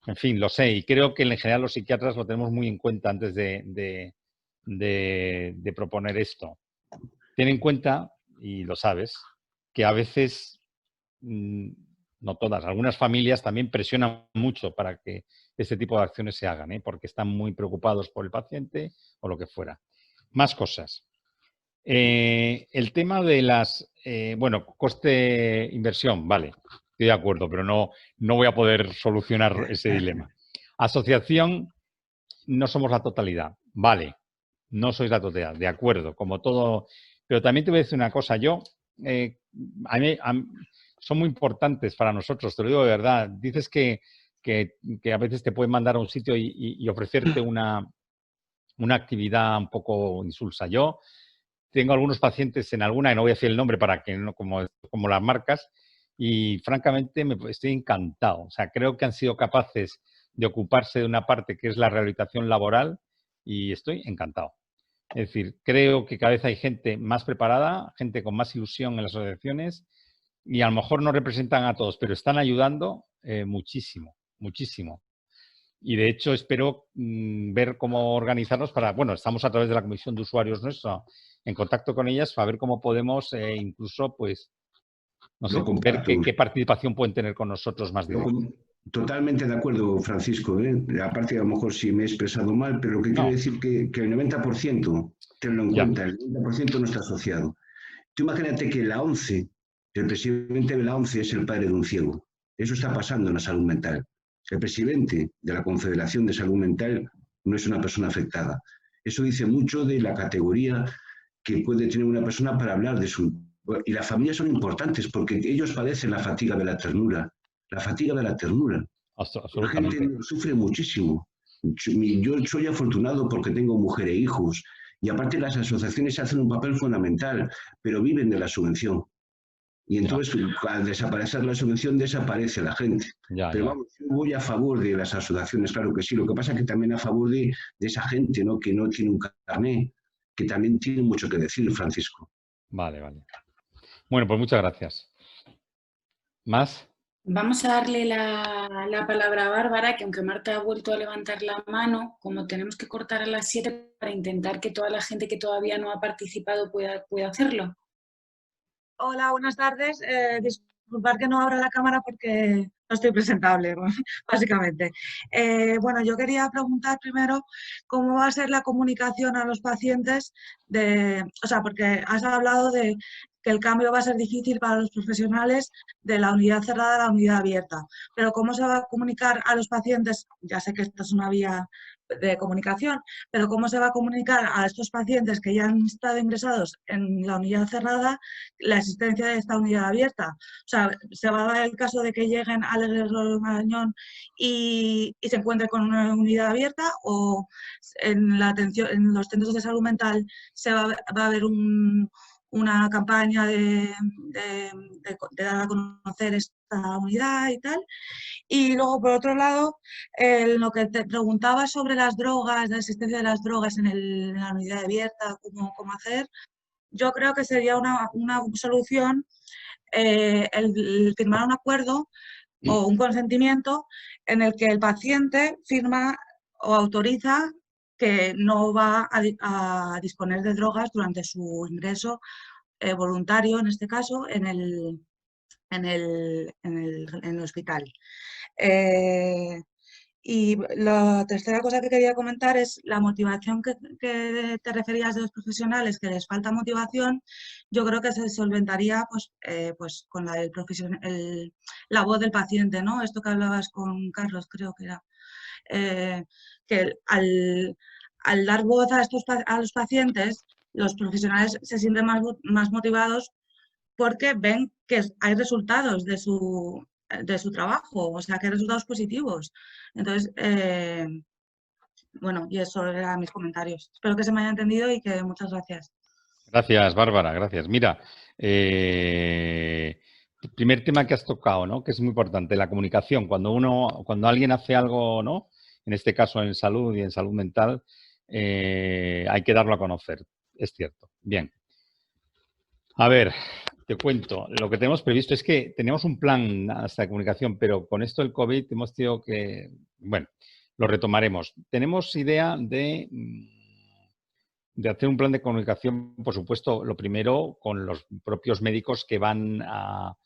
En fin, lo sé, y creo que en general los psiquiatras lo tenemos muy en cuenta antes de proponer esto. Ten en cuenta, y lo sabes, que a veces, no todas, algunas familias también presionan mucho para que este tipo de acciones se hagan, porque están muy preocupados por el paciente o lo que fuera. más cosas. El tema de las, bueno, coste-inversión, vale, estoy de acuerdo, pero no voy a poder solucionar ese dilema. Asociación, no somos la totalidad, vale, no sois la totalidad, de acuerdo, como todo, pero también te voy a decir una cosa, yo, son muy importantes para nosotros, te lo digo de verdad, dices que a veces te pueden mandar a un sitio y ofrecerte una actividad un poco insulsa. Yo tengo algunos pacientes en alguna, y no voy a decir el nombre para que no, como las marcas, y francamente estoy encantado. O sea, creo que han sido capaces de ocuparse de una parte que es la rehabilitación laboral y estoy encantado. Es decir, creo que cada vez hay gente más preparada, gente con más ilusión en las asociaciones y a lo mejor no representan a todos, pero están ayudando muchísimo, muchísimo. Y de hecho espero ver cómo organizarnos para, bueno, estamos a través de la comisión de usuarios nuestra en contacto con ellas para ver cómo podemos incluso, pues, no sé, ver qué participación pueden tener con nosotros más directa. Totalmente de acuerdo, Francisco. Aparte, a lo mejor sí me he expresado mal, pero lo que quiero decir que el 90%, tenlo en cuenta, el 90% no está asociado. Tú imagínate que la ONCE, el presidente de la ONCE es el padre de un ciego. Eso está pasando en la salud mental. El presidente de la Confederación de Salud Mental no es una persona afectada. Eso dice mucho de la categoría que puede tener una persona para hablar de su... Y las familias son importantes porque ellos padecen la fatiga de la ternura. La fatiga de la ternura. La gente sufre muchísimo. Yo soy afortunado porque tengo mujer e hijos. Y aparte las asociaciones hacen un papel fundamental, pero viven de la subvención. Y entonces, al desaparecer la subvención, desaparece la gente. Pero vamos, yo voy a favor de las asociaciones, claro que sí. Lo que pasa es que también a favor de esa gente, ¿no?, que no tiene un carné, que también tiene mucho que decir, Francisco. Vale, vale. Bueno, pues muchas gracias. ¿Más? Vamos a darle la palabra a Bárbara, que aunque Marta ha vuelto a levantar la mano, como tenemos que cortar a las 7 para intentar que toda la gente que todavía no ha participado pueda hacerlo. Hola, buenas tardes. Disculpad que no abra la cámara porque no estoy presentable, básicamente. Bueno, yo quería preguntar primero cómo va a ser la comunicación a los pacientes, o sea, porque has hablado de que el cambio va a ser difícil para los profesionales de la unidad cerrada a la unidad abierta, pero ¿cómo se va a comunicar a los pacientes? Ya sé que esto es una vía de comunicación, pero ¿cómo se va a comunicar a estos pacientes que ya han estado ingresados en la unidad cerrada la existencia de esta unidad abierta? O sea, ¿se va a dar el caso de que lleguen al Marañón y se encuentren con una unidad abierta, o en la atención, en los centros de salud mental va a haber una campaña de dar a conocer esta unidad y tal? Y luego, por otro lado, lo que te preguntaba sobre las drogas, la existencia de las drogas en la unidad abierta, cómo hacer, yo creo que sería una solución el firmar un acuerdo o un consentimiento en el que el paciente firma o autoriza que no va a disponer de drogas durante su ingreso voluntario, en este caso, en el hospital. Y la tercera cosa que quería comentar es la motivación que te referías de los profesionales, que les falta motivación. Yo creo que se solventaría pues con la voz del paciente, ¿no? Esto que hablabas con Carlos, creo que era. Que al dar voz a los pacientes, los profesionales se sienten más motivados porque ven que hay resultados de su trabajo, o sea, que hay resultados positivos. Entonces, bueno, y eso eran mis comentarios. Espero que se me haya entendido y que muchas gracias. Gracias, Bárbara, gracias. Mira, primer tema que has tocado, ¿no?, que es muy importante, la comunicación. Cuando alguien hace algo, ¿no?, en este caso en salud y en salud mental, hay que darlo a conocer, es cierto. Bien. A ver, te cuento, lo que tenemos previsto es que tenemos un plan hasta de comunicación, pero con esto del COVID hemos tenido que, bueno, lo retomaremos. Tenemos idea de hacer un plan de comunicación, por supuesto, lo primero con los propios médicos que van a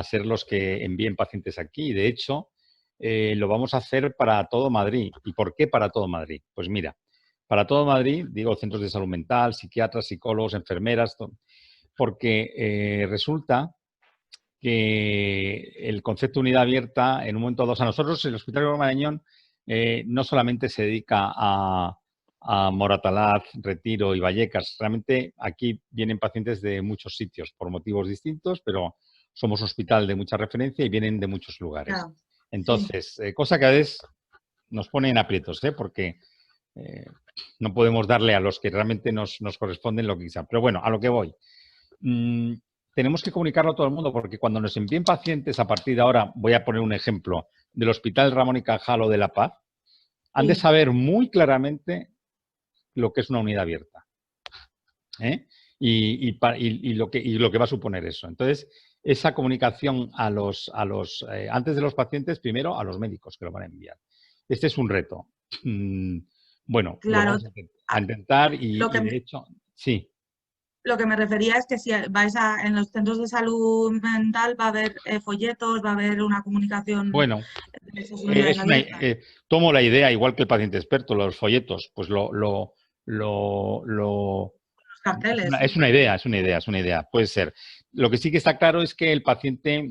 ser los que envíen pacientes aquí. De hecho, lo vamos a hacer para todo Madrid. ¿Y por qué para todo Madrid? Pues mira, para todo Madrid, digo centros de salud mental, psiquiatras, psicólogos, enfermeras, porque resulta que el concepto de unidad abierta, en un momento dado, a nosotros el Hospital Gregorio Marañón no solamente se dedica a Moratalaz, Retiro y Vallecas, realmente aquí vienen pacientes de muchos sitios por motivos distintos, pero somos un hospital de mucha referencia y vienen de muchos lugares. Claro. Entonces, cosa que a veces nos pone en aprietos, porque no podemos darle a los que realmente nos corresponden lo que quizá. Pero bueno, a lo que voy. Tenemos que comunicarlo a todo el mundo, porque cuando nos envíen pacientes, a partir de ahora, voy a poner un ejemplo, del Hospital Ramón y Cajal o de La Paz, han de saber muy claramente lo que es una unidad abierta. Y lo que va a suponer eso. Entonces, esa comunicación antes de los pacientes, primero a los médicos que lo van a enviar. Este es un reto. Bueno, claro, lo vamos a intentar y de hecho, sí. Lo que me refería es que si vais en los centros de salud mental va a haber folletos, va a haber una comunicación. Bueno, tomo la idea, igual que el paciente experto, los folletos, pues los carteles. Es una idea, puede ser. Lo que sí que está claro es que el paciente,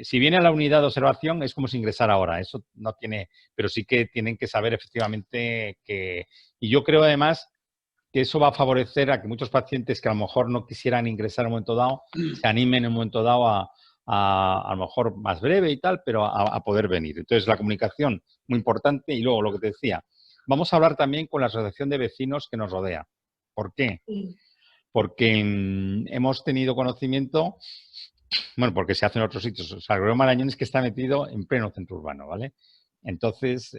si viene a la unidad de observación, es como si ingresara ahora, eso no tiene, pero sí que tienen que saber efectivamente que, y yo creo además que eso va a favorecer a que muchos pacientes que a lo mejor no quisieran ingresar en un momento dado, se animen en un momento dado a lo mejor más breve y tal, pero a poder venir. Entonces, la comunicación, muy importante, y luego lo que te decía, vamos a hablar también con la asociación de vecinos que nos rodea. ¿Por qué? Porque hemos tenido conocimiento, bueno, porque se hace en otros sitios. O sea, el Gregorio Marañón es que está metido en pleno centro urbano, ¿vale? Entonces,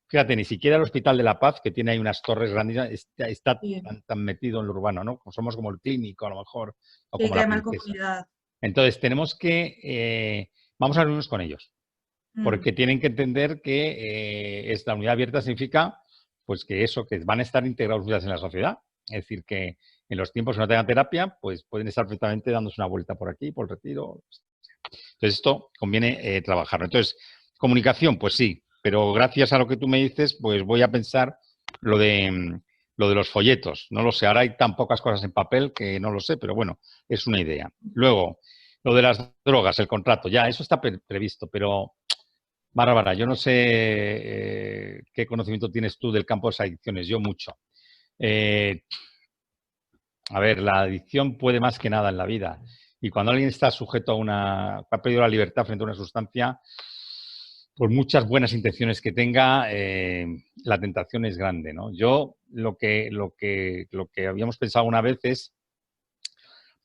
fíjate, ni siquiera el Hospital de La Paz, que tiene ahí unas torres grandes, está tan metido en lo urbano, ¿no? Somos como el Clínico, a lo mejor, o como la Princesa. Entonces, tenemos que, vamos a reunirnos con ellos, porque tienen que entender que esta unidad abierta significa, pues que eso, que van a estar integrados en la sociedad. Es decir, que en los tiempos que no tengan terapia, pues pueden estar perfectamente dándose una vuelta por aquí, por el Retiro. Entonces, esto conviene trabajarlo. Entonces, comunicación, pues sí, pero gracias a lo que tú me dices, pues voy a pensar lo de los folletos. No lo sé, ahora hay tan pocas cosas en papel que no lo sé, pero bueno, es una idea. Luego, lo de las drogas, el contrato, ya, eso está previsto, pero Bárbara, yo no sé qué conocimiento tienes tú del campo de las adicciones, yo mucho. A ver, la adicción puede más que nada en la vida. Y cuando alguien está sujeto ha perdido la libertad frente a una sustancia, por muchas buenas intenciones que tenga, la tentación es grande, ¿no? Yo lo que habíamos pensado una vez es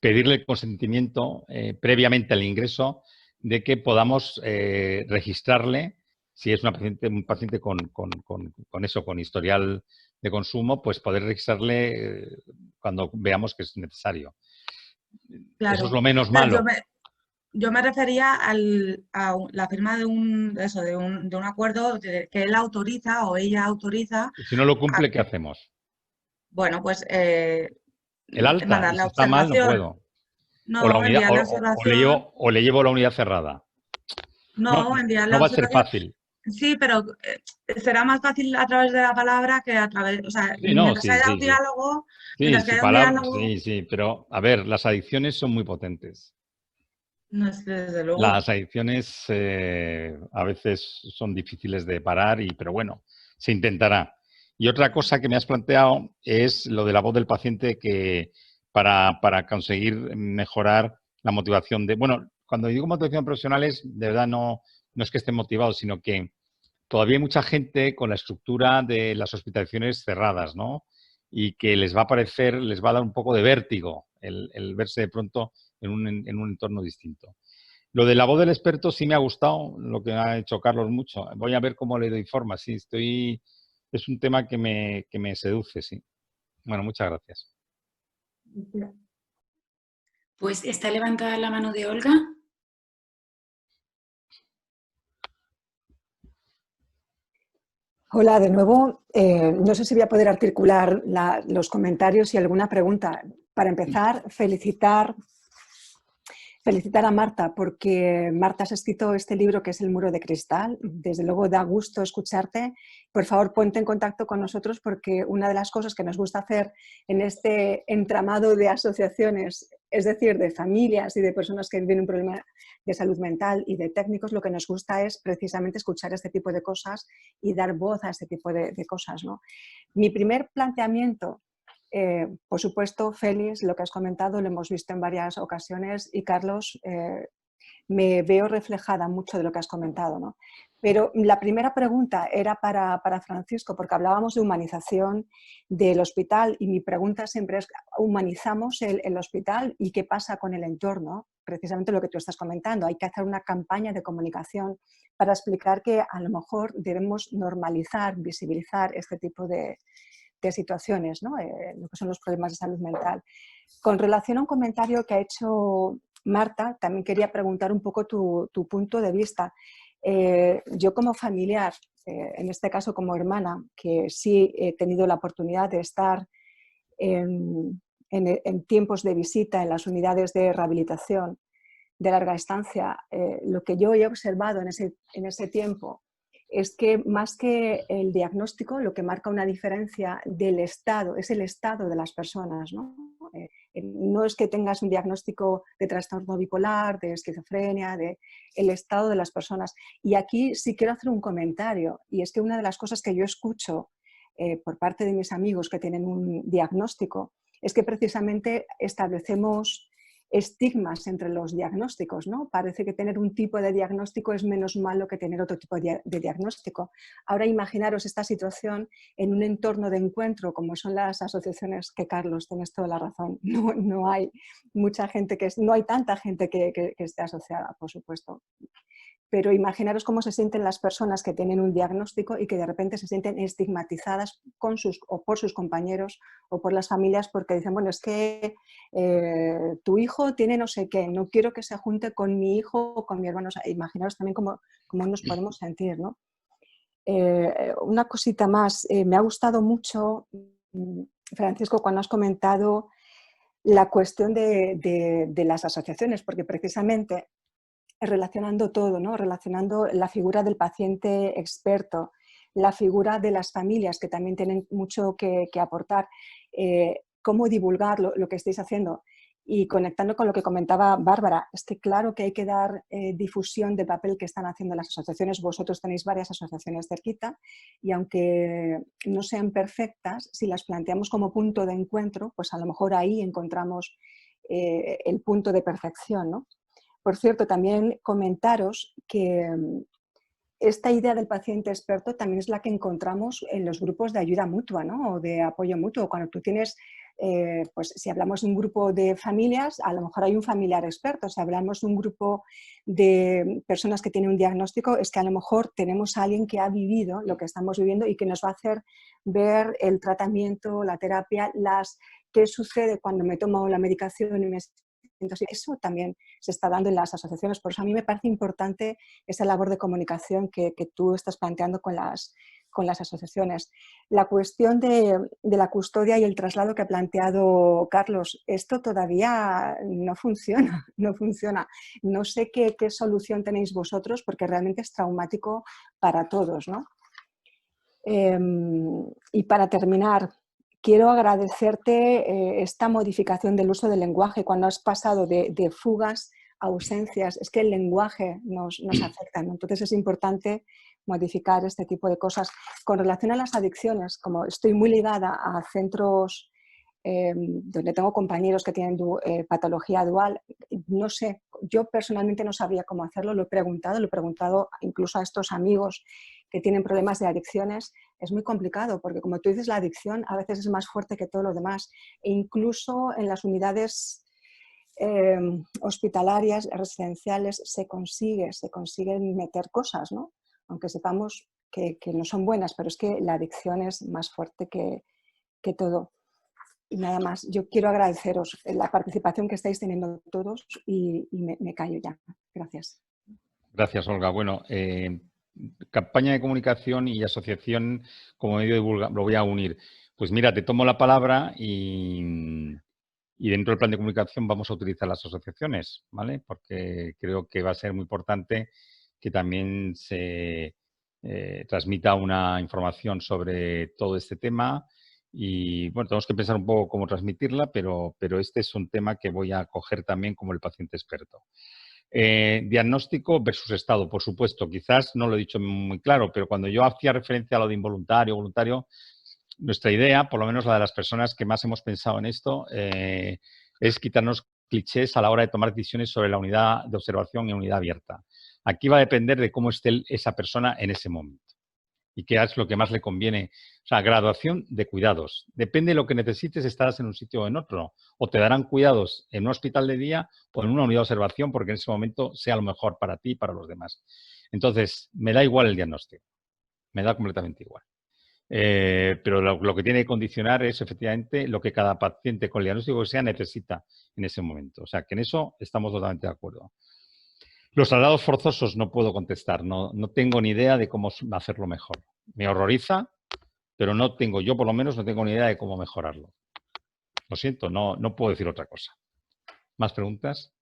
pedirle el consentimiento previamente al ingreso de que podamos registrarle, si es un paciente con historial de consumo, pues poder registrarle cuando veamos que es necesario. Claro. Eso es lo menos malo. Yo me refería a la firma de un acuerdo que él autoriza o ella autoriza. Si no lo cumple, ¿qué hacemos? Bueno, pues el alta, mandar la si está mal, no puedo. No, o, la unidad, enviar la observación. O le llevo a la unidad cerrada. No, enviar la observación. No va a ser fácil. Sí, pero será más fácil a través de la palabra que a través, o sea, mientras haya un diálogo, Sí, pero a ver, las adicciones son muy potentes. No es desde luego. Las adicciones a veces son difíciles de parar, pero bueno, se intentará. Y otra cosa que me has planteado es lo de la voz del paciente, que para conseguir mejorar la motivación bueno, cuando digo motivación profesional es, de verdad, no es que estén motivados, sino que todavía hay mucha gente con la estructura de las hospitalizaciones cerradas, ¿no? Y que les va a dar un poco de vértigo el verse de pronto en un entorno distinto. Lo de la voz del experto sí me ha gustado, lo que ha hecho Carlos mucho. Voy a ver cómo le doy forma, sí, es un tema que me seduce, sí. Bueno, muchas gracias. Pues está levantada la mano de Olga. Hola, de nuevo. No sé si voy a poder articular los comentarios y alguna pregunta. Para empezar, felicitar felicitar a Marta, porque Marta has escrito este libro que es El muro de cristal. Desde luego da gusto escucharte. Por favor, ponte en contacto con nosotros, porque una de las cosas que nos gusta hacer en este entramado de asociaciones, es decir, de familias y de personas que viven un problema de salud mental y de técnicos, lo que nos gusta es precisamente escuchar este tipo de cosas y dar voz a este tipo de cosas, ¿no? Mi primer planteamiento, por supuesto, Félix, lo que has comentado lo hemos visto en varias ocasiones, y Carlos, me veo reflejada mucho de lo que has comentado, ¿no? Pero la primera pregunta era para Francisco, porque hablábamos de humanización del hospital, y mi pregunta siempre es, ¿humanizamos el hospital y qué pasa con el entorno? Precisamente lo que tú estás comentando, hay que hacer una campaña de comunicación para explicar que a lo mejor debemos normalizar, visibilizar este tipo de situaciones, ¿no? Lo que son los problemas de salud mental. Con relación a un comentario que ha hecho Marta, también quería preguntar un poco tu punto de vista. Yo como familiar, en este caso como hermana, que sí he tenido la oportunidad de estar en tiempos de visita en las unidades de rehabilitación de larga estancia, lo que yo he observado en ese tiempo es que más que el diagnóstico, lo que marca una diferencia del estado, es el estado de las personas, ¿no? No es que tengas un diagnóstico de trastorno bipolar, de esquizofrenia, el estado de las personas. Y aquí sí quiero hacer un comentario, y es que una de las cosas que yo escucho por parte de mis amigos que tienen un diagnóstico es que precisamente establecemos estigmas entre los diagnósticos, ¿no? Parece que tener un tipo de diagnóstico es menos malo que tener otro tipo de diagnóstico. Ahora imaginaros esta situación en un entorno de encuentro como son las asociaciones, que Carlos, tienes toda la razón, no hay mucha gente no hay tanta gente que esté asociada, por supuesto. Pero imaginaros cómo se sienten las personas que tienen un diagnóstico y que de repente se sienten estigmatizadas o por sus compañeros o por las familias, porque dicen, bueno, es que tu hijo tiene no sé qué, no quiero que se junte con mi hijo o con mi hermano. O sea, imaginaros también cómo nos podemos sentir, ¿no? Una cosita más, me ha gustado mucho, Francisco, cuando has comentado la cuestión de las asociaciones, porque precisamente relacionando todo, ¿no? Relacionando la figura del paciente experto, la figura de las familias, que también tienen mucho que aportar, cómo divulgar lo que estáis haciendo. Y conectando con lo que comentaba Bárbara, es que claro que hay que dar difusión del papel que están haciendo las asociaciones. Vosotros tenéis varias asociaciones cerquita, y aunque no sean perfectas, si las planteamos como punto de encuentro, pues a lo mejor ahí encontramos el punto de perfección, ¿no? Por cierto, también comentaros que esta idea del paciente experto también es la que encontramos en los grupos de ayuda mutua, ¿no? O de apoyo mutuo. Cuando tú tienes, pues si hablamos de un grupo de familias, a lo mejor hay un familiar experto. Si hablamos de un grupo de personas que tienen un diagnóstico, es que a lo mejor tenemos a alguien que ha vivido lo que estamos viviendo y que nos va a hacer ver el tratamiento, la terapia, qué sucede cuando me tomo la medicación y me... Entonces, eso también se está dando en las asociaciones. Por eso a mí me parece importante esa labor de comunicación que tú estás planteando con las asociaciones. La cuestión de la custodia y el traslado que ha planteado Carlos, esto todavía no funciona, no funciona. No sé qué solución tenéis vosotros, porque realmente es traumático para todos, ¿no? Y para terminar, quiero agradecerte esta modificación del uso del lenguaje cuando has pasado de fugas a ausencias. Es que el lenguaje nos afecta, ¿no? Entonces es importante modificar este tipo de cosas. Con relación a las adicciones, como estoy muy ligada a centros donde tengo compañeros que tienen patología dual, no sé, yo personalmente no sabría cómo hacerlo, lo he preguntado incluso a estos amigos que tienen problemas de adicciones. Es muy complicado porque, como tú dices, la adicción a veces es más fuerte que todo lo demás, e incluso en las unidades hospitalarias, residenciales, se consiguen meter cosas, ¿no? Aunque sepamos que no son buenas, pero es que la adicción es más fuerte que todo. Y nada más, yo quiero agradeceros la participación que estáis teniendo todos y me callo ya. Gracias. Gracias, Olga. Bueno, campaña de comunicación y asociación como medio de divulgación, lo voy a unir. Pues mira, te tomo la palabra y Y dentro del plan de comunicación vamos a utilizar las asociaciones, ¿vale? Porque creo que va a ser muy importante que también se transmita una información sobre todo este tema. Y bueno, tenemos que pensar un poco cómo transmitirla, pero este es un tema que voy a coger también como el paciente experto. Diagnóstico versus estado, por supuesto. Quizás no lo he dicho muy claro, pero cuando yo hacía referencia a lo de involuntario, voluntario, nuestra idea, por lo menos la de las personas que más hemos pensado en esto, es quitarnos clichés a la hora de tomar decisiones sobre la unidad de observación y unidad abierta. Aquí va a depender de cómo esté esa persona en ese momento y qué es lo que más le conviene. O sea, graduación de cuidados. Depende de lo que necesites, estarás en un sitio o en otro. O te darán cuidados en un hospital de día o en una unidad de observación porque en ese momento sea lo mejor para ti y para los demás. Entonces, me da igual el diagnóstico. Me da completamente igual. Pero lo que tiene que condicionar es efectivamente lo que cada paciente con el diagnóstico que sea necesita en ese momento. O sea, que en eso estamos totalmente de acuerdo. Los traslados forzosos no puedo contestar, no tengo ni idea de cómo hacerlo mejor. Me horroriza, pero no tengo, yo por lo menos no tengo ni idea de cómo mejorarlo. Lo siento, no puedo decir otra cosa. ¿Más preguntas?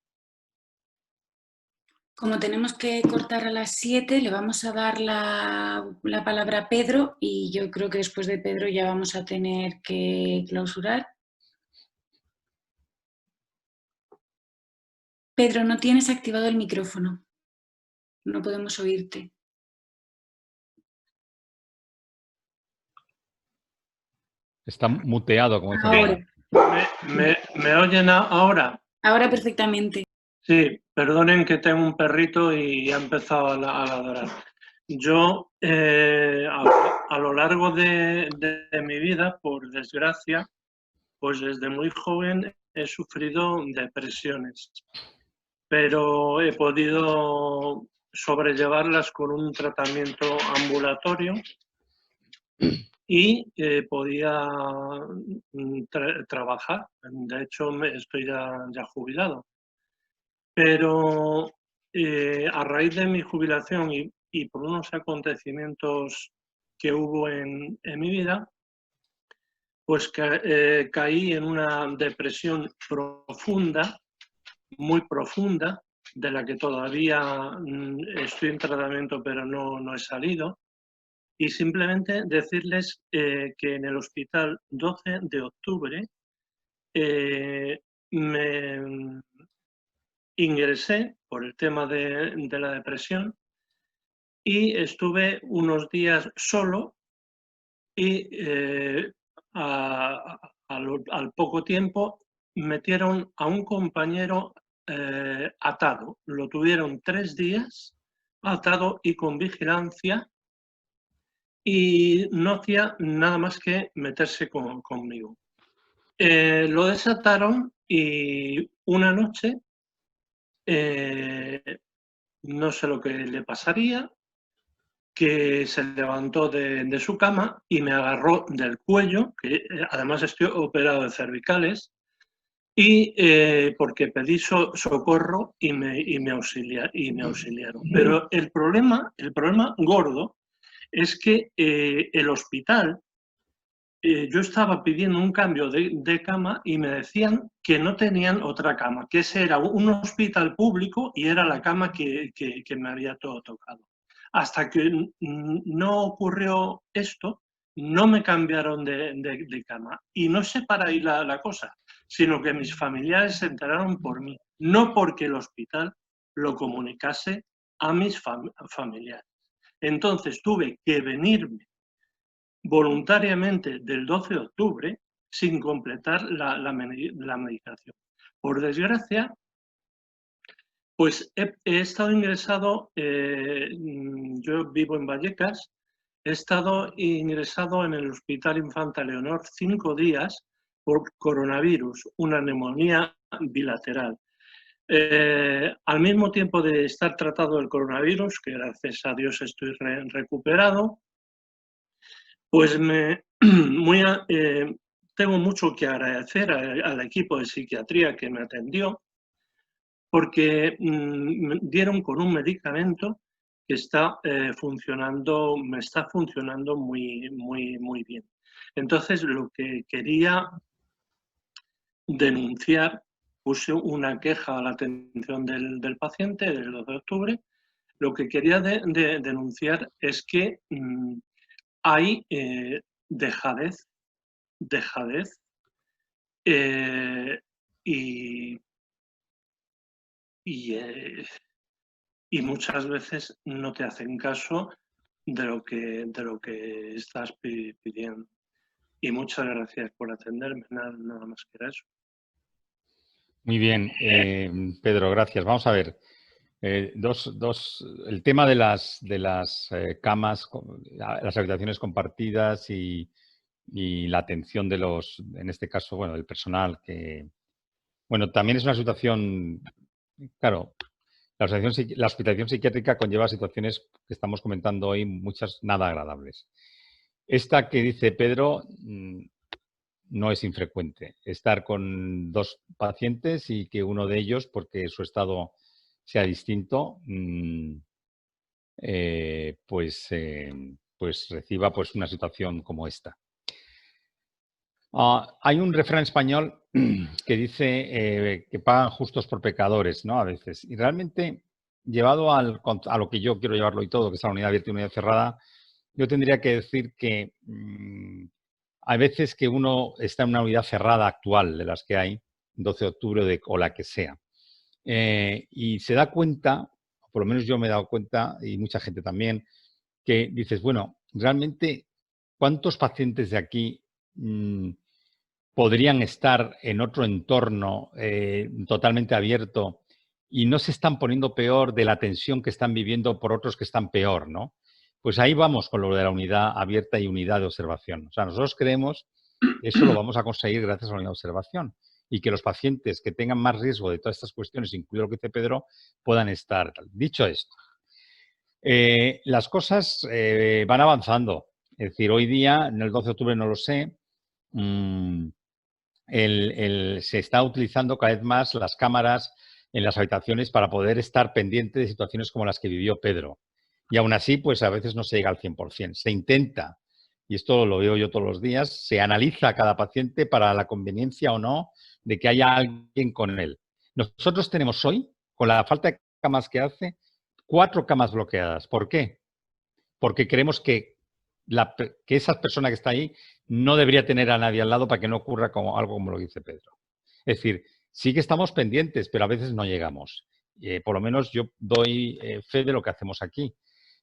Como tenemos que cortar a las 7, le vamos a dar la palabra a Pedro y yo creo que después de Pedro ya vamos a tener que clausurar. Pedro, no tienes activado el micrófono. No podemos oírte. Está muteado, como dicen. Ahora. ¿Me oyen ahora? Ahora perfectamente. Sí, perdonen que tengo un perrito y ha empezado a ladrar. Yo, a lo largo de mi vida, por desgracia, pues desde muy joven he sufrido depresiones, pero he podido sobrellevarlas con un tratamiento ambulatorio y podía trabajar. De hecho, estoy ya jubilado. Pero a raíz de mi jubilación y por unos acontecimientos que hubo en mi vida, pues caí en una depresión profunda, muy profunda, de la que todavía estoy en tratamiento pero no he salido. Y simplemente decirles que en el hospital 12 de octubre me ingresé por el tema de la depresión y estuve unos días solo y al poco tiempo metieron a un compañero atado. Lo tuvieron 3 días atado y con vigilancia y no hacía nada más que meterse conmigo. Lo desataron y una noche no sé lo que le pasaría, que se levantó de su cama y me agarró del cuello, que además estoy operado de cervicales, y porque pedí socorro y me auxiliaron. Pero el problema gordo es que el hospital, yo estaba pidiendo un cambio de cama y me decían que no tenían otra cama, que ese era un hospital público y era la cama que me había tocado. Hasta que no ocurrió esto, no me cambiaron de cama. Y no sé para ahí la cosa, sino que mis familiares se enteraron por mí, no porque el hospital lo comunicase a mis familiares. Entonces tuve que venirme voluntariamente del 12 de octubre sin completar la medicación. Por desgracia, pues he estado ingresado, yo vivo en Vallecas, he estado ingresado en el Hospital Infanta Leonor 5 días por coronavirus, una neumonía bilateral. Al mismo tiempo de estar tratado del coronavirus, que gracias a Dios estoy recuperado, pues tengo mucho que agradecer al equipo de psiquiatría que me atendió, porque me dieron con un medicamento que me está funcionando muy bien. Entonces, lo que quería denunciar, puse una queja a la atención del paciente del 2 de octubre. Lo que quería denunciar es que hay dejadez y muchas veces no te hacen caso de lo que estás pidiendo. Y muchas gracias por atenderme, nada más que eso. Muy bien, Pedro, gracias. Vamos a ver. El tema de las camas, las habitaciones compartidas y la atención de los, en este caso, bueno, del personal que, bueno, también es una situación, claro, la hospitalización psiquiátrica conlleva situaciones que estamos comentando hoy, muchas nada agradables. Esta que dice Pedro no es infrecuente. Estar con dos pacientes y que uno de ellos, porque su estado sea distinto, pues reciba pues una situación como esta. Hay un refrán español que dice que pagan justos por pecadores, ¿no? A veces. Y realmente, llevado a lo que yo quiero llevarlo y todo, que es la unidad abierta y unidad cerrada, yo tendría que decir que hay veces que uno está en una unidad cerrada actual de las que hay, 12 de octubre o la que sea, y se da cuenta, por lo menos yo me he dado cuenta, y mucha gente también, que dices, bueno, realmente, ¿cuántos pacientes de aquí podrían estar en otro entorno totalmente abierto y no se están poniendo peor de la tensión que están viviendo por otros que están peor, ¿no? Pues ahí vamos con lo de la unidad abierta y unidad de observación. O sea, nosotros creemos que eso lo vamos a conseguir gracias a la unidad de observación y que los pacientes que tengan más riesgo de todas estas cuestiones, incluido lo que dice Pedro, puedan estar. Dicho esto, las cosas van avanzando. Es decir, hoy día, en el 12 de octubre no lo sé, se está utilizando cada vez más las cámaras en las habitaciones para poder estar pendiente de situaciones como las que vivió Pedro. Y aún así, pues a veces no se llega al 100%. Se intenta, y esto lo veo yo todos los días, se analiza a cada paciente para la conveniencia o no de que haya alguien con él. Nosotros tenemos hoy, con la falta de camas que hace, 4 camas bloqueadas. ¿Por qué? Porque creemos que esa persona que está ahí no debería tener a nadie al lado para que no ocurra algo como lo dice Pedro. Es decir, sí que estamos pendientes, pero a veces no llegamos. Por lo menos yo doy fe de lo que hacemos aquí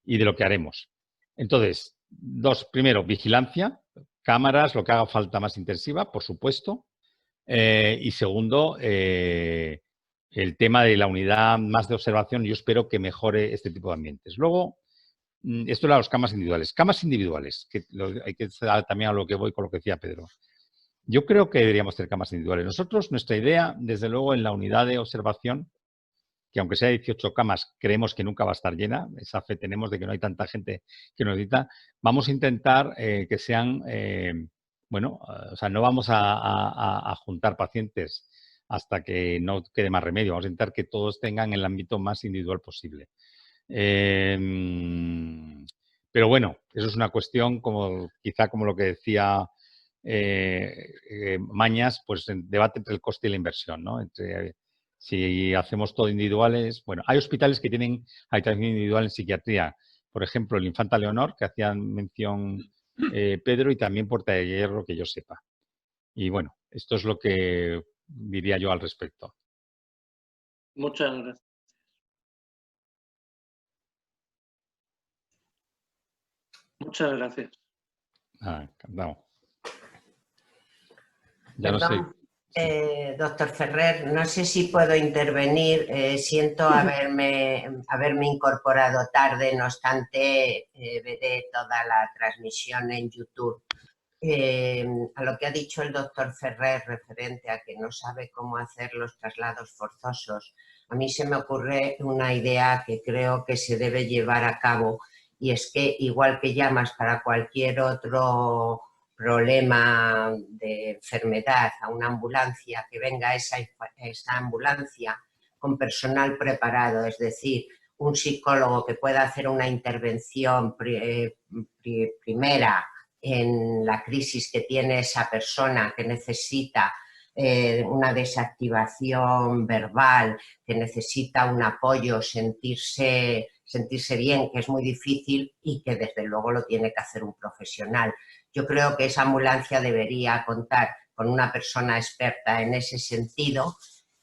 y de lo que haremos. Entonces, primero, vigilancia, cámaras, lo que haga falta más intensiva, por supuesto. Y segundo, el tema de la unidad más de observación, yo espero que mejore este tipo de ambientes. Luego, esto era las camas individuales. Camas individuales, que hay que saber también a lo que voy con lo que decía Pedro. Yo creo que deberíamos tener camas individuales. Nosotros, nuestra idea, desde luego, en la unidad de observación, que aunque sea 18 camas, creemos que nunca va a estar llena, esa fe tenemos de que no hay tanta gente que nos necesita, vamos a intentar que sean, o sea, no vamos a juntar pacientes hasta que no quede más remedio, vamos a intentar que todos tengan el ámbito más individual posible. Pero bueno, eso es una cuestión quizá como lo que decía Mañas, pues en debate entre el coste y la inversión, ¿no? Si hacemos todo individuales, bueno, hay hospitales que tienen habitación individual en psiquiatría, por ejemplo, el Infanta Leonor, que hacían mención Pedro, y también Puerta de Hierro, que yo sepa. Y bueno, esto es lo que diría yo al respecto. Muchas gracias. Muchas gracias. Encantado. Ya perdón, no sé. Doctor Ferrer, no sé si puedo intervenir. Siento haberme incorporado tarde, no obstante, veré toda la transmisión en YouTube. A lo que ha dicho el doctor Ferrer referente a que no sabe cómo hacer los traslados forzosos, a mí se me ocurre una idea que creo que se debe llevar a cabo, y es que igual que llamas para cualquier otro problema de enfermedad a una ambulancia, que venga esa ambulancia con personal preparado, es decir, un psicólogo que pueda hacer una intervención primera en la crisis que tiene esa persona que necesita una desactivación verbal, que necesita un apoyo, sentirse bien, que es muy difícil y que desde luego lo tiene que hacer un profesional. Yo creo que esa ambulancia debería contar con una persona experta en ese sentido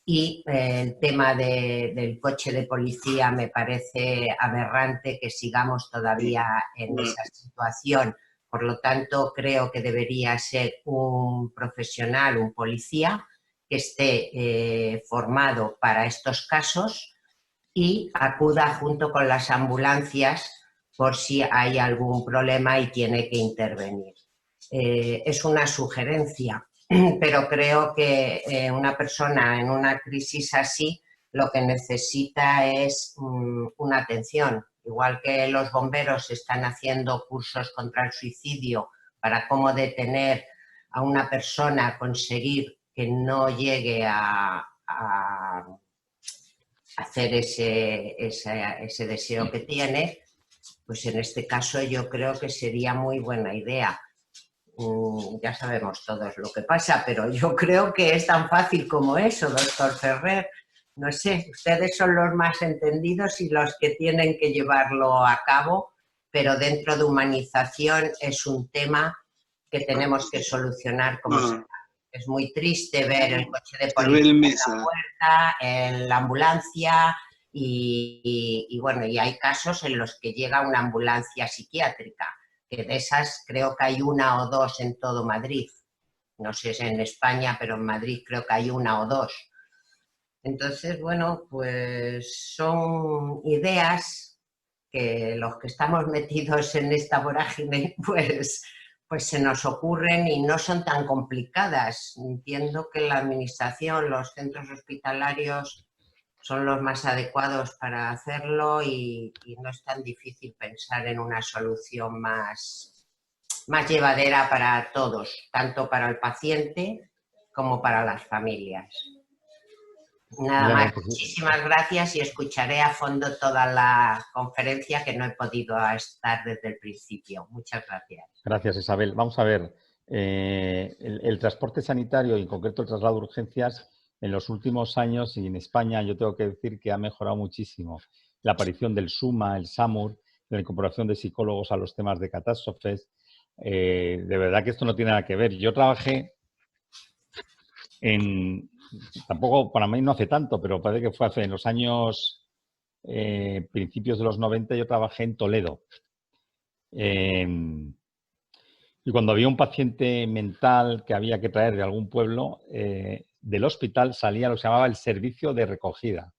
y el tema del coche de policía me parece aberrante que sigamos todavía en esa situación. Por lo tanto, creo que debería ser un profesional, un policía, que esté formado para estos casos y acuda junto con las ambulancias por si hay algún problema y tiene que intervenir. Es una sugerencia, pero creo que una persona en una crisis así lo que necesita es una atención. Igual que los bomberos están haciendo cursos contra el suicidio para cómo detener a una persona, conseguir que no llegue a hacer ese deseo que tiene, pues en este caso yo creo que sería muy buena idea. Ya sabemos todos lo que pasa, pero yo creo que es tan fácil como eso, doctor Ferrer. No sé, ustedes son los más entendidos y los que tienen que llevarlo a cabo, pero dentro de humanización es un tema que tenemos que solucionar como sea. Es muy triste ver el coche de policía en la puerta, en la ambulancia y bueno, y hay casos en los que llega una ambulancia psiquiátrica, que de esas creo que hay una o dos en todo Madrid. No sé si en España, pero en Madrid creo que hay una o dos. Entonces, bueno, pues son ideas que los que estamos metidos en esta vorágine, pues se nos ocurren y no son tan complicadas. Entiendo que la administración, los centros hospitalarios son los más adecuados para hacerlo y no es tan difícil pensar en una solución más llevadera para todos, tanto para el paciente como para las familias. Nada más, muchísimas gracias y escucharé a fondo toda la conferencia que no he podido estar desde el principio. Muchas gracias. Gracias, Isabel. Vamos a ver, el transporte sanitario y en concreto el traslado de urgencias en los últimos años y en España yo tengo que decir que ha mejorado muchísimo. La aparición del SUMA, el SAMUR, la incorporación de psicólogos a los temas de catástrofes. De verdad que esto no tiene nada que ver. Yo trabajé tampoco para mí no hace tanto, pero parece que fue hace en los años principios de los 90 yo trabajé en Toledo. Y cuando había un paciente mental que había que traer de algún pueblo, del hospital salía lo que se llamaba el servicio de recogida.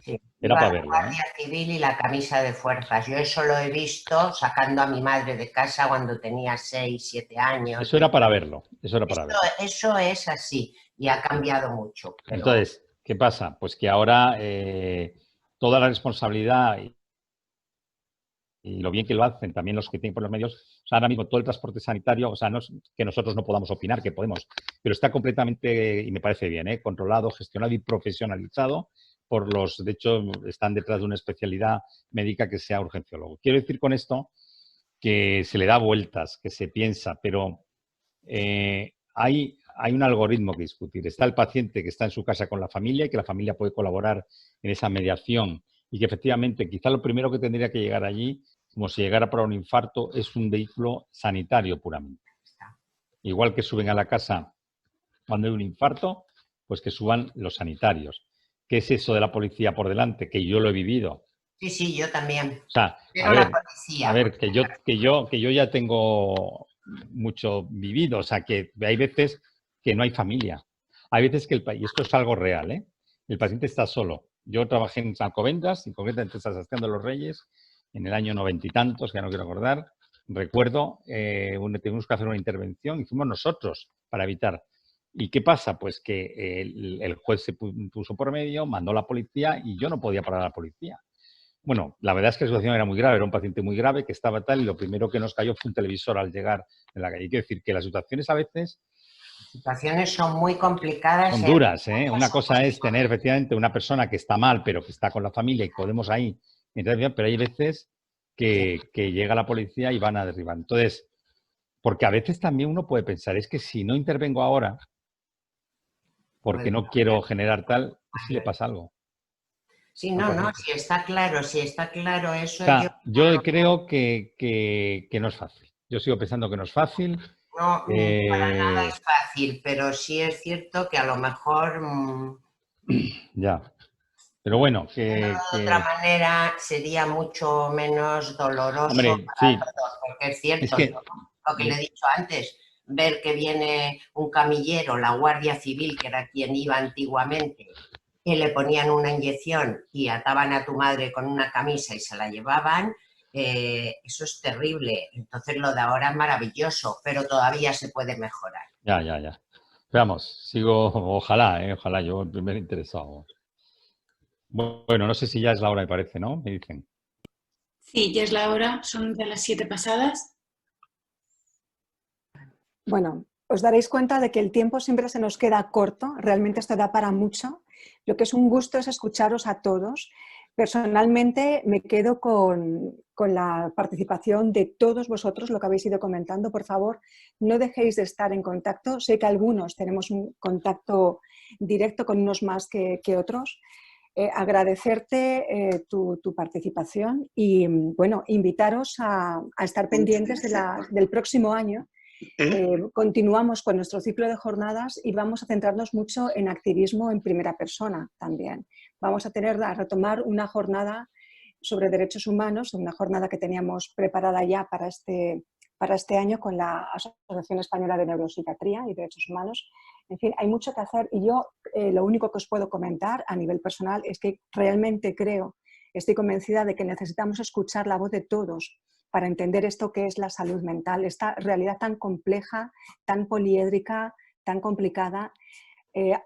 Sí, era para verlo. La Guardia Civil y la camisa de fuerzas. Yo eso lo he visto sacando a mi madre de casa cuando tenía 6, 7 años. Eso era para verlo. Eso es así y ha cambiado mucho. Pero... Entonces, ¿qué pasa? Pues que ahora toda la responsabilidad y lo bien que lo hacen también los que tienen por los medios, o sea, ahora mismo todo el transporte sanitario, o sea, no es que nosotros no podamos opinar, que podemos, pero está completamente, y me parece bien, controlado, gestionado y profesionalizado por los, de hecho, están detrás de una especialidad médica que sea urgenciólogo. Quiero decir con esto que se le da vueltas, que se piensa, pero hay un algoritmo que discutir. Está el paciente que está en su casa con la familia y que la familia puede colaborar en esa mediación y que efectivamente quizá lo primero que tendría que llegar allí, como si llegara para un infarto, es un vehículo sanitario puramente. Igual que suben a la casa cuando hay un infarto, pues que suban los sanitarios. ¿Qué es eso de la policía por delante? Que yo lo he vivido. Sí, yo también. O sea, a ver, que yo ya tengo mucho vivido. O sea, que hay veces que no hay familia. Hay veces que y esto es algo real, el paciente está solo. Yo trabajé en Alcobendas, en concretamente en San Sebastián de los Reyes, en el año 90 y tantos, que ya no quiero acordar. Recuerdo, tuvimos que hacer una intervención, hicimos nosotros para evitar. ¿Y qué pasa? Pues que el juez se puso por medio, mandó a la policía y yo no podía parar a la policía. Bueno, la verdad es que la situación era muy grave, era un paciente muy grave que estaba tal y lo primero que nos cayó fue un televisor al llegar en la calle. Quiero decir que las situaciones a veces... Situaciones son muy complicadas. Son duras, Una cosa es tener efectivamente una persona que está mal, pero que está con la familia y podemos ahí intervenir, pero hay veces que llega la policía y van a derribar. Entonces, porque a veces también uno puede pensar, es que si no intervengo ahora, porque no quiero generar tal, si le pasa algo. Sí, no, si está claro eso. O sea, yo creo que no es fácil. Yo sigo pensando que no es fácil. No, para nada es fácil, pero sí es cierto que a lo mejor... Ya. Pero bueno, de otra manera sería mucho menos doloroso para todos, porque es cierto, lo que le he dicho antes, ver que viene un camillero, la Guardia Civil, que era quien iba antiguamente, que le ponían una inyección y ataban a tu madre con una camisa y se la llevaban, eso es terrible. Entonces lo de ahora es maravilloso, pero todavía se puede mejorar. Ya. Veamos, sigo, ojalá, yo el primer interesado. Bueno, no sé si ya es la hora, me parece, ¿no? Me dicen. Sí, ya es la hora, son de las 7 pasadas. Bueno, os daréis cuenta de que el tiempo siempre se nos queda corto, realmente esto da para mucho. Lo que es un gusto es escucharos a todos. Personalmente me quedo con la participación de todos vosotros, lo que habéis ido comentando. Por favor, no dejéis de estar en contacto. Sé que algunos tenemos un contacto directo con unos más que otros. Agradecerte tu participación y, bueno, invitaros a estar pendientes del próximo año. Continuamos con nuestro ciclo de jornadas y vamos a centrarnos mucho en activismo en primera persona también. Vamos a retomar una jornada sobre derechos humanos, una jornada que teníamos preparada ya para este año con la Asociación Española de Neuropsiquiatría y Derechos Humanos. En fin, hay mucho que hacer y yo lo único que os puedo comentar a nivel personal es que realmente estoy convencida de que necesitamos escuchar la voz de todos para entender esto que es la salud mental, esta realidad tan compleja, tan poliédrica, tan complicada.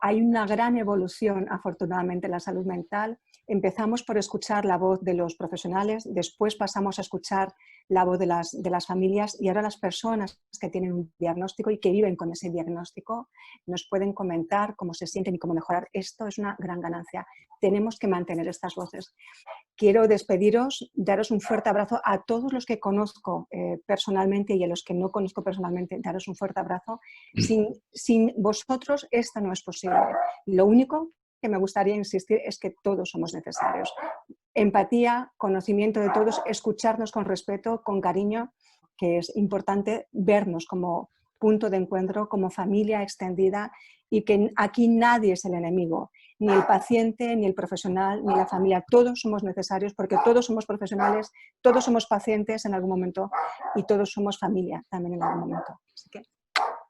Hay una gran evolución, afortunadamente, en la salud mental. Empezamos por escuchar la voz de los profesionales, después pasamos a escuchar la voz de las familias y ahora las personas que tienen un diagnóstico y que viven con ese diagnóstico nos pueden comentar cómo se sienten y cómo mejorar. Esto es una gran ganancia. Tenemos que mantener estas voces. Quiero despediros, daros un fuerte abrazo a todos los que conozco personalmente y a los que no conozco personalmente, daros un fuerte abrazo. Sin vosotros esto no es posible. Lo único que me gustaría insistir es que todos somos necesarios. Empatía, conocimiento de todos, escucharnos con respeto, con cariño, que es importante vernos como punto de encuentro, como familia extendida y que aquí nadie es el enemigo, ni el paciente, ni el profesional, ni la familia. Todos somos necesarios porque todos somos profesionales, todos somos pacientes en algún momento y todos somos familia también en algún momento. Así que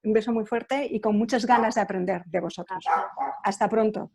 un beso muy fuerte y con muchas ganas de aprender de vosotros. Hasta pronto.